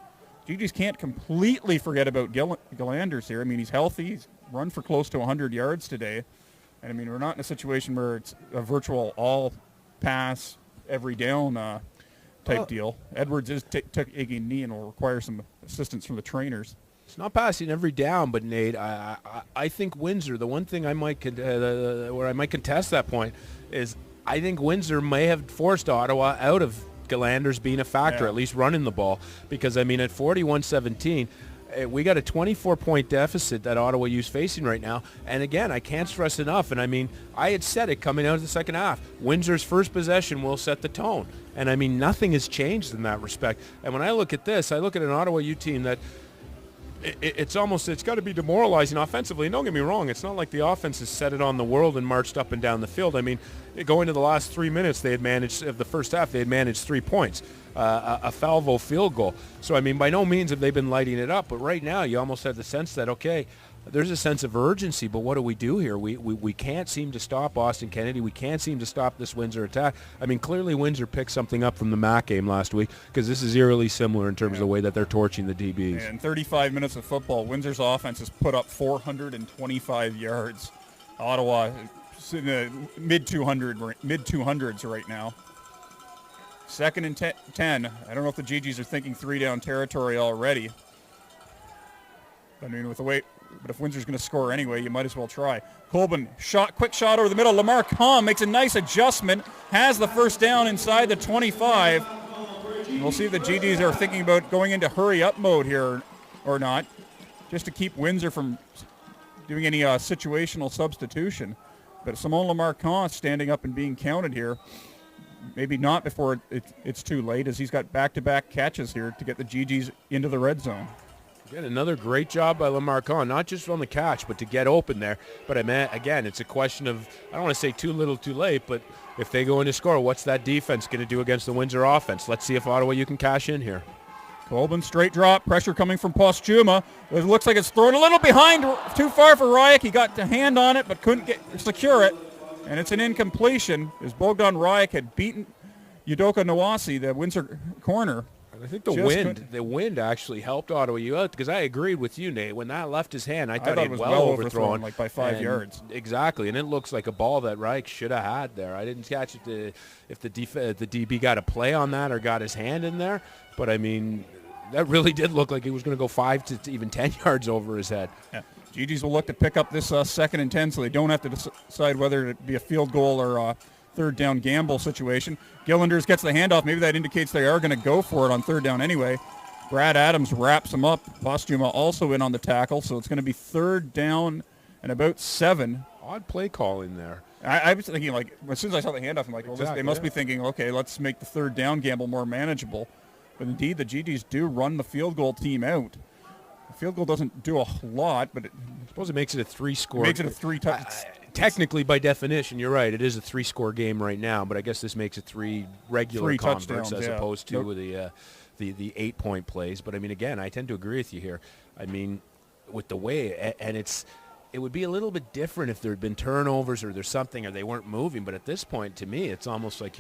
[SPEAKER 1] GGs can't completely forget about Galanders here. I mean, he's healthy. He's run for close to 100 yards today. And, I mean, we're not in a situation where it's a virtual all-pass, every down type deal. Edwards is taking a knee and will require some assistance from the trainers.
[SPEAKER 2] It's not passing every down, but Nate, I think Windsor, the one thing I might where I might contest that point is I think Windsor may have forced Ottawa out of Galanders being a factor, at least running the ball. Because, I mean, at 41-17, we got a 24-point deficit that Ottawa is facing right now. And, again, I can't stress enough. And, I mean, I had said it coming out of the second half. Windsor's first possession will set the tone. And, I mean, nothing has changed in that respect. And when I look at this, I look at an Ottawa U team that it's got to be demoralizing offensively. And don't get me wrong, it's not like the offense has set it on the world and marched up and down the field. I mean, going to the last 3 minutes, they had managed, of the first half, they had managed 3 points, a Falvo field goal. So, I mean, by no means have they been lighting it up. But right now, you almost have the sense that, okay, there's a sense of urgency, but what do we do here? We can't seem to stop Austin Kennedy. We can't seem to stop this Windsor attack. I mean, clearly Windsor picked something up from the MAC game last week because this is eerily similar in terms of the way that they're torching the DBs.
[SPEAKER 1] In 35 minutes of football, Windsor's offense has put up 425 yards. Ottawa is in the mid-200s right now. 2nd and 10. I don't know if the GGs are thinking 3-down territory already. I mean, but if Windsor's going to score anyway, you might as well try. Colbin, quick shot over the middle. Lamar Kahn makes a nice adjustment, has the first down inside the 25. And we'll see if the GGs are thinking about going into hurry-up mode here or not, just to keep Windsor from doing any situational substitution. But Simone Lamar Kahn standing up and being counted here. Maybe not before it's too late, as he's got back-to-back catches here to get the GGs into the red zone.
[SPEAKER 2] Again, another great job by Lamar Kahn, not just on the catch, but to get open there. But, again, it's a question of, I don't want to say too little, too late, but if they go in to score, what's that defense going to do against the Windsor offense? Let's see if Ottawa, you can cash in here.
[SPEAKER 1] Colbin, straight drop, pressure coming from Postuma. It looks like it's thrown a little behind, too far for Ryak. He got the hand on it, but couldn't secure it. And it's an incompletion, as Bogdan Ryak had beaten Udoka Nawasi, the Windsor corner.
[SPEAKER 2] I think the wind actually helped Ottawa U out, because I agreed with you, Nate. When that left his hand, I thought he was well overthrown,
[SPEAKER 1] like by 5 yards.
[SPEAKER 2] Exactly, and it looks like a ball that Reich should have had there. I didn't catch it if the DB got a play on that or got his hand in there, but I mean, that really did look like he was going to go 5 to even 10 yards over his head.
[SPEAKER 1] Yeah. GGs will look to pick up this 2nd and 10, so they don't have to decide whether it be a field goal or third down gamble situation. Gillanders gets the handoff. Maybe that indicates they are going to go for it on third down anyway. Brad Adams wraps him up. Postuma also in on the tackle, so it's going to be 3rd down and about 7.
[SPEAKER 2] Odd play call in there.
[SPEAKER 1] I was thinking, like, as soon as I saw the handoff, I'm like, well, they must be thinking, okay, let's make the third down gamble more manageable. But indeed, the GGs do run the field goal team out. The field goal doesn't do a lot, but
[SPEAKER 2] I suppose it makes it a 3-score.
[SPEAKER 1] Makes it a 3-touch.
[SPEAKER 2] Technically, by definition, you're right. It is a 3-score game right now, but I guess this makes it 3 regular converts as opposed to the 8-point plays. But I mean, again, I tend to agree with you here. I mean, with the way, and it would be a little bit different if there had been turnovers or there's something or they weren't moving. But at this point, to me, it's almost like,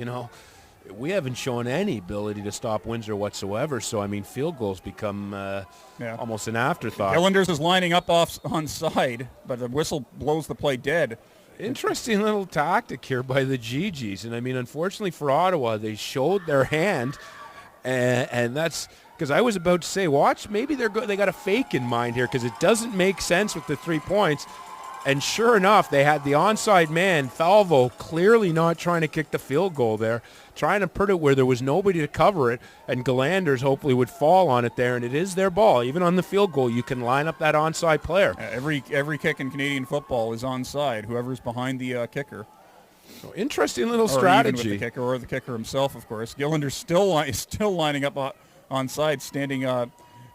[SPEAKER 2] we haven't shown any ability to stop Windsor whatsoever. So, I mean, field goals become almost an afterthought.
[SPEAKER 1] Gillanders is lining up onside, but the whistle blows the play dead.
[SPEAKER 2] Interesting little tactic here by the GGs. And, I mean, unfortunately for Ottawa, they showed their hand, and that's because I was about to say, watch, maybe they got a fake in mind here because it doesn't make sense with the 3 points. And sure enough, they had the onside man, Falvo, clearly not trying to kick the field goal there, trying to put it where there was nobody to cover it, and Galanders hopefully would fall on it there, and it is their ball. Even on the field goal, you can line up that onside player.
[SPEAKER 1] Every kick in Canadian football is onside, whoever's behind the kicker.
[SPEAKER 2] So interesting little strategy.
[SPEAKER 1] Even with the kicker, or the kicker himself, of course. Gillanders is still lining up onside, standing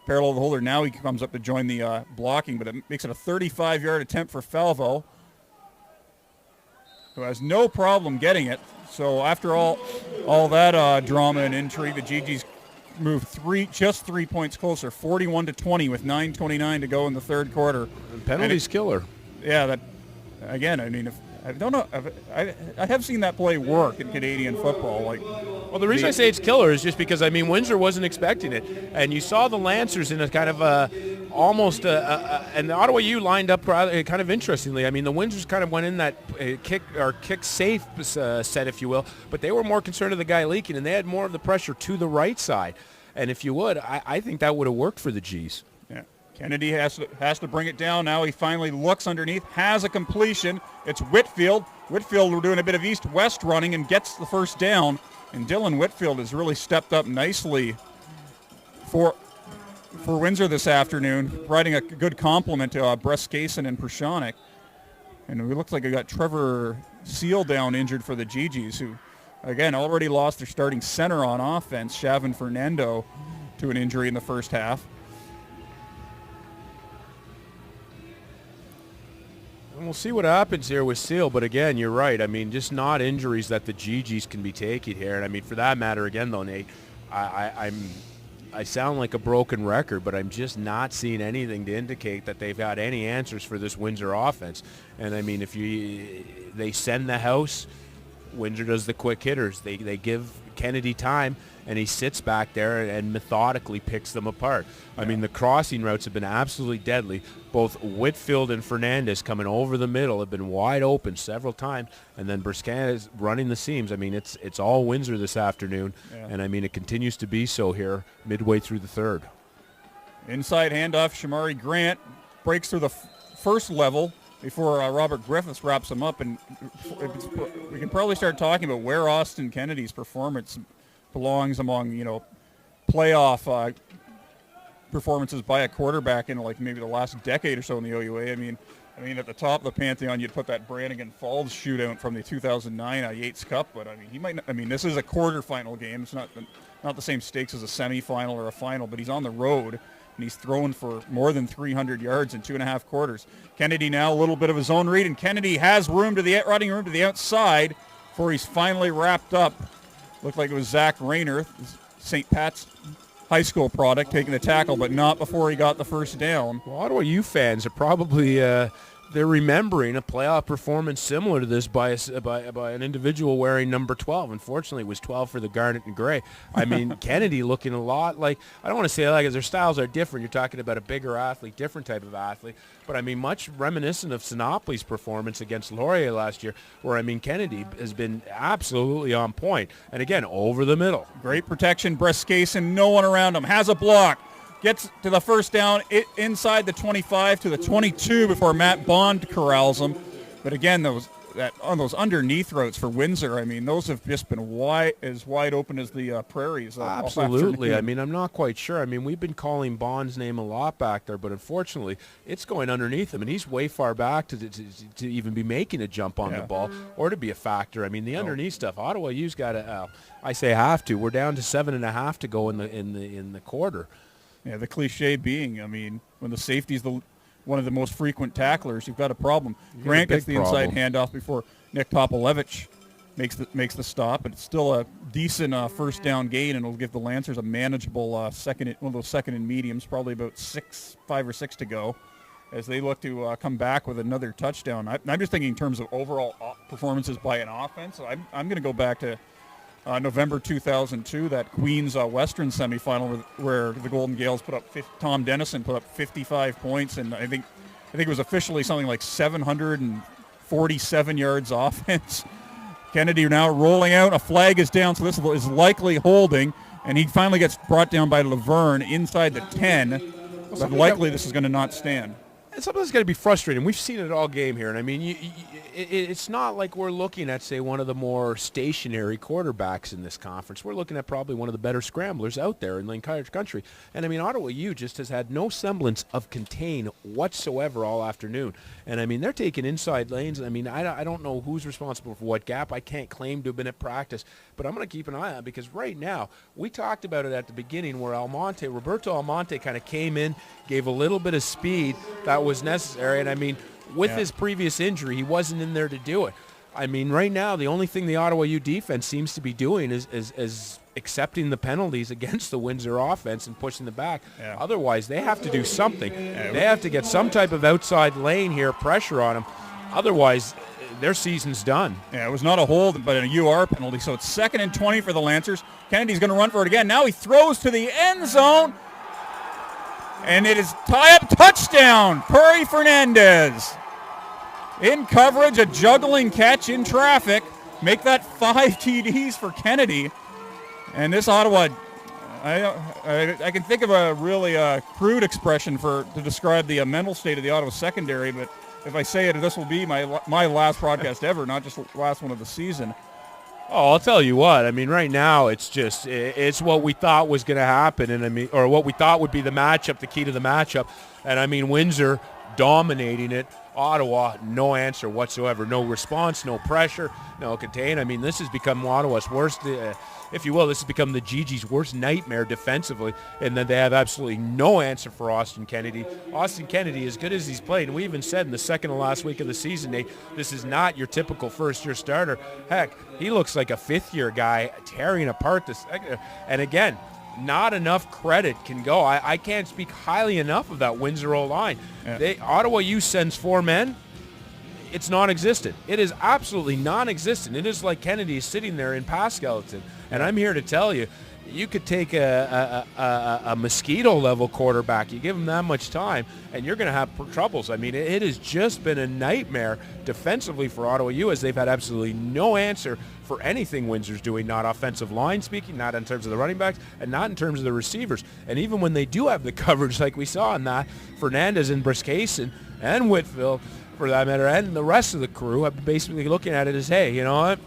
[SPEAKER 1] parallel to the holder. Now he comes up to join the blocking, but it makes it a 35-yard attempt for Falvo, who has no problem getting it. So after all that drama and intrigue, the GGs moved just 3 points closer, 41-20 with 9:29 to go in the third quarter.
[SPEAKER 2] And penalties killer.
[SPEAKER 1] Yeah, that again. I mean, I don't know. I have seen that play work in Canadian football.
[SPEAKER 2] Well, the reason I say it's killer is just because, I mean, Windsor wasn't expecting it. And you saw the Lancers in a kind of and the Ottawa U lined up kind of interestingly. I mean, the Windsors kind of went in that kick safe set, if you will, but they were more concerned of the guy leaking, and they had more of the pressure to the right side. And if you would, I think that would have worked for the Gs.
[SPEAKER 1] Yeah. Kennedy has to bring it down now. He finally looks underneath, has a completion. It's Whitfield. Whitfield, we're doing a bit of east-west running and gets the first down. And Dylan Whitfield has really stepped up nicely for Windsor this afternoon, providing a good compliment to Breskason and Prashonik. And it looks like we got Trevor Seal down injured for the GGs, who, again, already lost their starting center on offense, Shavin Fernando, to an injury in the first half.
[SPEAKER 2] And we'll see what happens here with Seal, but again, you're right. I mean, just not injuries that the GGs can be taking here. And I mean, for that matter, again, though, Nate, I sound like a broken record, but I'm just not seeing anything to indicate that they've got any answers for this Windsor offense. And I mean, if they send the house, Windsor does the quick hitters. They give Kennedy time, and he sits back there and methodically picks them apart. I mean, the crossing routes have been absolutely deadly. Both Whitfield and Fernandez coming over the middle have been wide open several times, and then Briscan is running the seams. I mean, it's all Windsor this afternoon, and I mean, it continues to be so here midway through the third.
[SPEAKER 1] Inside handoff, Shamari Grant breaks through the first level before Robert Griffiths wraps him up, and we can probably start talking about where Austin Kennedy's performance belongs among, playoff performances by a quarterback in like maybe the last decade or so in the OUA. I mean, at the top of the pantheon, you'd put that Brannigan Falls shootout from the 2009 Yates Cup, but I mean, he might not, I mean, this is a quarterfinal game. It's not the same stakes as a semifinal or a final, but he's on the road, and he's thrown for more than 300 yards in 2.5 quarters. Kennedy now a little bit of his own read, and Kennedy has running room to the outside before he's finally wrapped up. Looked like it was Zach Rayner, St. Pat's high school product, taking the tackle, but not before he got the first down.
[SPEAKER 2] Well, Ottawa U fans are probably they're remembering a playoff performance similar to this by an individual wearing number 12. Unfortunately, it was 12 for the Garnet and Gray. I mean, Kennedy looking a lot like, I don't want to say like their styles are different. You're talking about a bigger athlete, different type of athlete. But, I mean, much reminiscent of Sinopoly's performance against Laurier last year, where, I mean, Kennedy has been absolutely on point. And, again, over the middle.
[SPEAKER 1] Great protection. Breskason, no one around him. Has a block. Gets to the first down inside the 25 to the 22 before Matt Bond corrals him. But again, on those underneath routes for Windsor, I mean, those have just been wide open as the prairies.
[SPEAKER 2] Absolutely. I mean, I'm not quite sure. I mean, we've been calling Bond's name a lot back there, but unfortunately, it's going underneath him, and he's way far back to even be making a jump on the ball or to be a factor. I mean, the underneath stuff, Ottawa U's got to. I say have to. We're down to 7.5 to go in the quarter.
[SPEAKER 1] Yeah, the cliche being, I mean, when the safety's one of the most frequent tacklers, you've got a problem. Grant gets the inside handoff before Nick Popolevich makes the stop, but it's still a decent first down gain, and it'll give the Lancers a manageable one of those second and mediums, probably about 5 or 6 to go, as they look to come back with another touchdown. I'm just thinking in terms of overall performances by an offense. I'm going to go back to November 2002, that Queens Western semifinal where the Golden Gales Tom Dennison put up 55 points, and I think it was officially something like 747 yards offense. Kennedy now rolling out. A flag is down, so this is likely holding, and he finally gets brought down by Laverne inside the 10, but likely this is going to not stand.
[SPEAKER 2] And something's got to be frustrating. We've seen it all game here, and I mean, it's not like we're looking at, say, one of the more stationary quarterbacks in this conference. We're looking at probably one of the better scramblers out there in Lane College country. And I mean, Ottawa U just has had no semblance of contain whatsoever all afternoon. And I mean, they're taking inside lanes. I mean, I don't know who's responsible for what gap. I can't claim to have been at practice, but I'm going to keep an eye on it, because right now, we talked about it at the beginning where Roberto Almonte kind of came in, gave a little bit of speed that was necessary. And I mean, with his previous injury, he wasn't in there to do it. I mean, right now, the only thing the Ottawa U defense seems to be doing is accepting the penalties against the Windsor offense and pushing the back.
[SPEAKER 1] Yeah.
[SPEAKER 2] Otherwise, they have to do something. They have to get some type of outside lane here, pressure on them. Otherwise, their season's done.
[SPEAKER 1] Yeah, it was not a hold, but a UR penalty. So it's 2nd and 20 for the Lancers. Kennedy's going to run for it again. Now he throws to the end zone. And it is tie-up touchdown, Perry Fernandez. In coverage, a juggling catch in traffic. Make that 5 TDs for Kennedy. And this Ottawa, I can think of a really crude expression to describe the mental state of the Ottawa secondary, but if I say it, this will be my last broadcast ever, not just the last one of the season.
[SPEAKER 2] Oh, I'll tell you what. I mean, right now it's what we thought was going to happen, and I mean, or what we thought would be the matchup, the key to the matchup. And I mean, Windsor dominating it. Ottawa, no answer whatsoever, no response, no pressure, no contain. I mean, this has become Ottawa's worst, if you will, this has become the GG's worst nightmare defensively, and then they have absolutely no answer for Austin Kennedy. Austin Kennedy, as good as he's played, and we even said in the second to last week of the season, Nate, this is not your typical first-year starter. Heck, he looks like a fifth-year guy tearing apart this. And again, not enough credit can go. I can't speak highly enough of that Windsor O-line. Yeah. Ottawa U sends 4 men. It's non-existent. It is absolutely non-existent. It is like Kennedy is sitting there in pass skeleton. And I'm here to tell you, you could take a mosquito-level quarterback. You give him that much time, and you're going to have troubles. I mean, it has just been a nightmare defensively for Ottawa U, as they've had absolutely no answer for anything Windsor's doing, not offensive line speaking, not in terms of the running backs, and not in terms of the receivers. And even when they do have the coverage like we saw in that, Fernandez and Briskason and Whitfield, for that matter, and the rest of the crew have basically looking at it as, hey, you know what?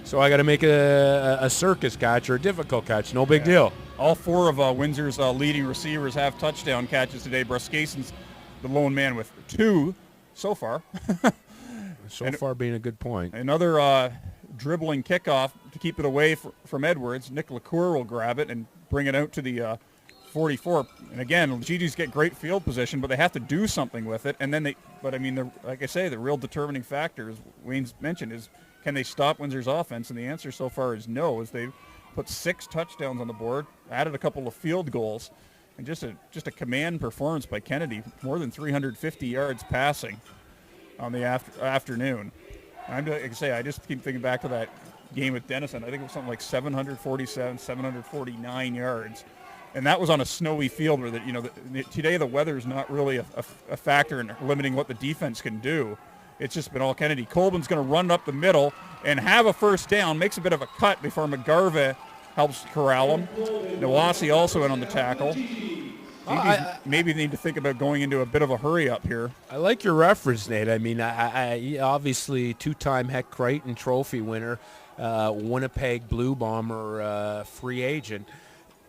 [SPEAKER 2] So I got to make a circus catch or a difficult catch. No big deal.
[SPEAKER 1] All 4 of Windsor's leading receivers have touchdown catches today. Bruskason's the lone man with 2 so far.
[SPEAKER 2] So far being a good point.
[SPEAKER 1] Another dribbling kickoff to keep it away from Edwards. Nick LaCour will grab it and bring it out to the 44. And again, GG's get great field position, but they have to do something with it. And then like I say, the real determining factor, as Wayne's mentioned, is can they stop Windsor's offense? And the answer so far is no, as they've put 6 touchdowns on the board, added a couple of field goals, and just a command performance by Kennedy, more than 350 yards passing on the afternoon. Like I say, I just keep thinking back to that game with Denison. I think it was something like 747, 749 yards. And that was on a snowy field where today the weather is not really a factor in limiting what the defense can do. It's just been all Kennedy. Colbin's going to run up the middle and have a first down, makes a bit of a cut before McGarvey helps corral him. Nawasi also in on the tackle. Maybe they need to think about going into a bit of a hurry up here.
[SPEAKER 2] I like your reference, Nate. I mean, I obviously 2-time Heck Crichton Trophy winner, Winnipeg Blue Bomber free agent.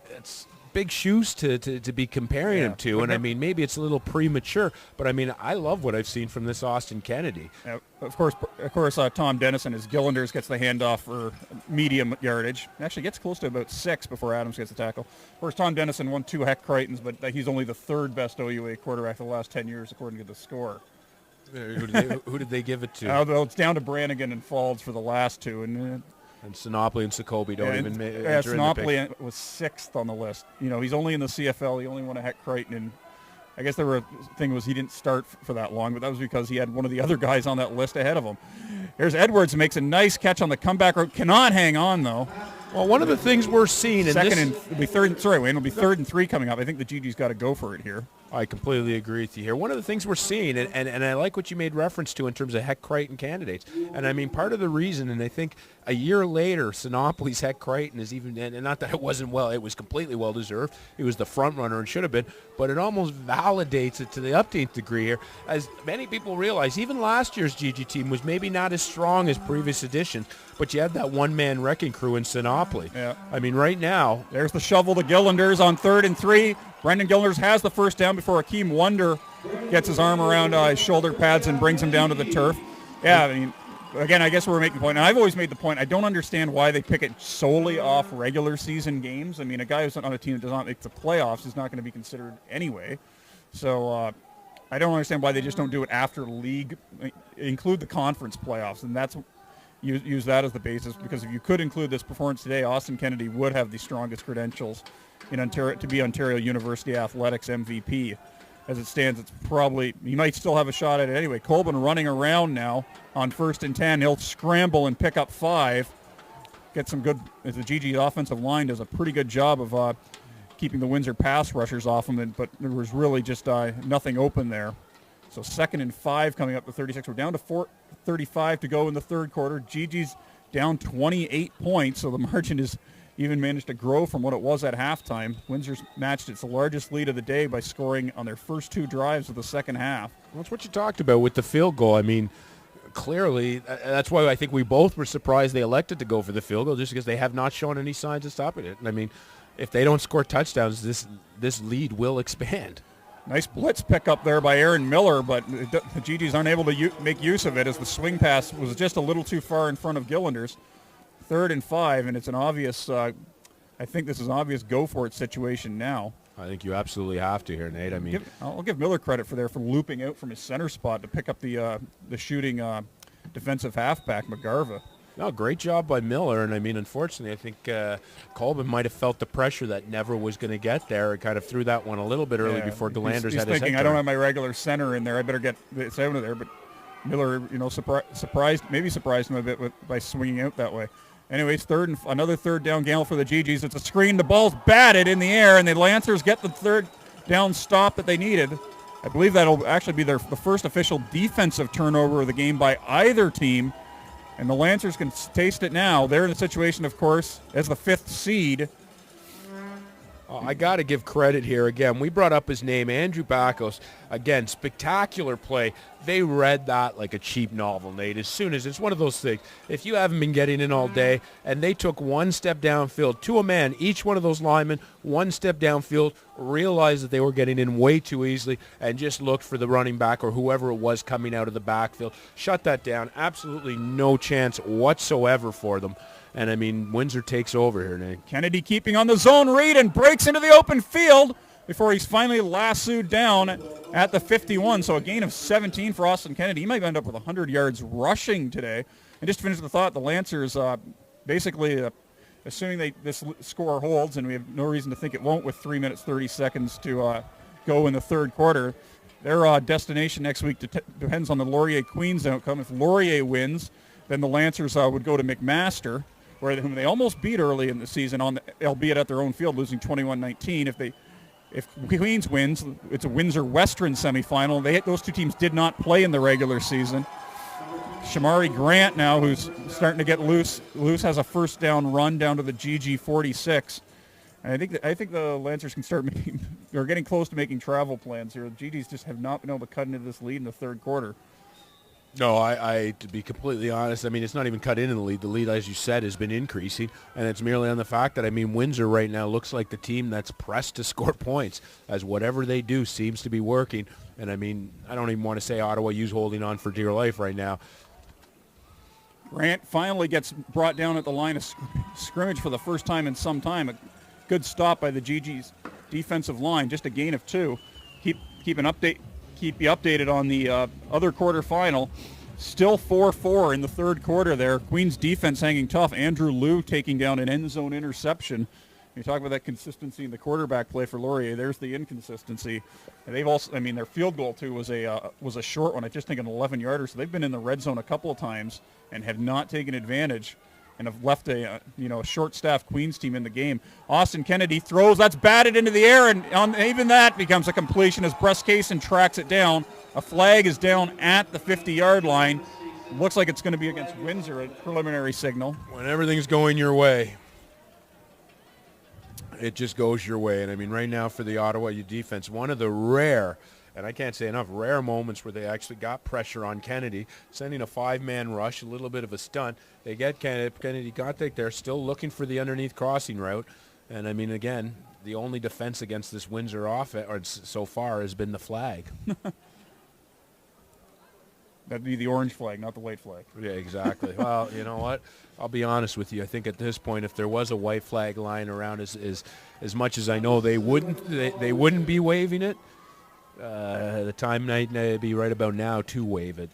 [SPEAKER 2] It's big shoes to be comparing him to, and I mean, maybe it's a little premature, but I mean, I love what I've seen from this Austin Kennedy.
[SPEAKER 1] Of course, Tom Dennison, as Gillanders gets the handoff for medium yardage. Actually gets close to about 6 before Adams gets the tackle. Of course, Tom Dennison won 2 Heck Crichtons, but he's only the 3rd best OUA quarterback for the last 10 years, according to the score.
[SPEAKER 2] Who did they give it to?
[SPEAKER 1] It's down to Brannigan and Faulds for the last 2, and
[SPEAKER 2] Sinopoli and Sokobi don't even enter in the pick.
[SPEAKER 1] Sinopoli was 6th on the list. You know, he's only in the CFL. He only won a Heck Crichton, and I guess the thing was he didn't start for that long, but that was because he had one of the other guys on that list ahead of him. Here's Edwards, makes a nice catch on the comeback route. Cannot hang on, though.
[SPEAKER 2] Well, one of the things we're seeing
[SPEAKER 1] it'll be 3rd and 3 coming up. I think the GG's got to go for it here.
[SPEAKER 2] I completely agree with you here. One of the things we're seeing, and I like what you made reference to in terms of Heck Crichton candidates. And I mean, part of the reason, and I think a year later, Sinopoli's Heck Crichton is even, and not that it wasn't it was completely well-deserved. He was the front runner and should have been, but it almost validates it to the 18th degree here. As many people realize, even last year's GG team was maybe not as strong as previous editions, but you had that one-man wrecking crew in Sinopoli.
[SPEAKER 1] Yeah.
[SPEAKER 2] I mean, right now.
[SPEAKER 1] There's the shovel to Gillanders on 3rd and 3. Brendan Gillanders has the first down before Akeem Wonder gets his arm around his shoulder pads and brings him down to the turf. Yeah, I mean, again, I guess we're making the point, and I've always made the point, I don't understand why they pick it solely off regular season games. I mean, a guy who's on a team that does not make the playoffs is not going to be considered anyway. So I don't understand why they just don't do it after league, include the conference playoffs, and that's use that as the basis, because if you could include this performance today, Austin Kennedy would have the strongest credentials in Ontario to be Ontario University Athletics MVP. As it stands, it's probably, he might still have a shot at it anyway. Colbin running around now on 1st and 10. He'll scramble and pick up 5. Get some good, as the GG offensive line does a pretty good job of keeping the Windsor pass rushers off him, but there was really just nothing open there. So 2nd and 5 coming up to 36. We're down to 4:35 to go in the third quarter. GG's down 28 points, so the margin is even managed to grow from what it was at halftime. Windsor's matched its largest lead of the day by scoring on their first 2 drives of the second half.
[SPEAKER 2] Well, that's what you talked about with the field goal. I mean, clearly, that's why I think we both were surprised they elected to go for the field goal, just because they have not shown any signs of stopping it. And I mean, if they don't score touchdowns, this lead will expand.
[SPEAKER 1] Nice blitz pickup there by Aaron Miller, but the GGs aren't able to make use of it as the swing pass was just a little too far in front of Gillanders. 3rd and 5, and it's an obvious, I think this is an obvious go-for-it situation now.
[SPEAKER 2] I think you absolutely have to here, Nate. I mean,
[SPEAKER 1] I'll give Miller credit for looping out from his center spot to pick up the shooting defensive halfback, McGarva.
[SPEAKER 2] No, great job by Miller, and I mean, unfortunately, I think Colbin might have felt the pressure that never was going to get there. It kind of threw that one a little bit early before Gillanders
[SPEAKER 1] he's
[SPEAKER 2] had his
[SPEAKER 1] thinking,
[SPEAKER 2] head
[SPEAKER 1] I don't
[SPEAKER 2] turned.
[SPEAKER 1] have my regular center in there. I better get this out of there. But Miller, surprised him a bit by swinging out that way. Anyways, another third down gamble for the GGs. It's a screen. The ball's batted in the air, and the Lancers get the third down stop that they needed. I believe that'll actually be the first official defensive turnover of the game by either team. And the Lancers can taste it now. They're in a situation, of course, as the 5th seed.
[SPEAKER 2] I got to give credit here again. We brought up his name, Andrew Bacos. Again, spectacular play. They read that like a cheap novel, Nate. As soon as it's one of those things, if you haven't been getting in all day, and they took one step downfield to a man, each one of those linemen, one step downfield, realized that they were getting in way too easily, and just looked for the running back or whoever it was coming out of the backfield. Shut that down. Absolutely no chance whatsoever for them. And, I mean, Windsor takes over here, Nate.
[SPEAKER 1] Kennedy keeping on the zone read and breaks into the open field before he's finally lassoed down at the 51. So a gain of 17 for Austin Kennedy. He might end up with 100 yards rushing today. And just to finish the thought, the Lancers basically, assuming this score holds, and we have no reason to think it won't with 3 minutes, 30 seconds to go in the third quarter, their destination next week depends on the Laurier-Queens outcome. If Laurier wins, then the Lancers would go to McMaster, whom they almost beat early in the season, albeit at their own field, losing 21-19. If Queens wins, it's a Windsor Western semifinal. Those 2 teams did not play in the regular season. Shamari Grant now, who's starting to get loose, has a first down run down to the GG 46. And I think the Lancers can start making, or getting close to making travel plans here. The GGs just have not been able to cut into this lead in the third quarter.
[SPEAKER 2] No, I to be completely honest, I mean, it's not even cut into the lead. The lead, as you said, has been increasing, and it's merely on the fact that, I mean, Windsor right now looks like the team that's pressed to score points, as whatever they do seems to be working. And, I mean, I don't even want to say Ottawa U's holding on for dear life right now.
[SPEAKER 1] Grant finally gets brought down at the line of scrimmage for the first time in some time. A good stop by the GG's defensive line, just a gain of 2. Keep you updated on the other quarterfinal. Still 4-4 in the third quarter there. Queens defense hanging tough. Andrew Liu taking down an end zone interception. You talk about that consistency in the quarterback play for Laurier. There's the inconsistency. And they've also, I mean, their field goal too was a short one. I just think an 11-yarder. So they've been in the red zone a couple of times and have not taken advantage, and have left a short-staffed Queens team in the game. Austin Kennedy throws. That's batted into the air, and even that becomes a completion as Breskayson tracks it down. A flag is down at the 50-yard line. Looks like it's going to be against Windsor, a preliminary signal.
[SPEAKER 2] When everything's going your way, it just goes your way. And, I mean, right now for the Ottawa U defense, one of the rare, and I can't say enough, rare moments where they actually got pressure on Kennedy, sending a 5-man rush, a little bit of a stunt. They get Kennedy got there, still looking for the underneath crossing route. And, I mean, again, the only defense against this Windsor offense, or so far, has been the flag.
[SPEAKER 1] That'd be the orange flag, not the white flag.
[SPEAKER 2] Yeah, exactly. Well, you know what? I'll be honest with you. I think at this point, if there was a white flag lying around, as much as I know they wouldn't be waving it, the time might be right about now to wave it.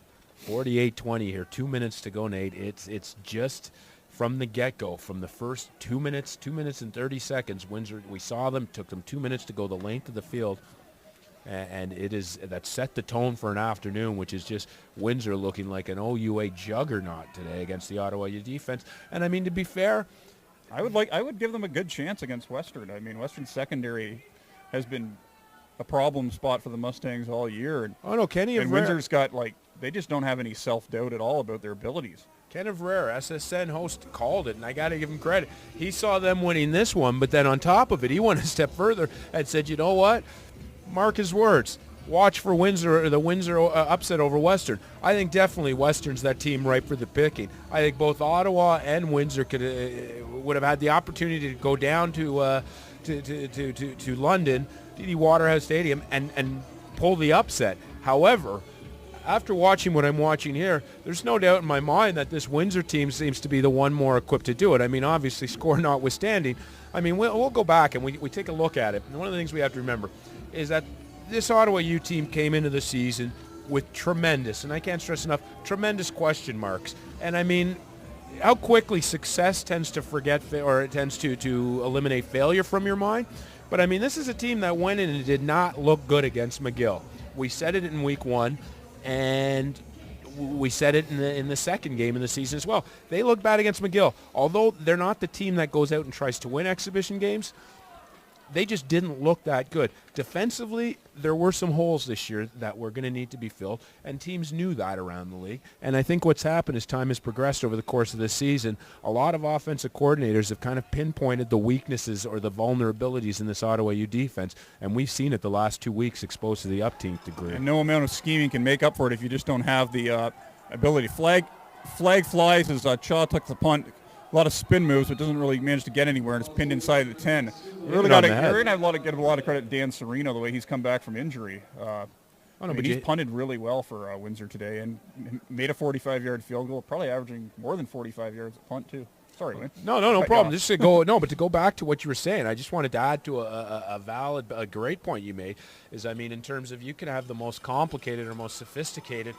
[SPEAKER 2] 48-20 here, 2 minutes to go, Nate. It's just from the get-go, from the first 2 minutes and 30 seconds, Windsor, we saw them, took them 2 minutes to go the length of the field. And that set the tone for an afternoon, which is just Windsor looking like an OUA juggernaut today against the Ottawa U defense. And I mean, to be fair,
[SPEAKER 1] I would give them a good chance against Western. I mean, Western secondary has been a problem spot for the Mustangs all year. And
[SPEAKER 2] Kenny
[SPEAKER 1] and Windsor's got they just don't have any self-doubt at all about their abilities.
[SPEAKER 2] Ken Avrera, SSN host, called it, and I got to give him credit. He saw them winning this one, but then on top of it, he went a step further and said, you know what? Mark his words. Watch for Windsor, the Windsor upset over Western. I think definitely Western's that team ripe for the picking. I think both Ottawa and Windsor would have had the opportunity to go down to London, TD Waterhouse Stadium, and pull the upset. However, after watching what I'm watching here, there's no doubt in my mind that this Windsor team seems to be the one more equipped to do it. I mean, obviously, score notwithstanding. I mean, we'll go back and we take a look at it. And one of the things we have to remember is that this Ottawa U team came into the season with tremendous, and I can't stress enough, tremendous question marks. And I mean, how quickly success tends to it tends to eliminate failure from your mind. But I mean, this is a team that went in and did not look good against McGill. We said it in week 1, and we said it in the second game in the season as well. They look bad against McGill. Although they're not the team that goes out and tries to win exhibition games, they just didn't look that good. Defensively, there were some holes this year that were going to need to be filled, and teams knew that around the league. And I think what's happened as time has progressed over the course of this season, a lot of offensive coordinators have kind of pinpointed the weaknesses or the vulnerabilities in this Ottawa U defense, and we've seen it the last 2 weeks exposed to the upteenth degree.
[SPEAKER 1] And no amount of scheming can make up for it if you just don't have the ability. Flag flies as Chaw took the punt. A lot of spin moves, but doesn't really manage to get anywhere, and it's pinned inside the 10. We're going to give a lot of credit to Dan Serino the way he's come back from injury. He's punted really well for Windsor today and made a 45-yard field goal, probably averaging more than 45 yards at punt too. Sorry, Wayne.
[SPEAKER 2] No problem. Just to go back to what you were saying, I just wanted to add to a great point you made. Is I mean, in terms of you can have the most complicated or most sophisticated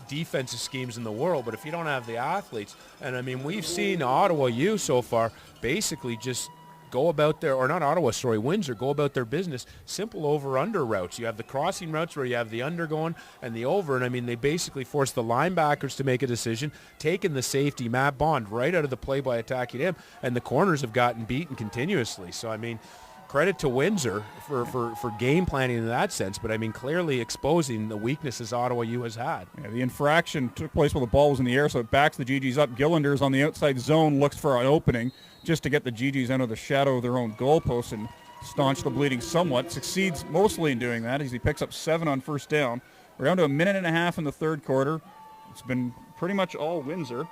[SPEAKER 2] defensive schemes in the world, but if you don't have the athletes, and I mean, we've seen Ottawa U so far basically just go about Windsor go about their business, simple over-under routes. You have the crossing routes where you have the under going and the over, and I mean, they basically force the linebackers to make a decision, taking the safety, Matt Bond, right out of the play by attacking him, and the corners have gotten beaten continuously. So, I mean, credit to Windsor for game planning in that sense, but I mean, clearly exposing the weaknesses Ottawa U has had.
[SPEAKER 1] Yeah, the infraction took place while the ball was in the air, so it backs the GGs up. Gillanders on the outside zone looks for an opening just to get the GGs out of the shadow of their own goalpost and staunch the bleeding somewhat. Succeeds mostly in doing that as he picks up 7 on first down. We're down to a minute and a half in the third quarter. It's been pretty much all Windsor.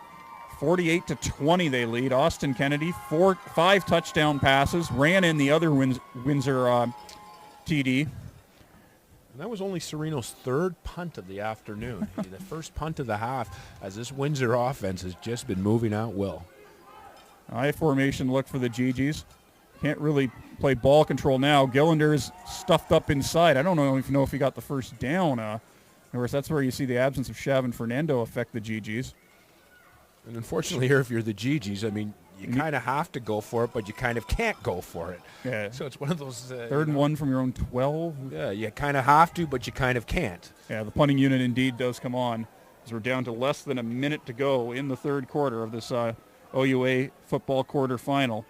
[SPEAKER 1] 48-20 they lead. Austin Kennedy, 5 touchdown passes, ran in the other Windsor TD.
[SPEAKER 2] And that was only Serino's third punt of the afternoon. The first punt of the half, as this Windsor offense has just been moving out well.
[SPEAKER 1] I formation look for the GGs. Can't really play ball control now. Gillander's stuffed up inside. I don't know if he got the first down. Of course, that's where you see the absence of Shav and Fernando affect the GGs.
[SPEAKER 2] And unfortunately here, if you're the GGs, I mean, you kind of have to go for it, but you kind of can't go for it.
[SPEAKER 1] Yeah.
[SPEAKER 2] So it's one of those...
[SPEAKER 1] Third and 1 from your own 12.
[SPEAKER 2] Yeah, you kind of have to, but you kind of can't.
[SPEAKER 1] Yeah, the punting unit indeed does come on as we're down to less than a minute to go in the third quarter of this OUA football quarterfinal.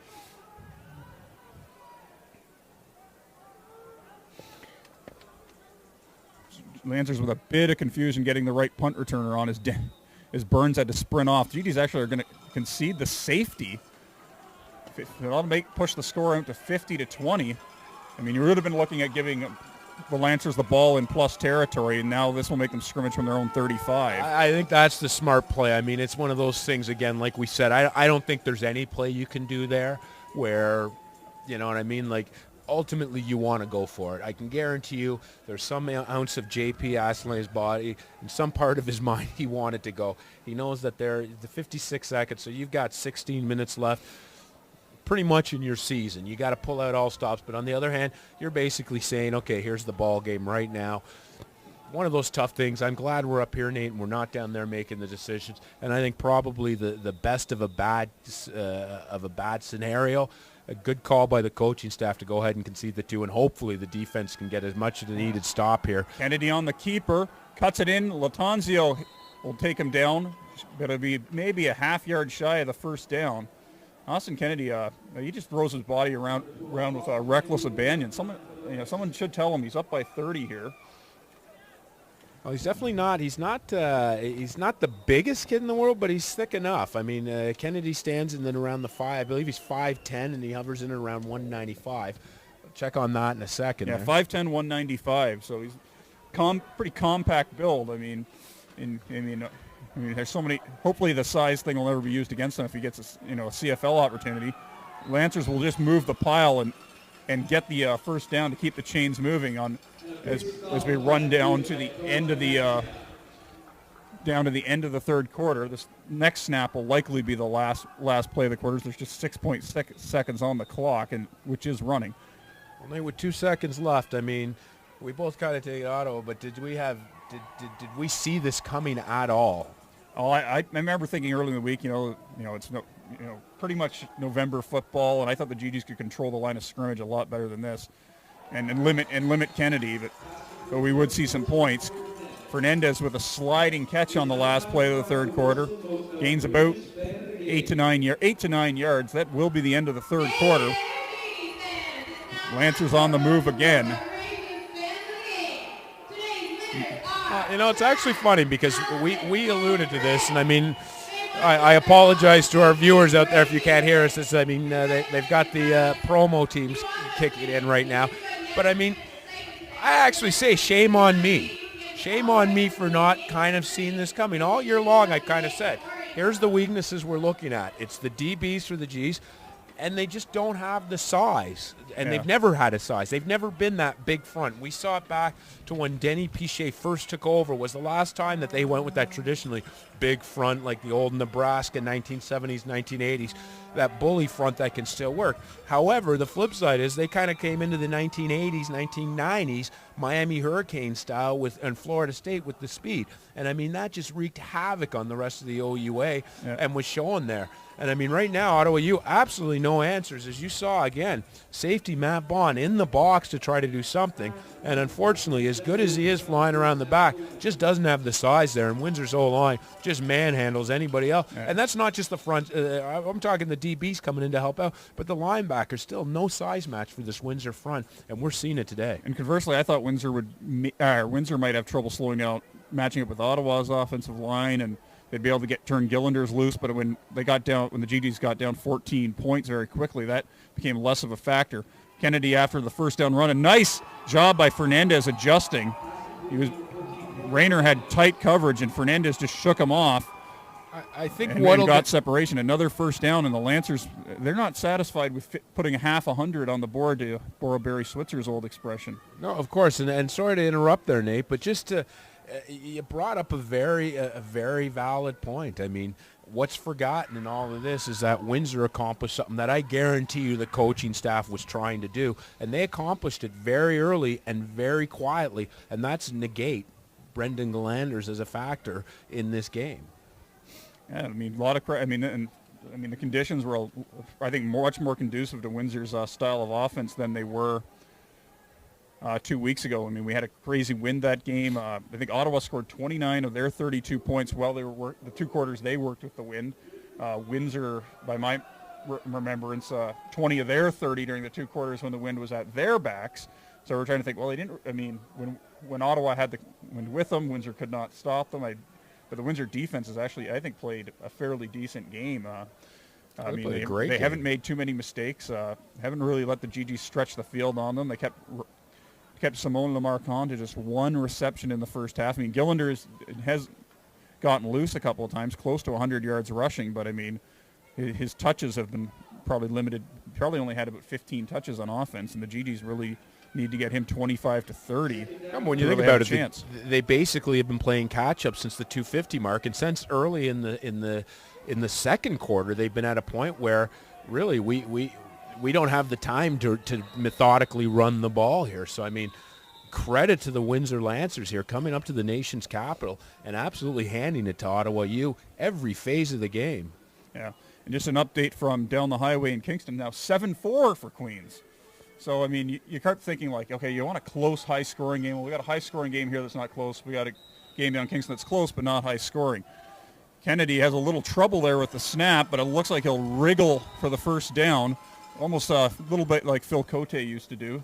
[SPEAKER 1] Lancers with a bit of confusion getting the right punt returner on as Burns had to sprint off. The GDs actually are going to concede the safety. It ought to push the score out to 50-20. I mean, you would have been looking at giving the Lancers the ball in plus territory, and now this will make them scrimmage from their own 35.
[SPEAKER 2] I think that's the smart play. I mean, it's one of those things, again, like we said, I don't think there's any play you can do there where, you know what I mean, like, ultimately you want to go for it. I can guarantee you there's some ounce of JP Aslan's body and some part of his mind he wanted to go. He knows that the 56 seconds, so you've got 16 minutes left pretty much in your season. You got to pull out all stops. But on the other hand, you're basically saying, okay, here's the ball game right now. one of those tough things. I'm glad we're up here, Nate, and we're not down there making the decisions. And I think probably the best of a bad scenario, a good call by the coaching staff to go ahead and concede the 2, and hopefully the defense can get as much of the needed stop here.
[SPEAKER 1] Kennedy on the keeper, cuts it in. Latanzio will take him down, but it'll be maybe a half yard shy of the first down. Austin Kennedy, he just throws his body around with reckless abandon. Someone should tell him he's up by 30 here.
[SPEAKER 2] Well, he's definitely not. He's not the biggest kid in the world, but he's thick enough. I mean, Kennedy stands in around the 5. I believe he's 5'10", and he hovers in around 195. I'll check on that in a second.
[SPEAKER 1] Yeah, 5'10", 195. So he's pretty compact build. I mean, there's so many. Hopefully, the size thing will never be used against him if he gets a CFL opportunity. Lancers will just move the pile and get the first down to keep the chains moving on as we run down to the end of the third quarter. This next snap will likely be the last play of the quarters. There's just 6.6 seconds on the clock, and which is running.
[SPEAKER 2] Only with 2 seconds left. I mean, we both kind of take Ottawa, but did we see this coming at all?
[SPEAKER 1] Oh, I remember thinking early in the week, it's pretty much November football, and I thought the GGs could control the line of scrimmage a lot better than this, and limit Kennedy, but we would see some points. Fernandez with a sliding catch on the last play of the third quarter, gains about 8 to 9 yards. That will be the end of the third quarter. Lancers on the move again.
[SPEAKER 2] It's actually funny because we alluded to this, and I mean, I apologize to our viewers out there if you can't hear us. They've got the promo teams kicking in right now. But I mean, I actually say shame on me. Shame on me for not kind of seeing this coming. All year long I kind of said, here's the weaknesses we're looking at. It's the DBs for the Gs, and they just don't have the size. And they've never had a size. They've never been that big front. We saw it back to when Denny Pichet first took over, was the last time that they went with that traditionally big front like the old Nebraska 1970s, 1980s, that bully front that can still work. However, the flip side is they kind of came into the 1980s, 1990s Miami Hurricane style and Florida State with the speed. And I mean, that just wreaked havoc on the rest of the OUA and was shown there. And I mean, right now, Ottawa U, absolutely no answers. As you saw, again, safety Matt Bond in the box to try to do something. And unfortunately, as good as he is flying around the back, just doesn't have the size there. And Windsor's O-line just manhandles anybody else. Yeah. And that's not just the front. I'm talking the DBs coming in to help out. But the linebackers, still no size match for this Windsor front. And we're seeing it today.
[SPEAKER 1] And conversely, I thought Windsor might have trouble slowing out, matching up with Ottawa's offensive line, and they'd be able to turn Gillanders loose, but when the GGs got down 14 points very quickly, that became less of a factor. Kennedy after the first down run, a nice job by Fernandez adjusting. Rayner had tight coverage, and Fernandez just shook him off.
[SPEAKER 2] I think
[SPEAKER 1] and got separation. Another first down, and the Lancers, they're not satisfied with putting a half 100 on the board, to borrow Barry Switzer's old expression.
[SPEAKER 2] No, of course, and sorry to interrupt there, Nate, but just to you brought up a very valid point. I mean, what's forgotten in all of this is that Windsor accomplished something that I guarantee you the coaching staff was trying to do, and they accomplished it very early and very quietly, and that's negate Brendan Gillanders as a factor in this game.
[SPEAKER 1] Yeah, I mean, the conditions were, I think, much more conducive to Windsor's style of offense than they were 2 weeks ago. I mean, we had a crazy wind that game. I think Ottawa scored 29 of their 32 points while they were the 2 quarters they worked with the wind. Windsor, by my remembrance, 20 of their 30 during the 2 quarters when the wind was at their backs. So we're trying to think, well, they didn't. I mean, when Ottawa had the wind with them, Windsor could not stop them. But the Windsor defense has actually, I think, played a fairly decent game. They haven't made too many mistakes. Haven't really let the GGs stretch the field on them. They kept Simone Lamarcon to just 1 reception in the first half. I mean, Gillander has gotten loose a couple of times, close to 100 yards rushing, but I mean, his touches have been probably limited. Probably only had about 15 touches on offense, and the GGs really need to get him 25 to 30.
[SPEAKER 2] When you think about it, they basically have been playing catch-up since the 250 mark, and since early in the second quarter, they've been at a point where really we don't have the time to methodically run the ball here. So I mean, credit to the Windsor Lancers here, coming up to the nation's capital and absolutely handing it to Ottawa U every phase of the game.
[SPEAKER 1] Yeah, and just an update from down the highway in Kingston, now 7-4 for Queens. So, I mean, you start thinking like, okay, you want a close, high-scoring game. Well, we got a high-scoring game here that's not close. We got a game down Kingston that's close but not high-scoring. Kennedy has a little trouble there with the snap, but it looks like he'll wriggle for the first down, almost a little bit like Phil Cote used to do.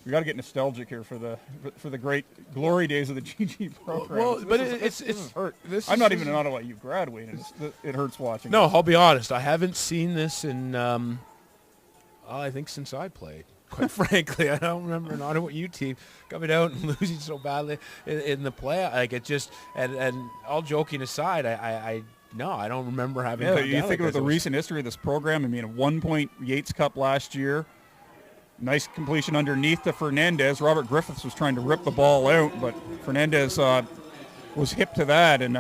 [SPEAKER 1] We got to get nostalgic here for the great glory days of the GG program.
[SPEAKER 2] Well, but
[SPEAKER 1] this hurt. I'm not even an Ottawa U graduate, and it hurts watching.
[SPEAKER 2] No, I'll be honest. I haven't seen this in, I think since I played. Quite frankly, I don't remember an Ottawa U team coming out and losing so badly in the play. Like it just, and all joking aside, I don't remember having.
[SPEAKER 1] Yeah, you think about the recent history of this program. I mean, a 1-point Yates Cup last year. Nice completion underneath to Fernandez. Robert Griffiths was trying to rip the ball out, but Fernandez was hip to that and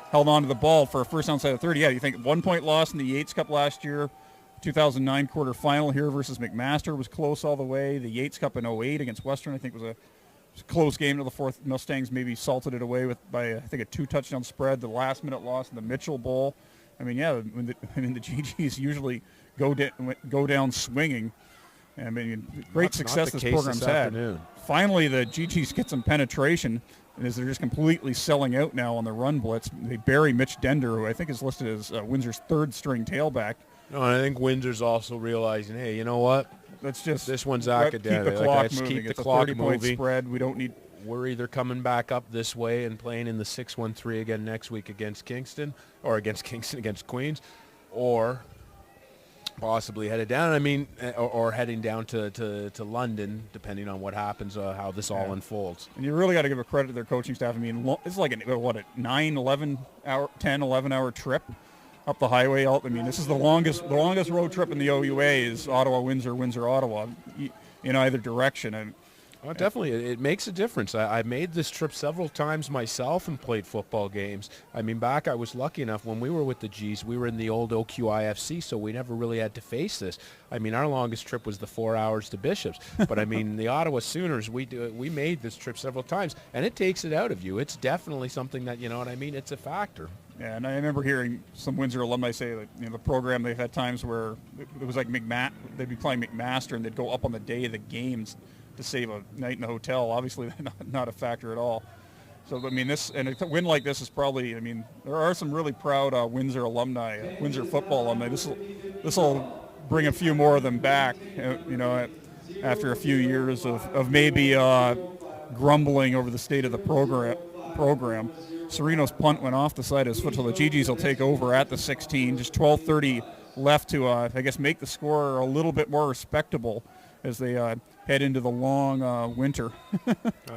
[SPEAKER 1] held on to the ball for a first down side of 30. Yeah, you think 1-point loss in the Yates Cup last year. 2009 quarterfinal here versus McMaster was close all the way. The Yates Cup in 08 against Western, I think, was a close game to the fourth. Mustangs maybe salted it away by I think a 2-touchdown spread. The last-minute loss in the Mitchell Bowl. I mean, yeah, the GGs usually go down swinging. I mean, great success this program's had. Finally, the GGs get some penetration, and as they're just completely selling out now on the run blitz. They bury Mitch Dender, who I think is listed as Windsor's third-string tailback.
[SPEAKER 2] No, and I think Windsor's also realizing, hey, you know what?
[SPEAKER 1] Let's just
[SPEAKER 2] this one's academic.
[SPEAKER 1] Keep the clock moving.
[SPEAKER 2] Keep the
[SPEAKER 1] it's
[SPEAKER 2] clock
[SPEAKER 1] a 30-point
[SPEAKER 2] moving.
[SPEAKER 1] spread. We don't need.
[SPEAKER 2] We're either coming back up this way and playing in the 6-1-3 again next week against Queens, or possibly headed down. I mean, or heading down to London, depending on what happens, how this all unfolds.
[SPEAKER 1] And you really got to give a credit to their coaching staff. I mean, it's like a 9, 11 hour trip up the highway. I mean, this is the longest road trip in the OUA is Ottawa, Windsor, Windsor, Ottawa, in either direction. And
[SPEAKER 2] definitely, it makes a difference. I made this trip several times myself and played football games. I mean, I was lucky enough when we were with the Gs, we were in the old OQIFC, so we never really had to face this. I mean, our longest trip was the 4 hours to Bishops. But, I mean, the Ottawa Sooners, we made this trip several times, and it takes it out of you. It's definitely something that, you know what I mean, it's a factor.
[SPEAKER 1] Yeah, and I remember hearing some Windsor alumni say that the program, they've had times where it was like they'd be playing McMaster, and they'd go up on the day of the games to save a night in the hotel. Obviously, not a factor at all. So, I mean, a win like this is probably, I mean, there are some really proud Windsor alumni, Windsor football alumni. This will bring a few more of them back, after a few years of maybe grumbling over the state of the program. Sereno's punt went off the side of his foot, so the GGs will take over at the 16. Just 12:30 left to, make the score a little bit more respectable as they head into the long winter.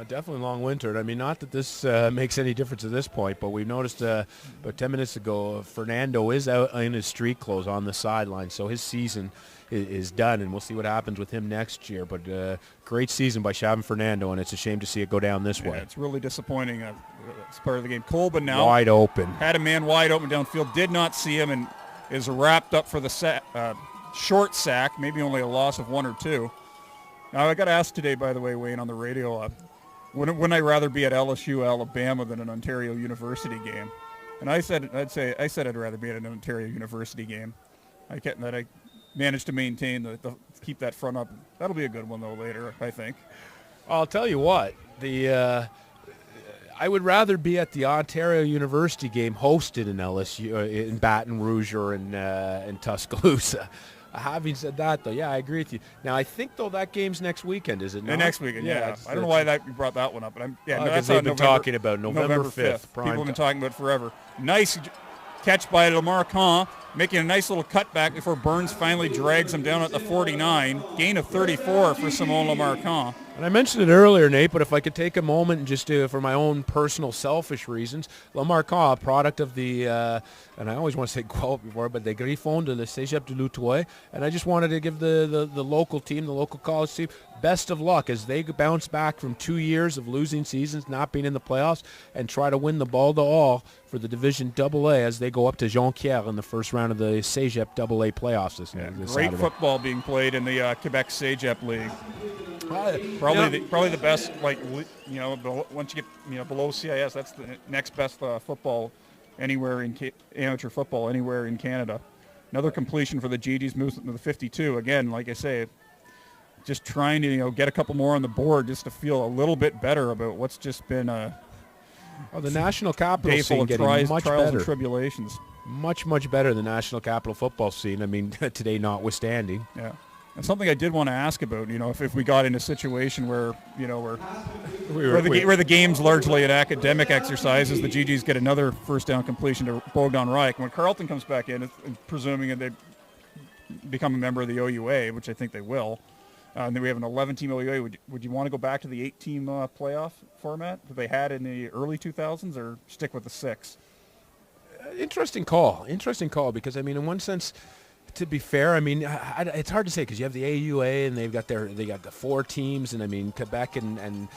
[SPEAKER 2] Definitely long winter. I mean, not that this makes any difference at this point, but we noticed about 10 minutes ago, Fernando is out in his street clothes on the sideline, so his season is done, and we'll see what happens with him next year. But great season by Xavier Fernando, and it's a shame to see it go down this way.
[SPEAKER 1] It's really disappointing. It's part of the game. Colbin now
[SPEAKER 2] wide open.
[SPEAKER 1] Had a man wide open downfield, did not see him, and is wrapped up for the short sack, maybe only a loss of 1 or 2. Now, I got asked today, by the way, Wayne, on the radio, wouldn't I rather be at LSU, Alabama than an Ontario University game? And I said I'd rather be at an Ontario University game. I managed to maintain keep that front up. That'll be a good one though later, I think.
[SPEAKER 2] I'll tell you what, I would rather be at the Ontario University game hosted in LSU, in Baton Rouge or in Tuscaloosa. Having said that, though, yeah, I agree with you. Now, I think, though, that game's next weekend, is it not?
[SPEAKER 1] Next weekend, yeah. I don't know why you brought that one up, but
[SPEAKER 2] that's they've been talking about November 5th.
[SPEAKER 1] People have been talking about it forever. Nice catch by Lamar Kahn, making a nice little cutback before Burns finally drags him down at the 49. Gain of 34 for Simone Lamar Kahn.
[SPEAKER 2] And I mentioned it earlier, Nate, but if I could take a moment and just for my own personal selfish reasons, Lamar Kahn, a product of the, and I always want to say quote before, but the Griffons de la Cégep de Lutoy, and I just wanted to give the local team, the local college team, best of luck as they bounce back from 2 years of losing seasons, not being in the playoffs, and try to win the ball to all for the Division AA as they go up to Jonquière in the first round of the Cégep AA playoffs this
[SPEAKER 1] Great
[SPEAKER 2] Saturday.
[SPEAKER 1] Football being played in the Quebec Cégep League. Probably the best, once you get below CIS, that's the next best football anywhere in amateur football anywhere in Canada. Another completion for the GGs, moves into the 52. Again, like I say, just trying to get a couple more on the board just to feel a little bit better about what's just been a
[SPEAKER 5] the national capital
[SPEAKER 1] day full
[SPEAKER 5] scene
[SPEAKER 1] of
[SPEAKER 5] getting much
[SPEAKER 1] trials
[SPEAKER 5] better.
[SPEAKER 1] and tribulations.
[SPEAKER 5] Much better than the national capital football scene. I mean, today notwithstanding.
[SPEAKER 1] Yeah. And something I did want to ask about, if we got in a situation where, where the game's largely an academic exercise, as the GGs get another first down completion to Bogdan Reich. When Carleton comes back in, presuming that they become a member of the OUA, which I think they will, and then we have an 11-team OUA, would you want to go back to the 8-team playoff format that they had in the early 2000s, or stick with the 6?
[SPEAKER 5] Interesting call, because, I mean, in one sense, to be fair, I mean, it's hard to say because you have the AUA and they got the 4 teams, and I mean Quebec and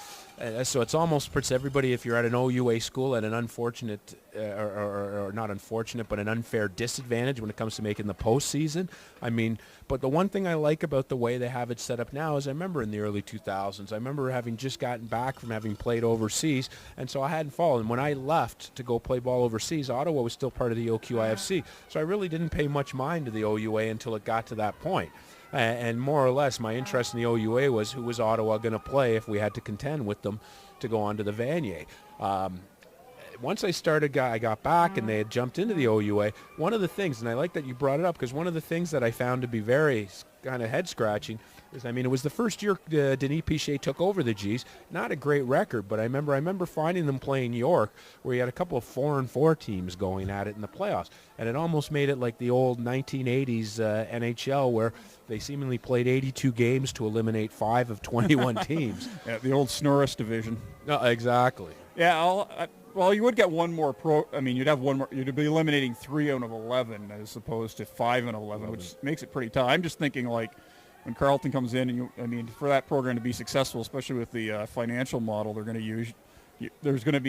[SPEAKER 5] so it's almost puts everybody, if you're at an OUA school, at an unfortunate or not unfortunate, but an unfair disadvantage when it comes to making the postseason. I mean, but the one thing I like about the way they have it set up now is I remember in the early 2000s, I remember having just gotten back from having played overseas, and so I hadn't fallen. When I left to go play ball overseas, Ottawa was still part of the OQIFC, so I really didn't pay much mind to the OUA until it got to that point. And more or less, my interest in the OUA was who was Ottawa going to play if we had to contend with them to go on to the Vanier. Once I got back and they had jumped into the OUA, one of the things, and I like that you brought it up, because one of the things that I found to be very kind of head-scratching is, I mean, it was the first year Denis Piché took over the G's. Not a great record, but I remember finding them playing York, where you had a couple of 4-4 teams going at it in the playoffs, and it almost made it like the old 1980s NHL, where they seemingly played 82 games to eliminate 5 of 21 teams.
[SPEAKER 1] Yeah, the old Snorris division.
[SPEAKER 5] No, exactly.
[SPEAKER 1] Yeah, well, you would get one more you'd have one more. You'd be eliminating 3 out of 11 as opposed to 5 out of 11, which makes it pretty tough. I'm just thinking, like, when Carleton comes in, and for that program to be successful, especially with the financial model they're going to use, you're going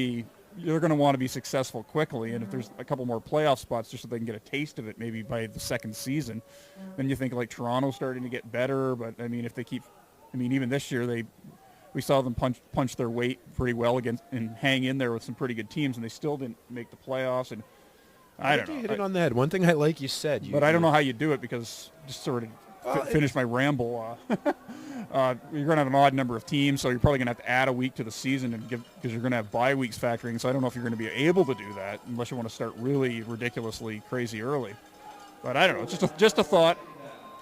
[SPEAKER 1] to want to be successful quickly. And if there's a couple more playoff spots just so they can get a taste of it, maybe by the second season, then you think like Toronto starting to get better. But I mean, if they keep, even this year we saw them punch their weight pretty well against and hang in there with some pretty good teams, and they still didn't make the playoffs. And I don't know.
[SPEAKER 5] You hit it on the head. One thing I like you said.
[SPEAKER 1] But I don't know how you do it, because just sort of finish my ramble. You're going to have an odd number of teams, so you're probably going to have to add a week to the season because you're going to have bye weeks factoring. So I don't know if you're going to be able to do that unless you want to start really ridiculously crazy early. But I don't know. It's just a thought.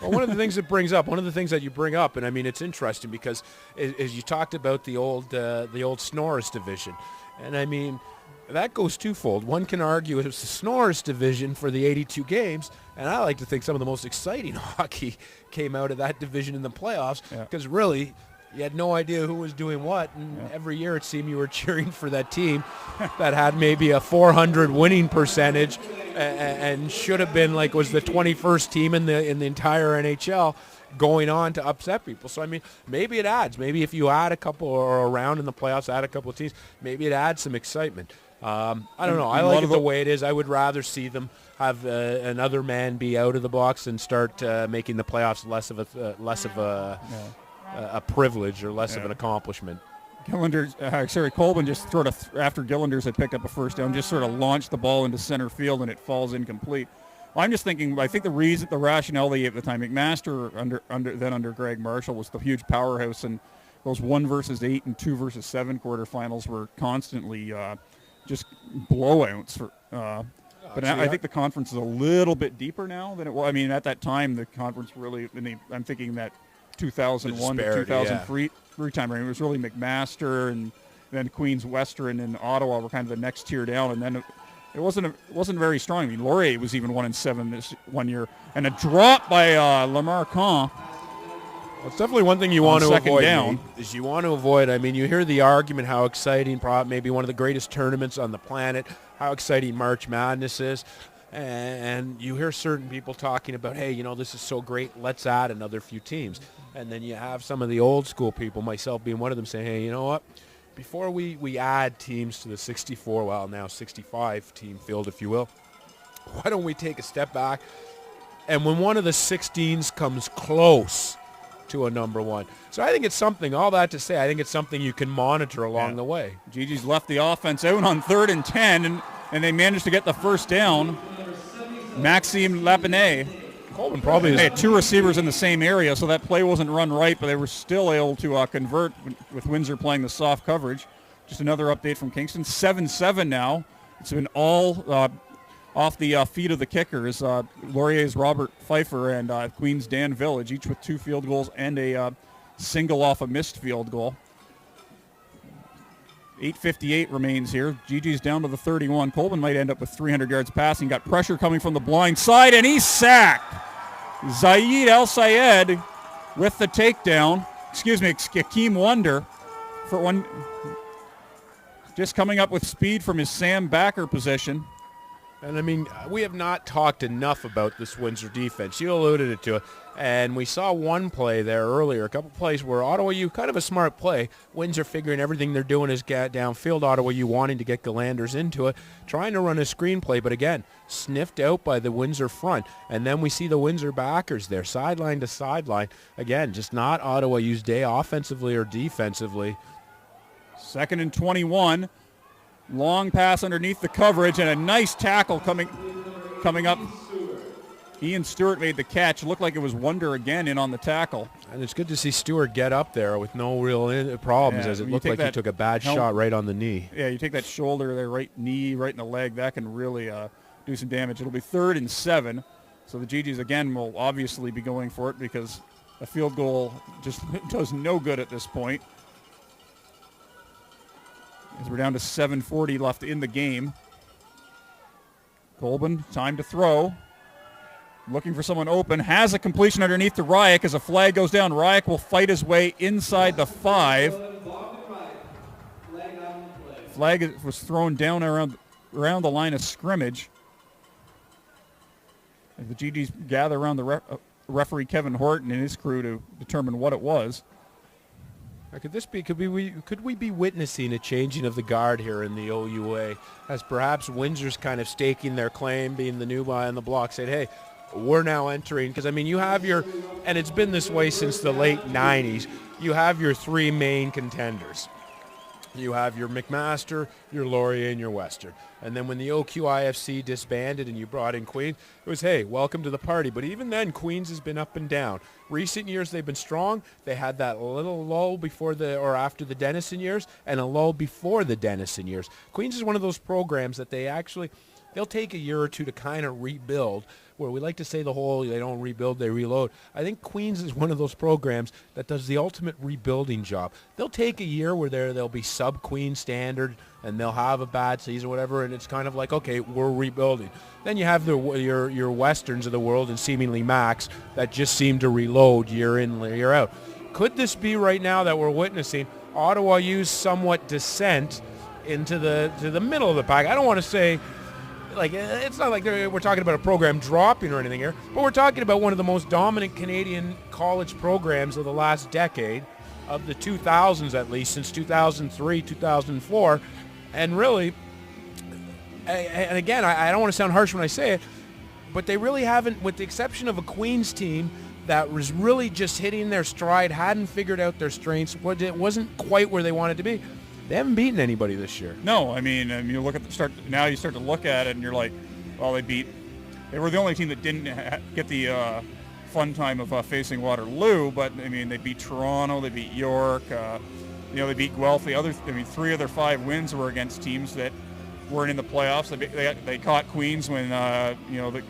[SPEAKER 5] Well, one of the things that you bring up, and I mean, it's interesting because as you talked about the old Snorris division, and I mean, that goes twofold. One can argue it was the Snorris division for the 82 games, and I like to think some of the most exciting hockey came out of that division in the playoffs, because really, you had no idea who was doing what, and every year it seemed you were cheering for that team that had maybe a .400 winning percentage and should have been was the 21st team in the entire NHL, going on to upset people. So I mean, maybe it adds. Maybe if you add a couple or a round in the playoffs, add a couple of teams, maybe it adds some excitement. I don't know. I like it the way it is. I would rather see them have another man be out of the box and start making the playoffs less of a privilege or less of an accomplishment.
[SPEAKER 1] Colbin just sort of, after Gillanders had picked up a first down, just sort of launched the ball into center field, and it falls incomplete. Well, I'm just thinking, I think the rationale they gave at the time, McMaster under Greg Marshall was the huge powerhouse, and those 1 versus 8 and 2 versus 7 quarterfinals were constantly just blowouts. But I think the conference is a little bit deeper now than it was. I mean, at that time, the conference really, I'm thinking that 2001 to 2003 time frame, it was really McMaster, and then Queens Western and Ottawa were kind of the next tier down, and then it wasn't very strong. I mean, Laurier was even 1-7 this one year, and a drop by Lamarcon.
[SPEAKER 5] Well, it's definitely one thing you want to avoid. Is you want to avoid. I mean, you hear the argument how exciting, maybe one of the greatest tournaments on the planet, how exciting March Madness is, and you hear certain people talking about, hey, this is so great, let's add another few teams. And then you have some of the old school people, myself being one of them, saying, hey, you know what? Before we add teams to the 64, well, now 65 team field, if you will, why don't we take a step back? And when one of the 16s comes close to a number one. So I think it's something, all that to say, I think it's something you can monitor along the way.
[SPEAKER 1] Gigi's left the offense out on 3rd and 10, and they managed to get the first down. Maxime Lapinay.
[SPEAKER 5] Colvin probably
[SPEAKER 1] They had 2 receivers in the same area, so that play wasn't run right, but they were still able to convert with Windsor playing the soft coverage. Just another update from Kingston. 7-7 now. It's been all off the feet of the kickers. Laurier's Robert Pfeiffer and Queens Dan Village, each with 2 field goals and a single off a missed field goal. 8:58 remains here. Gigi's down to the 31. Colvin might end up with 300 yards passing. Got pressure coming from the blind side, and he's sacked. Zaid El Sayed with the takedown. Excuse me, Akeem Wonder for one. Just coming up with speed from his Sam backer position.
[SPEAKER 5] And I mean, we have not talked enough about this Windsor defense. You alluded to it. And we saw one play there earlier, a couple plays where Ottawa U, kind of a smart play. Windsor figuring everything they're doing is get downfield. Ottawa U wanting to get Galanders into it, trying to run a screenplay, but again, sniffed out by the Windsor front. And then we see the Windsor backers there, sideline to sideline. Again, just not Ottawa U's day offensively or defensively.
[SPEAKER 1] 2nd and 21. Long pass underneath the coverage and a nice tackle coming up. Ian Stewart made the catch. Looked like it was Wonder again in on the tackle.
[SPEAKER 5] And it's good to see Stewart get up there with no real problems, as it looked like he took a bad shot right on the knee.
[SPEAKER 1] Yeah, you take that shoulder there, right knee, right in the leg. That can really do some damage. It'll be 3rd and 7. So the GGs, again, will obviously be going for it because a field goal just does no good at this point. As we're down to 7:40 left in the game. Colvin, time to throw. Looking for someone open. Has a completion underneath to Ryak as a flag goes down. Ryak will fight his way inside the 5. Flag was thrown down around the line of scrimmage. As the GGs gather around the referee Kevin Horton and his crew to determine what it was.
[SPEAKER 5] Could we be witnessing a changing of the guard here in the OUA, as perhaps Windsor's kind of staking their claim, being the new guy on the block, saying, hey, we're now entering, because I mean you have your, and it's been this way since the late 90s, you have your 3 main contenders. You have your McMaster, your Laurier, and your Western. And then when the OQIFC disbanded and you brought in Queens, it was, hey, welcome to the party. But even then, Queens has been up and down. Recent years, they've been strong. They had that little lull before after the Denison years and a lull before the Denison years. Queens is one of those programs that they'll take a year or two to kind of rebuild, where we like to say they don't rebuild, they reload. I think Queens is one of those programs that does the ultimate rebuilding job. They'll take a year where they'll be sub-Queen standard and they'll have a bad season or whatever, and it's kind of like, okay, we're rebuilding. Then you have your Westerns of the world and seemingly Max that just seem to reload year in, year out. Could this be right now that we're witnessing Ottawa U's somewhat descent into the middle of the pack? I don't want to say, like, it's not like we're talking about a program dropping or anything here, but we're talking about one of the most dominant Canadian college programs of the last decade, of the 2000s at least, since 2003, 2004. And really, and again, I don't want to sound harsh when I say it, but they really haven't, with the exception of a Queens team that was really just hitting their stride, hadn't figured out their strengths, it wasn't quite where they wanted to be. They haven't beaten anybody this year.
[SPEAKER 1] No, I mean, you look at the start. Now you start to look at it, and you're like, well, they were the only team that didn't get the fun time of facing Waterloo. But I mean, they beat Toronto, they beat York, they beat Guelph. 3 of their 5 wins were against teams that weren't in the playoffs. They caught Queens when the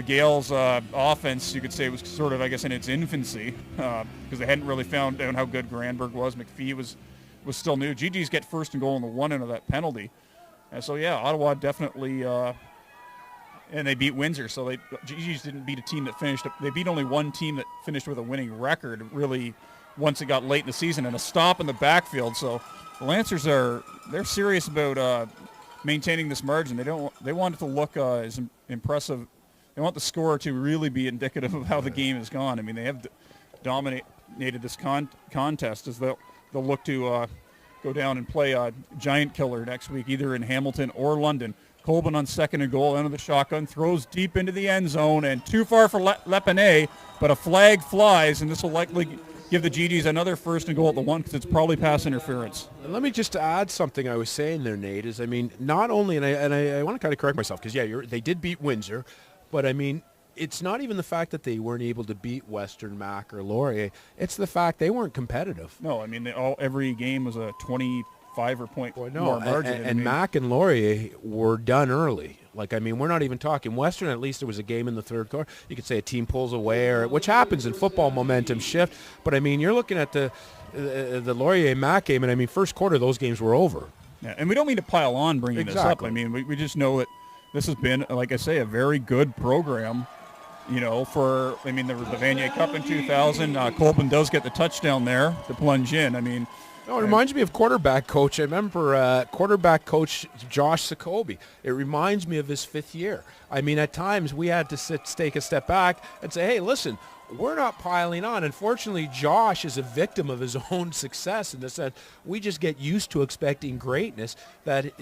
[SPEAKER 1] Gales' offense, you could say, was sort of, I guess, in its infancy, because they hadn't really found out how good Granberg was. McPhee was still new. GGs get first and goal on the one end of that penalty. And so, yeah, Ottawa definitely, and they beat Windsor. So GGs didn't beat a team that finished, they beat only one team that finished with a winning record, really, once it got late in the season, and a stop in the backfield. So the Lancers they're serious about maintaining this margin. They want it to look as impressive. They want the score to really be indicative of how the game has gone. I mean, they have dominated this contest, as they'll look to go down and play a giant killer next week, either in Hamilton or London. Colbin on second and goal, end of the shotgun, throws deep into the end zone, and too far for Lepine, but a flag flies, and this will likely give the GGs another first and goal at the 1 because it's probably pass interference.
[SPEAKER 5] And let me just add something I was saying there, Nate, is, I mean, not only, and I want to kind of correct myself, because, yeah, they did beat Windsor, but, I mean, it's not even the fact that they weren't able to beat Western, Mac, or Laurier. It's the fact they weren't competitive.
[SPEAKER 1] No, I mean, every game was a 25 or point more margin.
[SPEAKER 5] And Mac and Laurier were done early. Like, I mean, we're not even talking Western. At least there was a game in the third quarter. You could say a team pulls away, which happens in football, momentum shift. But, I mean, you're looking at the Laurier-Mac game, and, I mean, first quarter, those games were over.
[SPEAKER 1] Yeah, and we don't mean to pile on bringing this up. I mean, we just know that this has been, like I say, a very good program, you know, for, I mean, there was the Vanier Cup in 2000. Colbin does get the touchdown there to plunge in. I mean,
[SPEAKER 5] no, it reminds me of quarterback coach. I remember quarterback coach Josh Jacoby. It reminds me of his 5th year. I mean, at times we had to take a step back and say, hey, listen, we're not piling on. Unfortunately, Josh is a victim of his own success in the sense we just get used to expecting greatness, that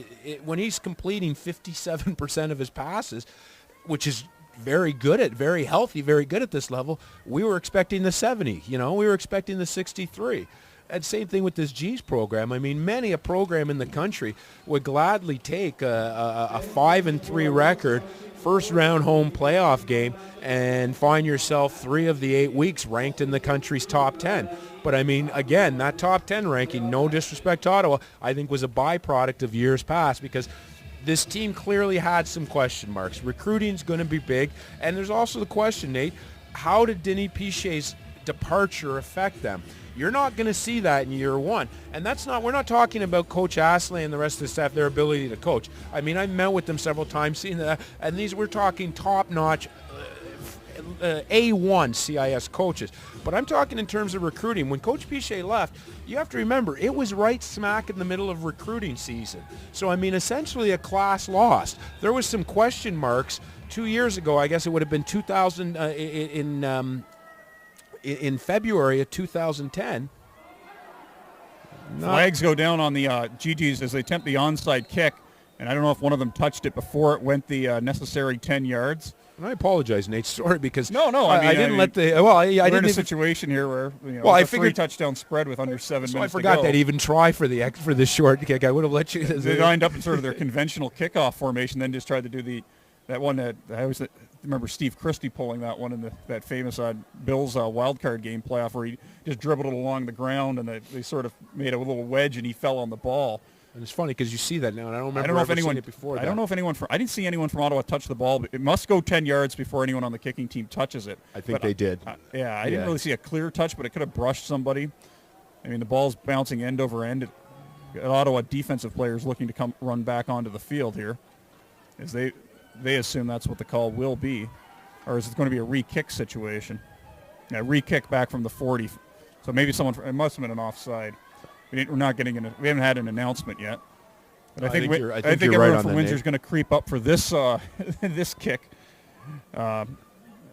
[SPEAKER 5] when he's completing 57% of his passes, which is very healthy, very good at this level, we were expecting the 70, you know, we were expecting the 63. And same thing with this G's program. I mean, many a program in the country would gladly take a 5-3 record, first round home playoff game, and find yourself 3 of the 8 weeks ranked in the country's top 10. But I mean, again, that top 10 ranking, no disrespect to Ottawa, I think was a byproduct of years past, because this team clearly had some question marks. Recruiting's going to be big. And there's also the question, Nate, how did Denis Pichet's departure affect them? You're not going to see that in year 1. And that's not, we're not talking about Coach Astley and the rest of the staff, their ability to coach. I mean, I've met with them several times, seen that, and we're talking top-notch A1 CIS coaches. But I'm talking in terms of recruiting. When Coach Pichet left, you have to remember, it was right smack in the middle of recruiting season. So, I mean, essentially a class lost. There was some question marks 2 years ago. I guess it would have been 2000 in February of 2010.
[SPEAKER 1] Flags go down on the GGs as they attempt the onside kick, and I don't know if one of them touched it before it went the necessary 10 yards.
[SPEAKER 5] And I apologize, Nate. Sorry, because
[SPEAKER 1] I didn't
[SPEAKER 5] let the I
[SPEAKER 1] we're
[SPEAKER 5] didn't
[SPEAKER 1] in a situation here where
[SPEAKER 5] I
[SPEAKER 1] figured 3-touchdown spread with under 7 minutes.
[SPEAKER 5] I forgot to even try for the short kick. I would have let you.
[SPEAKER 1] They lined up in sort of their conventional kickoff formation, then just tried to do that one that I always remember Steve Christie pulling that one in that famous Bills wild card game playoff where he just dribbled it along the ground and they sort of made a little wedge and he fell on the ball.
[SPEAKER 5] And it's funny because you see that now, and I don't remember
[SPEAKER 1] if anyone
[SPEAKER 5] it before.
[SPEAKER 1] I don't know if anyone I didn't see anyone from Ottawa touch the ball, but it must go 10 yards before anyone on the kicking team touches it.
[SPEAKER 5] I think they did.
[SPEAKER 1] I didn't really see a clear touch, but it could have brushed somebody. I mean, the ball's bouncing end over end. Ottawa defensive players looking to run back onto the field here, as they assume that's what the call will be, or is it going to be a re-kick situation? Yeah, re-kick back from the 40. So maybe it must have been an offside. We haven't had an announcement yet. But I think everyone from Windsor is going to creep up for this this kick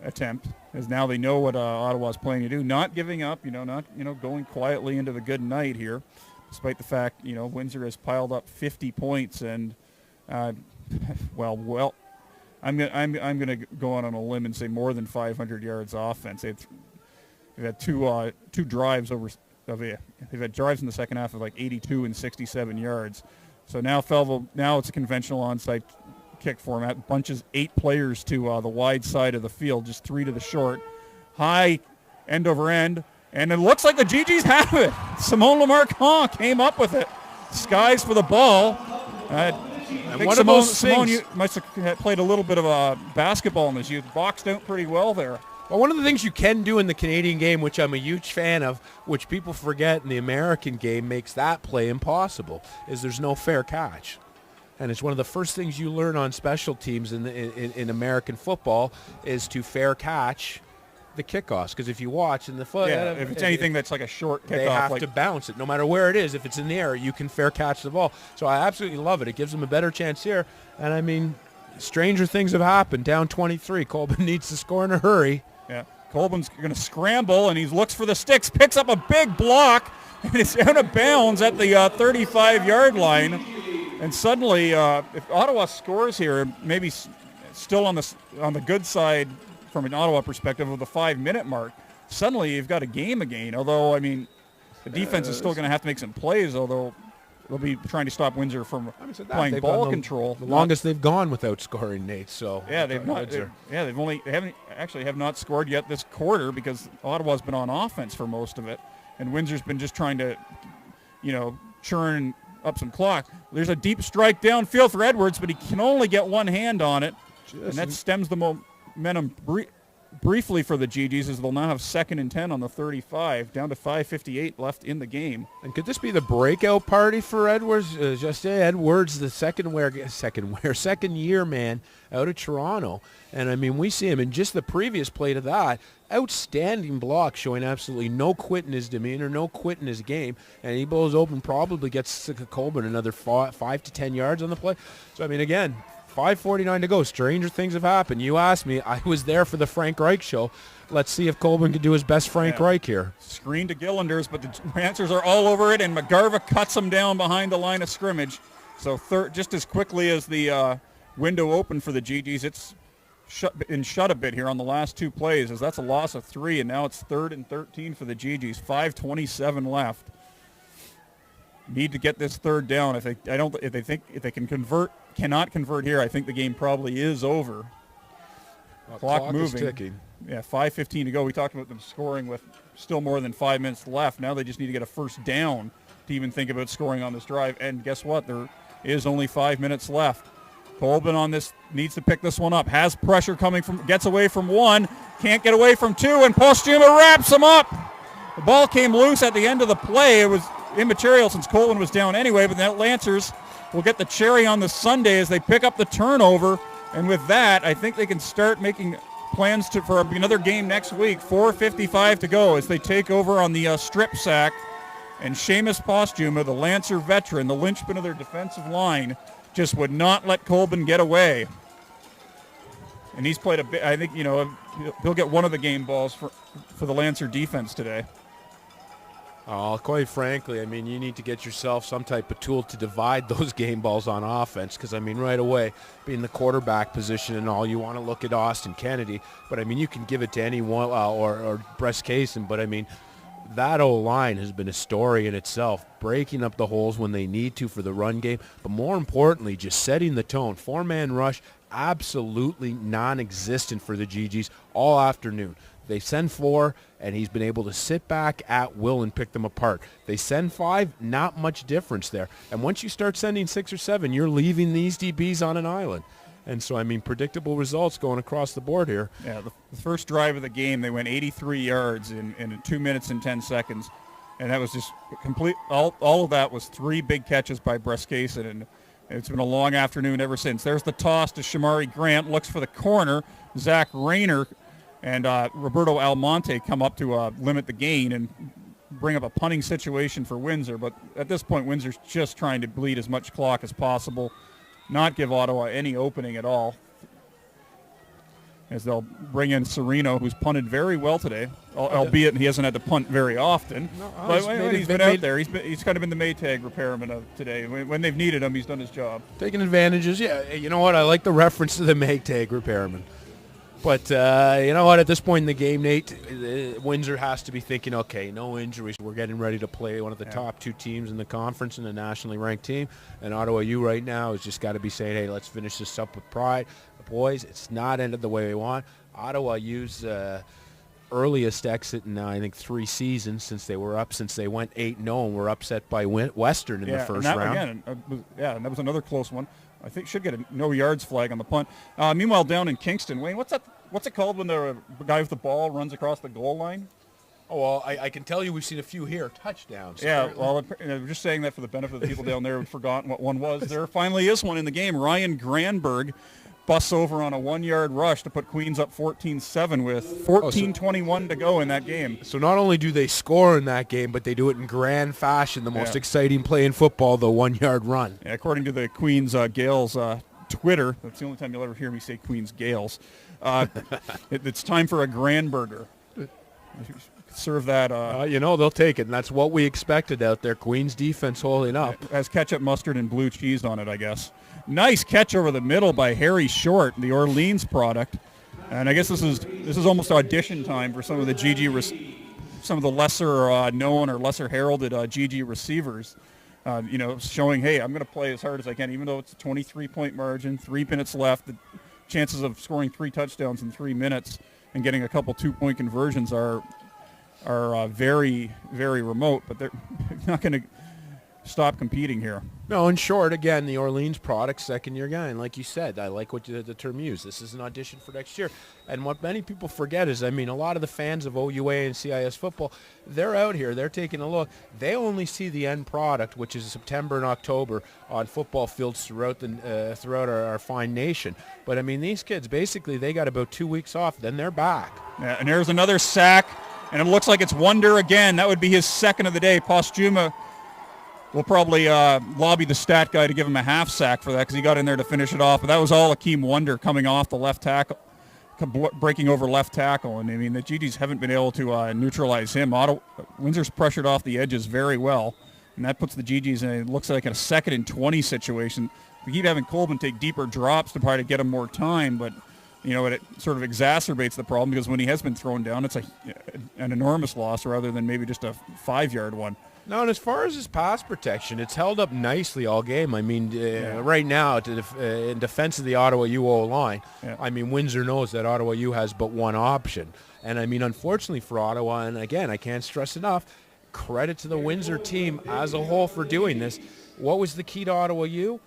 [SPEAKER 1] attempt, as now they know what Ottawa's planning to do. Not giving up, not going quietly into the good night here, despite the fact Windsor has piled up 50 points and well. I'm going to go on a limb and say more than 500 yards offense. They've had two drives over. They've had drives in the second half of like 82 and 67 yards. So now it's a conventional onside kick format. Bunches 8 players to the wide side of the field, just 3 to the short. High end over end, and it looks like the GGs have it. Simone Lamarquand came up with it. Skies for the ball. I think Simone must have played a little bit of basketball in this youth. Boxed out pretty well there.
[SPEAKER 5] Well, one of the things you can do in the Canadian game, which I'm a huge fan of, which people forget in the American game makes that play impossible, is there's no fair catch. And it's one of the first things you learn on special teams in American football is to fair catch the kickoffs. Because if you watch in the foot,
[SPEAKER 1] if it's anything that's like a short kickoff,
[SPEAKER 5] they have to bounce it. No matter where it is, if it's in the air, you can fair catch the ball. So I absolutely love it. It gives them a better chance here. And I mean, stranger things have happened. Down 23. Colbin needs to score in a hurry.
[SPEAKER 1] Yeah, Colbin's going to scramble, and he looks for the sticks, picks up a big block, and it's out of bounds at the 35-yard line. And suddenly, if Ottawa scores here, maybe still on the good side from an Ottawa perspective of the 5-minute mark, suddenly you've got a game again. Although, I mean, the defense is still going to have to make some plays, although they'll be trying to stop Windsor from playing ball control.
[SPEAKER 5] The longest they've gone without scoring, Nate. So
[SPEAKER 1] yeah, they have not scored yet this quarter because Ottawa's been on offense for most of it, and Windsor's been just trying to, churn up some clock. There's a deep strike downfield for Edwards, but he can only get one hand on it, and that stems the momentum briefly for the GGs, as they'll now have 2nd and 10 on the 35, down to 5:58 left in the game.
[SPEAKER 5] And could this be the breakout party for Edwards? Edwards, the second year man out of Toronto. And I mean, we see him in just the previous play to that. Outstanding block, showing absolutely no quit in his demeanor, no quit in his game. And he blows open, probably gets Colburn another 5 to 10 yards on the play. So, I mean, again, 5:49 to go. Stranger things have happened. You asked me. I was there for the Frank Reich show. Let's see if Colburn can do his best Frank Reich here.
[SPEAKER 1] Screen to Gillanders, but the Lancers are all over it, and McGarva cuts him down behind the line of scrimmage. So just as quickly as the window opened for the GGs, it's shut a bit here on the last 2 plays, as that's a loss of 3, and now it's 3rd and 13 for the GGs. 5:27 left. Need to get this 3rd down. If they cannot convert here, I think the game probably is over. Clock moving.
[SPEAKER 5] Is ticking.
[SPEAKER 1] Yeah, 5:15 to go. We talked about them scoring with still more than 5 minutes left. Now they just need to get a first down to even think about scoring on this drive. And guess what? There is only 5 minutes left. Colburn on this needs to pick this one up. Has pressure coming from, gets away from 1, can't get away from 2, and Postuma wraps him up. The ball came loose at the end of the play. It was immaterial since Colburn was down anyway, but the Lancers will get the cherry on the sundae as they pick up the turnover. And with that, I think they can start making plans for another game next week. 4:55 to go as they take over on the strip sack. And Seamus Postuma, the Lancer veteran, the linchpin of their defensive line, just would not let Colburn get away. And he's played a bit. I think, he'll get one of the game balls for the Lancer defense today.
[SPEAKER 5] Quite frankly, I mean, you need to get yourself some type of tool to divide those game balls on offense, because, I mean, right away, being the quarterback position and all, you want to look at Austin Kennedy, but, I mean, you can give it to anyone or Brest Kaysen, but, I mean, that O-line has been a story in itself, breaking up the holes when they need to for the run game, but more importantly, just setting the tone. 4-man rush, absolutely non-existent for the GGs all afternoon. They send 4, and he's been able to sit back at will and pick them apart. They send 5, not much difference there. And once you start sending 6 or 7, you're leaving these DBs on an island. And so, I mean, predictable results going across the board here.
[SPEAKER 1] Yeah, the first drive of the game, they went 83 yards in 2 minutes and 10 seconds. And that was just complete. All of that was 3 big catches by Brest Kaysen, and it's been a long afternoon ever since. There's the toss to Shamari Grant, looks for the corner. Zach Rayner and Roberto Almonte come up to limit the gain and bring up a punting situation for Windsor. But at this point, Windsor's just trying to bleed as much clock as possible, not give Ottawa any opening at all, as they'll bring in Sereno, who's punted very well today, albeit he hasn't had to punt very often. But when he's been out there, he's kind of been the Maytag repairman of today. When they've needed him, he's done his job.
[SPEAKER 5] Taking advantages, yeah. You know what? I like the reference to the Maytag repairman. But you know what? At this point in the game, Nate, Windsor has to be thinking, okay, no injuries. We're getting ready to play one of the top 2 teams in the conference and a nationally ranked team. And Ottawa U right now has just got to be saying, hey, let's finish this up with pride. Boys, it's not ended the way we want. Ottawa U's earliest exit in, I think, 3 seasons since they went 8-0 and were upset by Western in the first round.
[SPEAKER 1] And that was another close one. I think should get a no yards flag on the punt. Meanwhile, down in Kingston, Wayne, what's it called when the guy with the ball runs across the goal line?
[SPEAKER 5] Oh, well, I can tell you we've seen a few here, touchdowns.
[SPEAKER 1] Yeah, well, I'm just saying that for the benefit of the people down there who've forgotten what one was. There finally is one in the game. Ryan Granberg busts over on a 1-yard rush to put Queens up 14-7 with 14:21 to go in that game.
[SPEAKER 5] So not only do they score in that game, but they do it in grand fashion, the most exciting play in football, the 1-yard run.
[SPEAKER 1] Yeah, according to the Queens Gales Twitter, that's the only time you'll ever hear me say Queens Gales, it's time for a Granberger. serve that.
[SPEAKER 5] They'll take it, and that's what we expected out there. Queen's defense holding up.
[SPEAKER 1] Has ketchup, mustard, and blue cheese on it, I guess. Nice catch over the middle by Harry Short, the Orleans product. And I guess this is almost audition time for some of the some of the lesser known or lesser heralded GG receivers. Showing, hey, I'm going to play as hard as I can, even though it's a 23-point margin, 3 minutes left. The chances of scoring 3 touchdowns in 3 minutes and getting a couple 2-point conversions are very, very remote, but they're not going to stop competing here.
[SPEAKER 5] No, in short, again, the Orleans product, second-year guy. And like you said, I like what the term used. This is an audition for next year. And what many people forget is, a lot of the fans of OUA and CIS football, they're out here. They're taking a look. They only see the end product, which is September and October on football fields throughout our fine nation. But, these kids, basically, they got about 2 weeks off. Then they're back.
[SPEAKER 1] Yeah, and there's another sack. And it looks like it's Wonder again. That would be his second of the day. Postuma will probably lobby the stat guy to give him a half sack for that because he got in there to finish it off. But that was all Akeem Wonder coming off the left tackle, breaking over left tackle. And, the GGs haven't been able to neutralize him. Windsor's pressured off the edges very well. And that puts the GGs in, it looks like, a 2nd and 20 situation. We keep having Colbin take deeper drops to try to get him more time, but it sort of exacerbates the problem because when he has been thrown down, it's an enormous loss rather than maybe just a 5-yard one.
[SPEAKER 5] No, and as far as his pass protection, it's held up nicely all game. Right now, in defense of the Ottawa U line, Windsor knows that Ottawa U has but one option. And, unfortunately for Ottawa, and again, I can't stress enough, credit to the Windsor team as a whole for doing this. What was the key to Ottawa U?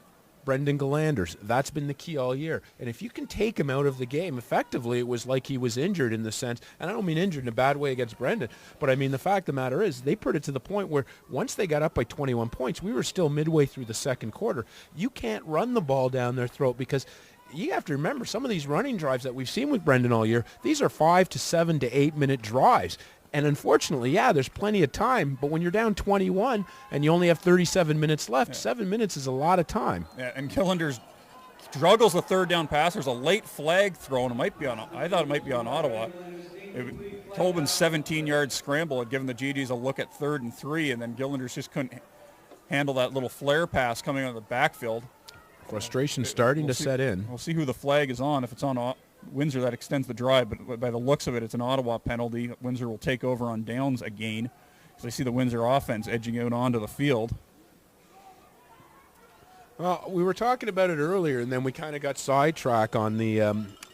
[SPEAKER 5] Brendan Galanders. That's been the key all year. And if you can take him out of the game, effectively it was like he was injured in the sense, and I don't mean injured in a bad way against Brendan, but the fact of the matter is they put it to the point where once they got up by 21 points, we were still midway through the second quarter. You can't run the ball down their throat because you have to remember some of these running drives that we've seen with Brendan all year, these are 5 to 7 to 8 minute drives. And unfortunately, there's plenty of time, but when you're down 21 and you only have 37 minutes left, 7 minutes is a lot of time.
[SPEAKER 1] Yeah, and Killanders struggles with third down pass. There's a late flag thrown. I thought it might be on Ottawa. Tobin's 17-yard scramble had given the GGs a look at 3rd and 3, and then Gillanders just couldn't handle that little flare pass coming out of the backfield.
[SPEAKER 5] Frustration starting to set in.
[SPEAKER 1] We'll see who the flag is on. If it's on Windsor, that extends the drive, but by the looks of it, it's an Ottawa penalty. Windsor will take over on downs again. So I see the Windsor offense edging out onto the field.
[SPEAKER 5] Well, we were talking about it earlier, and then we kind of got sidetracked on the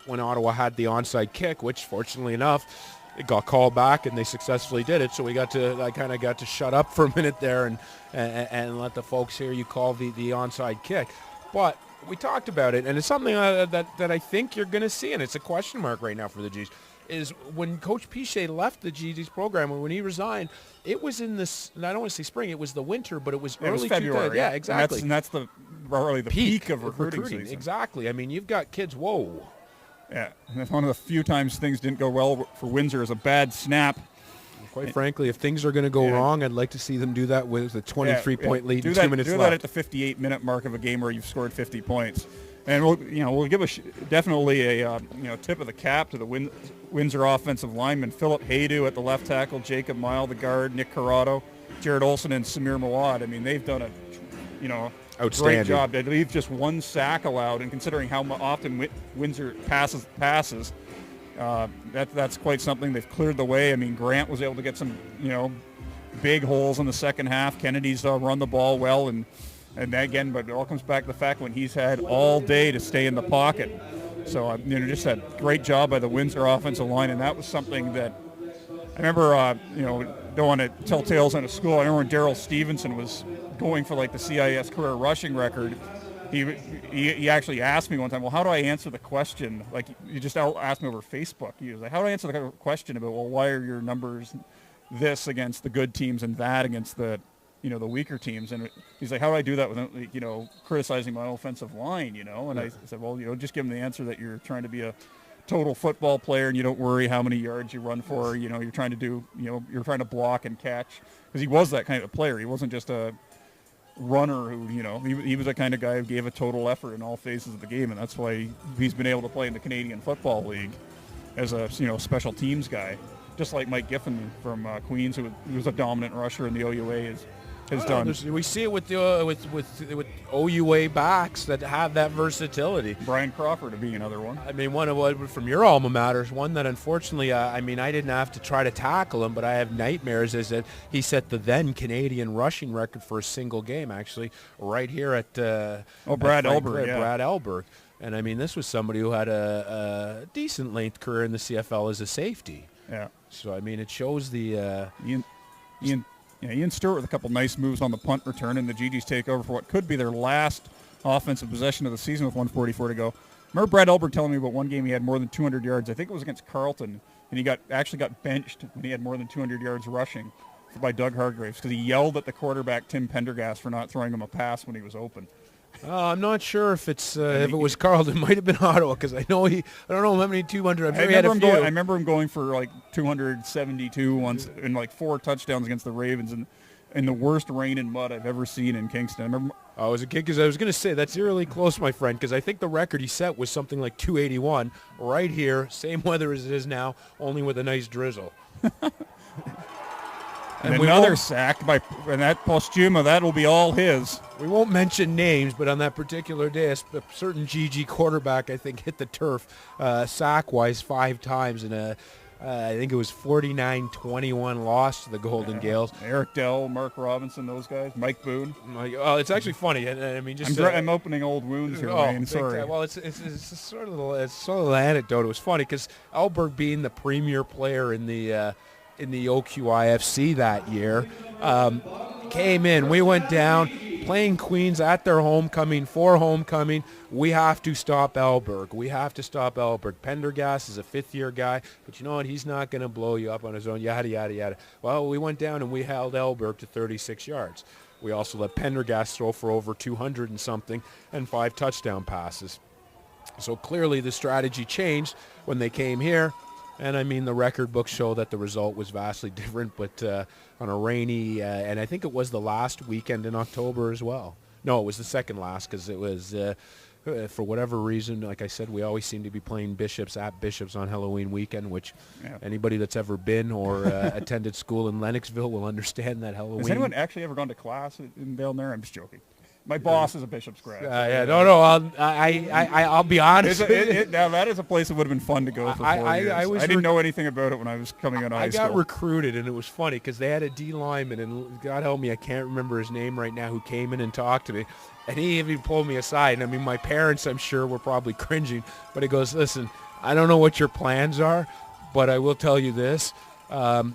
[SPEAKER 5] when Ottawa had the onside kick, which fortunately enough, it got called back, and they successfully did it. So I kind of got to shut up for a minute there and let the folks hear you call the onside kick. But we talked about it, and it's something that I think you're going to see, and it's a question mark right now for the G's, is when Coach Piche left the GG's program, or when he resigned, it was in this, I don't want to say spring, it was the winter, but it was early
[SPEAKER 1] February.
[SPEAKER 5] Yeah, exactly.
[SPEAKER 1] And that's probably the peak of recruiting season.
[SPEAKER 5] Exactly. You've got kids, whoa.
[SPEAKER 1] Yeah, and that's one of the few times things didn't go well for Windsor is a bad snap.
[SPEAKER 5] Quite frankly, if things are going to go wrong, I'd like to see them do that with a 23-point lead and 2 minutes left.
[SPEAKER 1] Do that at the 58-minute mark of a game where you've scored 50 points. And we'll give definitely a tip of the cap to the Windsor offensive linemen: Philip Haydu at the left tackle, Jacob Mile the guard, Nick Corrado, Jared Olson, and Samir Mawad. They've done a great job. They leave just one sack allowed, and considering how often Windsor passes. That's quite something. They've cleared the way. Grant was able to get some, big holes in the second half. Kennedy's run the ball well, and again, but it all comes back to the fact when he's had all day to stay in the pocket. So, just a great job by the Windsor offensive line, and that was something that I remember, don't want to tell tales out of school. I remember when Darrell Stevenson was going for the CIS career rushing record. He actually asked me one time, well, how do I answer the question? You just asked me over Facebook. He was like, how do I answer the question about, well, why are your numbers this against the good teams and that against the weaker teams? And he's like, how do I do that without, criticizing my offensive line, And I said, well, just give him the answer that you're trying to be a total football player and you don't worry how many yards you run for. You're trying to do, you're trying to block and catch. Because he was that kind of player. He wasn't just a runner who, he was the kind of guy who gave a total effort in all phases of the game, and that's why he's been able to play in the Canadian Football League as a special teams guy. just like Mike Giffen from Queens, who was a dominant rusher in the OUA, has done.
[SPEAKER 5] We see it with the with OUA backs that have that versatility.
[SPEAKER 1] Brian Crawford would be another one.
[SPEAKER 5] I mean, one of what from your alma mater, one that unfortunately, I mean, I didn't have to try to tackle him, but I have nightmares. Is that he set the then Canadian rushing record for a single game, actually, right here at
[SPEAKER 1] Brad
[SPEAKER 5] Frank-
[SPEAKER 1] Elberg, yeah.
[SPEAKER 5] Brad Elberg. And I mean, this was somebody who had a decent length career in the CFL as a safety.
[SPEAKER 1] Yeah.
[SPEAKER 5] So I mean, it shows the
[SPEAKER 1] Ian Stewart with a couple nice moves on the punt return, and the GGs take over for what could be their last offensive possession of the season with 1:44 to go. Remember Brad Elberg telling me about one game he had more than 200 yards. I think it was against Carleton, and he actually got benched when he had more than 200 yards rushing by Doug Hargraves because he yelled at the quarterback Tim Pendergast for not throwing him a pass when he was open.
[SPEAKER 5] I'm not sure if it's if it was Carlton. It might have been Ottawa because I know I don't know how many 200. I'm sure he had a few.
[SPEAKER 1] I remember him going for like 272 once and like 4 touchdowns against the Ravens in the worst rain and mud I've ever seen in Kingston. I remember.
[SPEAKER 5] Oh, was a kid because I was going to say that's eerily close, my friend, because I think the record he set was something like 281 right here, same weather as it is now, only with a nice drizzle.
[SPEAKER 1] And another sack and that Postuma, that'll be all his.
[SPEAKER 5] We won't mention names, but on that particular day, a certain GG quarterback, I think, hit the turf sack-wise 5 times in I think it was 49-21 loss to the Golden Gales.
[SPEAKER 1] Eric Dell, Mark Robinson, those guys, Mike Boone.
[SPEAKER 5] Well, it's actually funny. I mean, just
[SPEAKER 1] I'm opening old wounds here, Wayne. Sorry.
[SPEAKER 5] Well, it's sort of an anecdote. It was funny because Alberg, being the premier player in the OQIFC that year, came in. We went down, playing Queens at their homecoming, for homecoming. We have to stop Alberg. We have to stop Alberg. Pendergast is a 5th-year guy, but you know what? He's not going to blow you up on his own, yada, yada, yada. Well, we went down and we held Alberg to 36 yards. We also let Pendergast throw for over 200 and something and 5 touchdown passes. So clearly the strategy changed when they came here. And, I mean, the record books show that the result was vastly different, but on a rainy, and I think it was the last weekend in October as well. No, it was the second last because it was, for whatever reason, like I said, we always seem to be playing Bishops at Bishops on Halloween weekend, which anybody that's ever been or attended school in Lennoxville will understand that Halloween.
[SPEAKER 1] Has anyone actually ever gone to class down there? I'm just joking. My boss is a Bishop's grad.
[SPEAKER 5] I'll be honest.
[SPEAKER 1] Now that is a place that would have been fun to go for 4 years. I didn't know anything about it when I was coming out of high school.
[SPEAKER 5] I got recruited, and it was funny because they had a D lineman, and God help me, I can't remember his name right now, who came in and talked to me, and he even pulled me aside. And I mean, my parents, I'm sure, were probably cringing, but he goes, "Listen, I don't know what your plans are, but I will tell you this.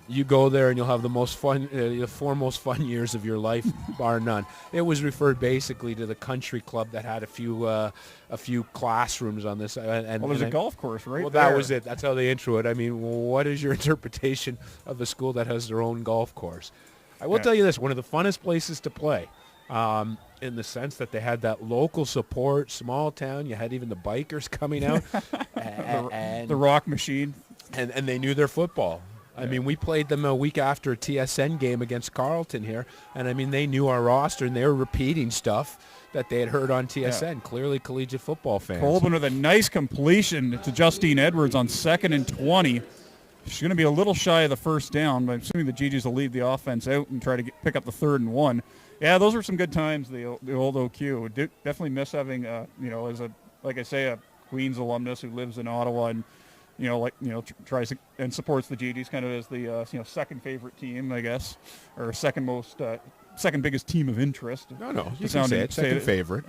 [SPEAKER 5] You go there and you'll have the most fun, the 4 most fun years of your life, bar none." It was referred basically to the country club that had a few classrooms on this. And
[SPEAKER 1] there's a golf course right there.
[SPEAKER 5] Well, that was it. That's how they intro it. I mean, what is your interpretation of a school that has their own golf course? I will tell you this, one of the funnest places to play, in the sense that they had that local support, small town. You had even the bikers coming out. and
[SPEAKER 1] the Rock Machine.
[SPEAKER 5] And they knew their football. I mean, we played them a week after a TSN game against Carleton here, and I mean, they knew our roster, and they were repeating stuff that they had heard on TSN. Yeah. Clearly collegiate football fans.
[SPEAKER 1] Colbin with a nice completion to Justine Edwards on 2nd and 20. She's going to be a little shy of the first down, but I'm assuming the GGs will lead the offense out and try to pick up the 3rd and 1. Yeah, those were some good times, the old OQ. Definitely miss having, as a Queens alumnus who lives in Ottawa and, tries to, and supports the GGs kind of as the, second favorite team, I guess, or second biggest team of interest.
[SPEAKER 5] No, you can say it, second favorite.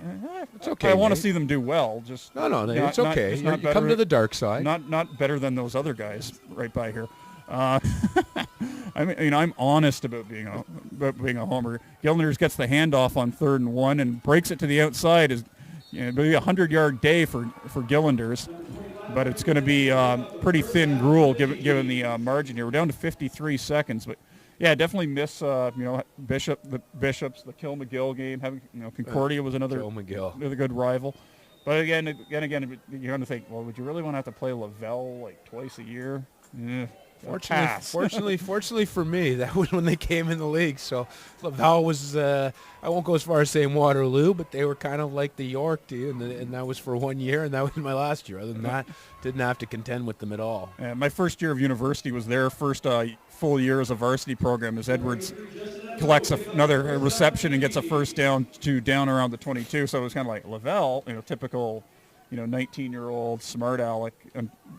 [SPEAKER 5] It's okay.
[SPEAKER 1] I want to see them do well. Just
[SPEAKER 5] it's okay. You come to the dark side.
[SPEAKER 1] Not better than those other guys right by here. I mean, I'm honest about being a homer. Gillanders gets the handoff on 3rd and 1 and breaks it to the outside. Is maybe a 100-yard day for Gillanders. But it's going to be pretty thin gruel given the margin here. We're down to 53 seconds. But, yeah, definitely miss, the Bishops, the Kill-McGill game. Having, Concordia was another good rival. But, again, you're going to think, well, would you really want to have to play Lavelle, like, twice a year?
[SPEAKER 5] Fortunately for me, that was when they came in the league. So Laval was, I won't go as far as saying Waterloo, but they were kind of like the York team, and that was for 1 year, and that was my last year. Other than that, didn't have to contend with them at all.
[SPEAKER 1] My first year of university was their first full year as a varsity program, as Edwards collects another reception and gets a first down around the 22. So it was kind of like Laval, typical, 19-year-old smart aleck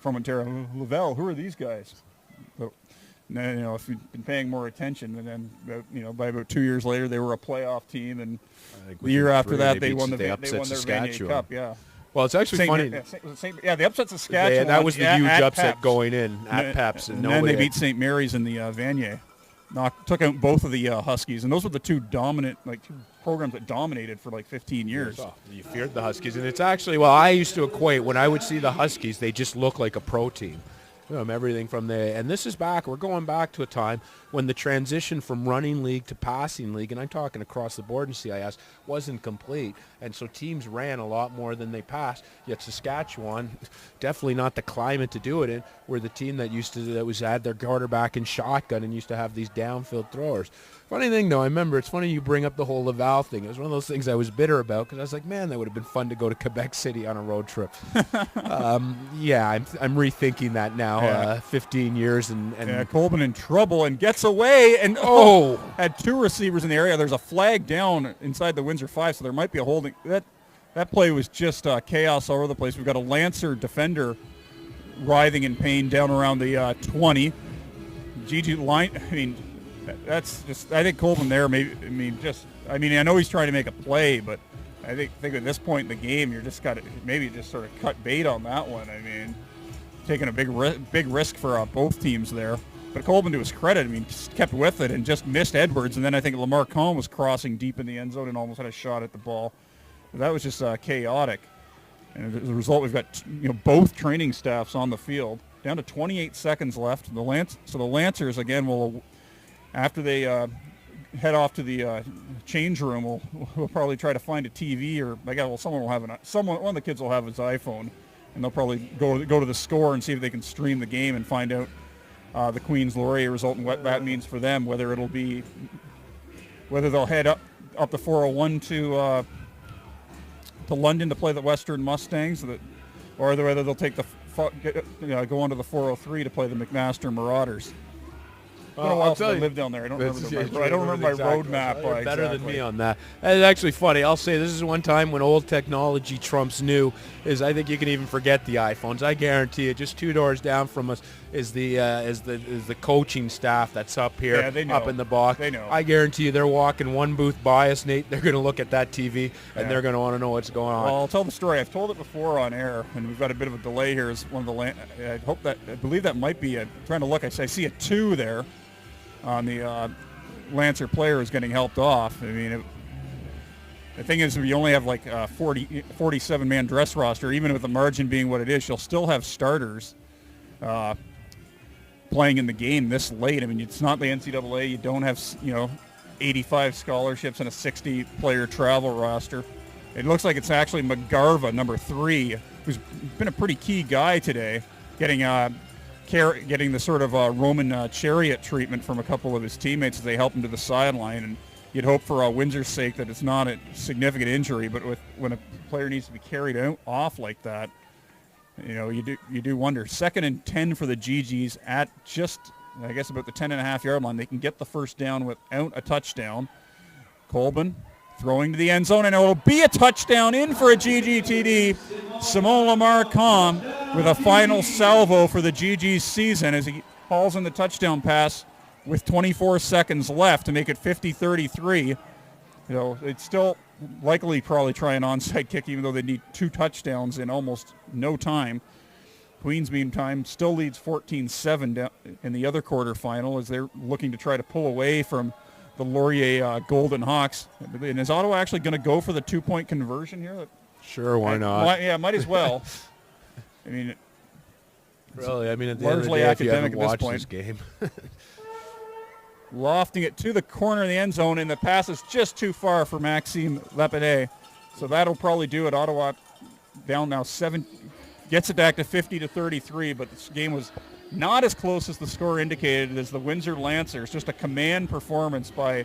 [SPEAKER 1] from Ontario. Laval, who are these guys? But, if you've been paying more attention, and then by about 2 years later, they were a playoff team, and the year after that, they won their Vanier Cup. Yeah.
[SPEAKER 5] Well, it's actually funny.
[SPEAKER 1] The upset Saskatchewan.
[SPEAKER 5] That was the huge upset
[SPEAKER 1] Peps.
[SPEAKER 5] Going in at Peps,
[SPEAKER 1] and then they beat St. Mary's in the Vanier. Took out both of the Huskies, and those were the two two programs that dominated for 15 years.
[SPEAKER 5] You feared the Huskies, and it's actually, I used to equate when I would see the Huskies, they just look like a pro team. Everything from there. And this is we're going back to a time when the transition from running league to passing league, and I'm talking across the board in CIS, wasn't complete. And so teams ran a lot more than they passed. Yet Saskatchewan, definitely not the climate to do it in, were the team that had their quarterback in shotgun and used to have these downfield throwers. Funny thing, though, I remember, it's funny you bring up the whole Laval thing. It was one of those things I was bitter about because I was like, man, that would have been fun to go to Quebec City on a road trip. I'm rethinking that now, 15 years. And
[SPEAKER 1] Colbin in trouble and gets away and had two receivers in the area. There's a flag down inside the Windsor 5, so there might be a holding. That play was just chaos all over the place. We've got a Lancer defender writhing in pain down around the 20. Gigi line, that's just, I think Colbin there, I know he's trying to make a play, but I think at this point in the game, you're just got to maybe just sort of cut bait on that one. Taking a big risk for both teams there. But Colbin, to his credit, just kept with it and just missed Edwards. And then I think Lamar Cohn was crossing deep in the end zone and almost had a shot at the ball. That was just chaotic. And as a result, we've got both training staffs on the field. Down to 28 seconds left. So the Lancers, again, will, after they head off to the change room, we'll probably try to find a TV, or someone will have one of the kids will have his iPhone, and they'll probably go to the score and see if they can stream the game and find out the Queens Laurier result and what that means for them. Whether they'll head up the 401 to London to play the Western Mustangs, or whether they'll take go onto the 403 to play the McMaster Marauders. I'll tell you, I live down there. I don't remember my road map.
[SPEAKER 5] You're better than me on that. It's actually funny. I'll say this is one time when old technology trumps new. I think you can even forget the iPhones. I guarantee you, just 2 doors down from us is the coaching staff that's up here, up in the box.
[SPEAKER 1] They know.
[SPEAKER 5] I guarantee you, they're walking one booth by us, Nate. They're going to look at that TV and they're going to want to know what's going on.
[SPEAKER 1] Well, I'll tell the story. I've told it before on air, and we've got a bit of a delay here. As one of the, I believe that might be trying to look. I see a 2 there. On the Lancer player is getting helped off. The thing is, you only have 47-man dress roster. Even with the margin being what it is, you'll still have starters playing in the game this late. It's not the NCAA. You don't have 85 scholarships and a 60-player travel roster. It looks like it's actually McGarva, number 3, who's been a pretty key guy today, getting the sort of Roman chariot treatment from a couple of his teammates as they help him to the sideline. And you'd hope for Windsor's sake that it's not a significant injury, but when a player needs to be carried off like that, you do wonder. 2nd and 10 for the GGs at just, I guess, about the 10.5-yard line. They can get the first down without a touchdown. Colbin throwing to the end zone, and it will be a touchdown in for a GGTD. Simone Lamar Cohn with a final salvo for the GG's season as he hauls in the touchdown pass with 24 seconds left to make it 50-33. It's still likely probably try an onside kick, even though they need 2 touchdowns in almost no time. Queens, meantime, still leads 14-7 in the other quarterfinal as they're looking to try to pull away from the Laurier Golden Hawks. And is Ottawa actually going to go for the 2-point conversion here?
[SPEAKER 5] Sure, why not?
[SPEAKER 1] Might as well.
[SPEAKER 5] Really, at the end of the
[SPEAKER 1] largely
[SPEAKER 5] day, if you
[SPEAKER 1] academic
[SPEAKER 5] haven't
[SPEAKER 1] at
[SPEAKER 5] watched
[SPEAKER 1] this point.
[SPEAKER 5] this game.
[SPEAKER 1] Lofting it to the corner of the end zone, and the pass is just too far for Maxime Lepine. So that'll probably do it. Ottawa down now 7, gets it back to 50-33, but this game was not as close as the score indicated as the Windsor Lancers. Just a command performance by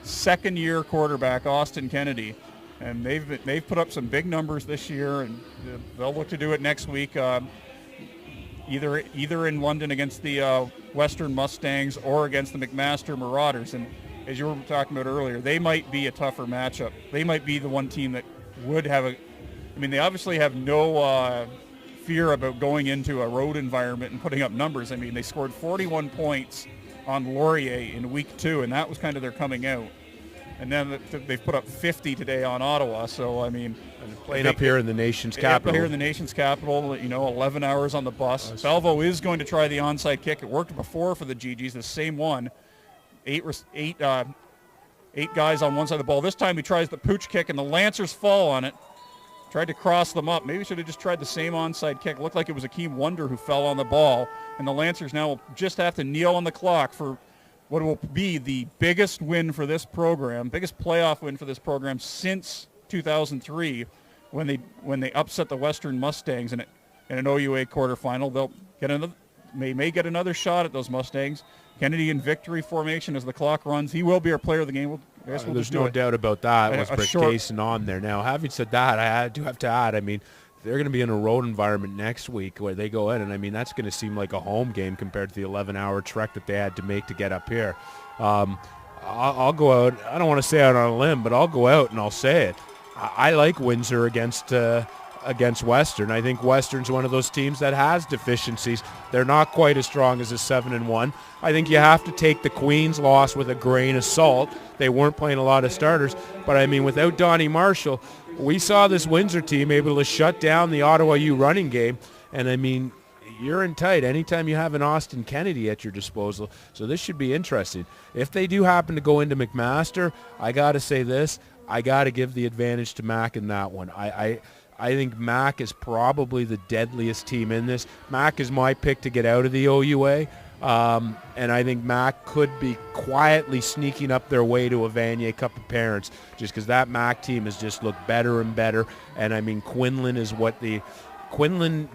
[SPEAKER 1] second-year quarterback Austin Kennedy. And they've put up some big numbers this year, and they'll look to do it next week, either in London against the Western Mustangs or against the McMaster Marauders. And as you were talking about earlier, they might be a tougher matchup. They might be the one team that would have they obviously have no fear about going into a road environment and putting up numbers. I mean, they scored 41 points on Laurier in week 2, and that was kind of their coming out. And then they've put up 50 today on Ottawa. So, I mean,
[SPEAKER 5] playing up here in the nation's capital.
[SPEAKER 1] Up here in the nation's capital, 11 hours on the bus. Falvo is going to try the onside kick. It worked before for the GGs, the same one. Eight guys on one side of the ball. This time he tries the pooch kick, and the Lancers fall on it. Tried to cross them up. Maybe should have just tried the same onside kick. Looked like it was Akeem Wonder who fell on the ball. And the Lancers now will just have to kneel on the clock for what will be the biggest win for this program, biggest playoff win for this program since 2003 when they upset the Western Mustangs in an OUA quarterfinal. They'll get may get another shot at those Mustangs. Kennedy in victory formation as the clock runs. He will be our player of the game.
[SPEAKER 5] There's no doubt about that. Was Brick Jason on there. Now, having said that, I do have to add, I mean, they're going to be in a road environment next week where they go in, and I mean, that's going to seem like a home game compared to the 11-hour trek that they had to make to get up here. I'll go out. I don't want to say out on a limb, but I'll go out and I'll say it. I like Windsor against Western. I think Western's one of those teams that has deficiencies. They're not quite as strong as a 7-1. I think you have to take the Queens loss with a grain of salt. They weren't playing a lot of starters, but I mean, without Donnie Marshall, we saw this Windsor team able to shut down the Ottawa U running game, and I mean, you're in tight anytime you have an Austin Kennedy at your disposal, so this should be interesting. If they do happen to go into McMaster, I got to say this, I got to give the advantage to Mac in that one. I think Mac is probably the deadliest team in this. Mac is my pick to get out of the OUA. And I think Mac could be quietly sneaking up their way to a Vanier Cup appearance just because that Mac team has just looked better and better. And I mean, Quinlan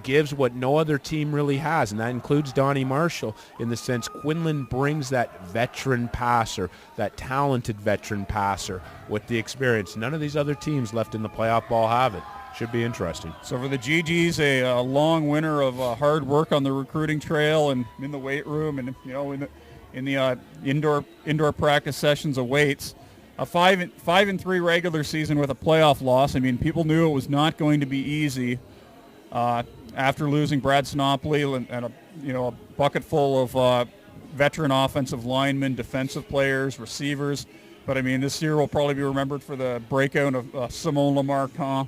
[SPEAKER 5] gives what no other team really has, and that includes Donnie Marshall in the sense Quinlan brings that veteran passer, that talented veteran passer with the experience. None of these other teams left in the playoff ball have it. Should be interesting.
[SPEAKER 1] So for the GGs, a long winter of hard work on the recruiting trail and in the weight room, and in the indoor practice sessions awaits. A 5-3 regular season with a playoff loss. I mean, people knew it was not going to be easy after losing Brad Snopley and a bucket full of veteran offensive linemen, defensive players, receivers. But I mean, this year will probably be remembered for the breakout of Simon Lamarquin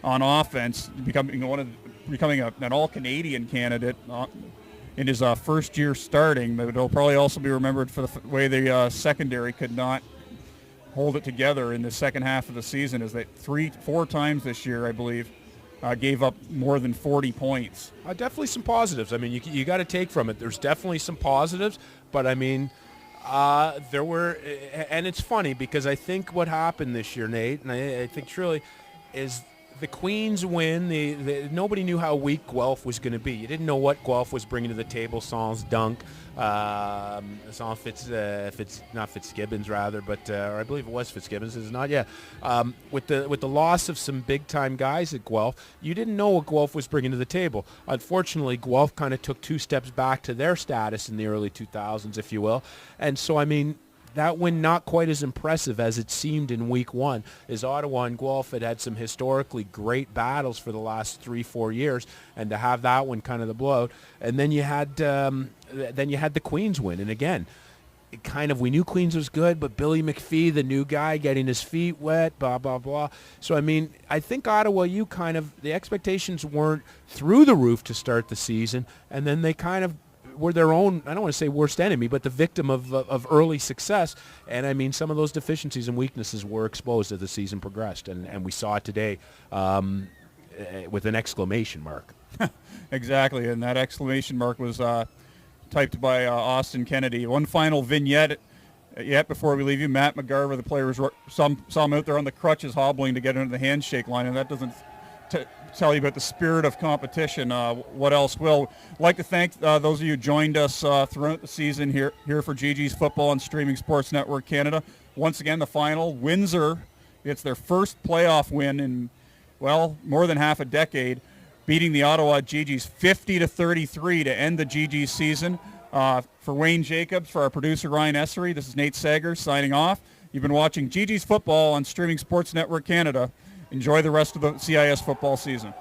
[SPEAKER 1] on offense, becoming an all-Canadian candidate in his first year starting. But it'll probably also be remembered for the way the secondary could not hold it together in the second half of the season, as they 4 times this year, I believe, gave up more than 40 points.
[SPEAKER 5] Definitely some positives. I mean, you got to take from it. There's definitely some positives, but I mean, there were, and it's funny because I think what happened this year, Nate, and I think truly, is the Queens win. Nobody knew how weak Guelph was going to be. You didn't know what Guelph was bringing to the table. Sans Dunk, not Fitzgibbons rather, but or I believe it was Fitzgibbons. It's not yet. With the loss of some big time guys at Guelph, you didn't know what Guelph was bringing to the table. Unfortunately, Guelph kind of took 2 steps back to their status in the early 2000s, if you will, and so I mean, that win not quite as impressive as it seemed in week 1, as Ottawa and Guelph had some historically great battles for the last 3-4 years, and to have that one kind of the blowout, and then you had the Queens win, and again, we knew Queens was good, but Billy McPhee, the new guy, getting his feet wet, blah blah blah. So I mean, I think Ottawa, the expectations weren't through the roof to start the season, and then they kind of were their own, I don't want to say worst enemy, but the victim of early success. And I mean, some of those deficiencies and weaknesses were exposed as the season progressed. And we saw it today with an exclamation mark.
[SPEAKER 1] Exactly. And that exclamation mark was typed by Austin Kennedy. One final vignette before we leave you. Matt McGarver, the player, saw him out there on the crutches hobbling to get into the handshake line. And that doesn't tell you about the spirit of competition. What else will? I'd like to thank those of you who joined us throughout the season here for GG's Football on Streaming Sports Network Canada. Once again, the final, Windsor, it's their first playoff win in, well, more than half a decade, beating the Ottawa GGs 50-33 to end the GG season. For Wayne Jacobs, for our producer Ryan Essery, this is Nate Sager signing off. You've been watching GG's Football on Streaming Sports Network Canada. Enjoy the rest of the CIS football season.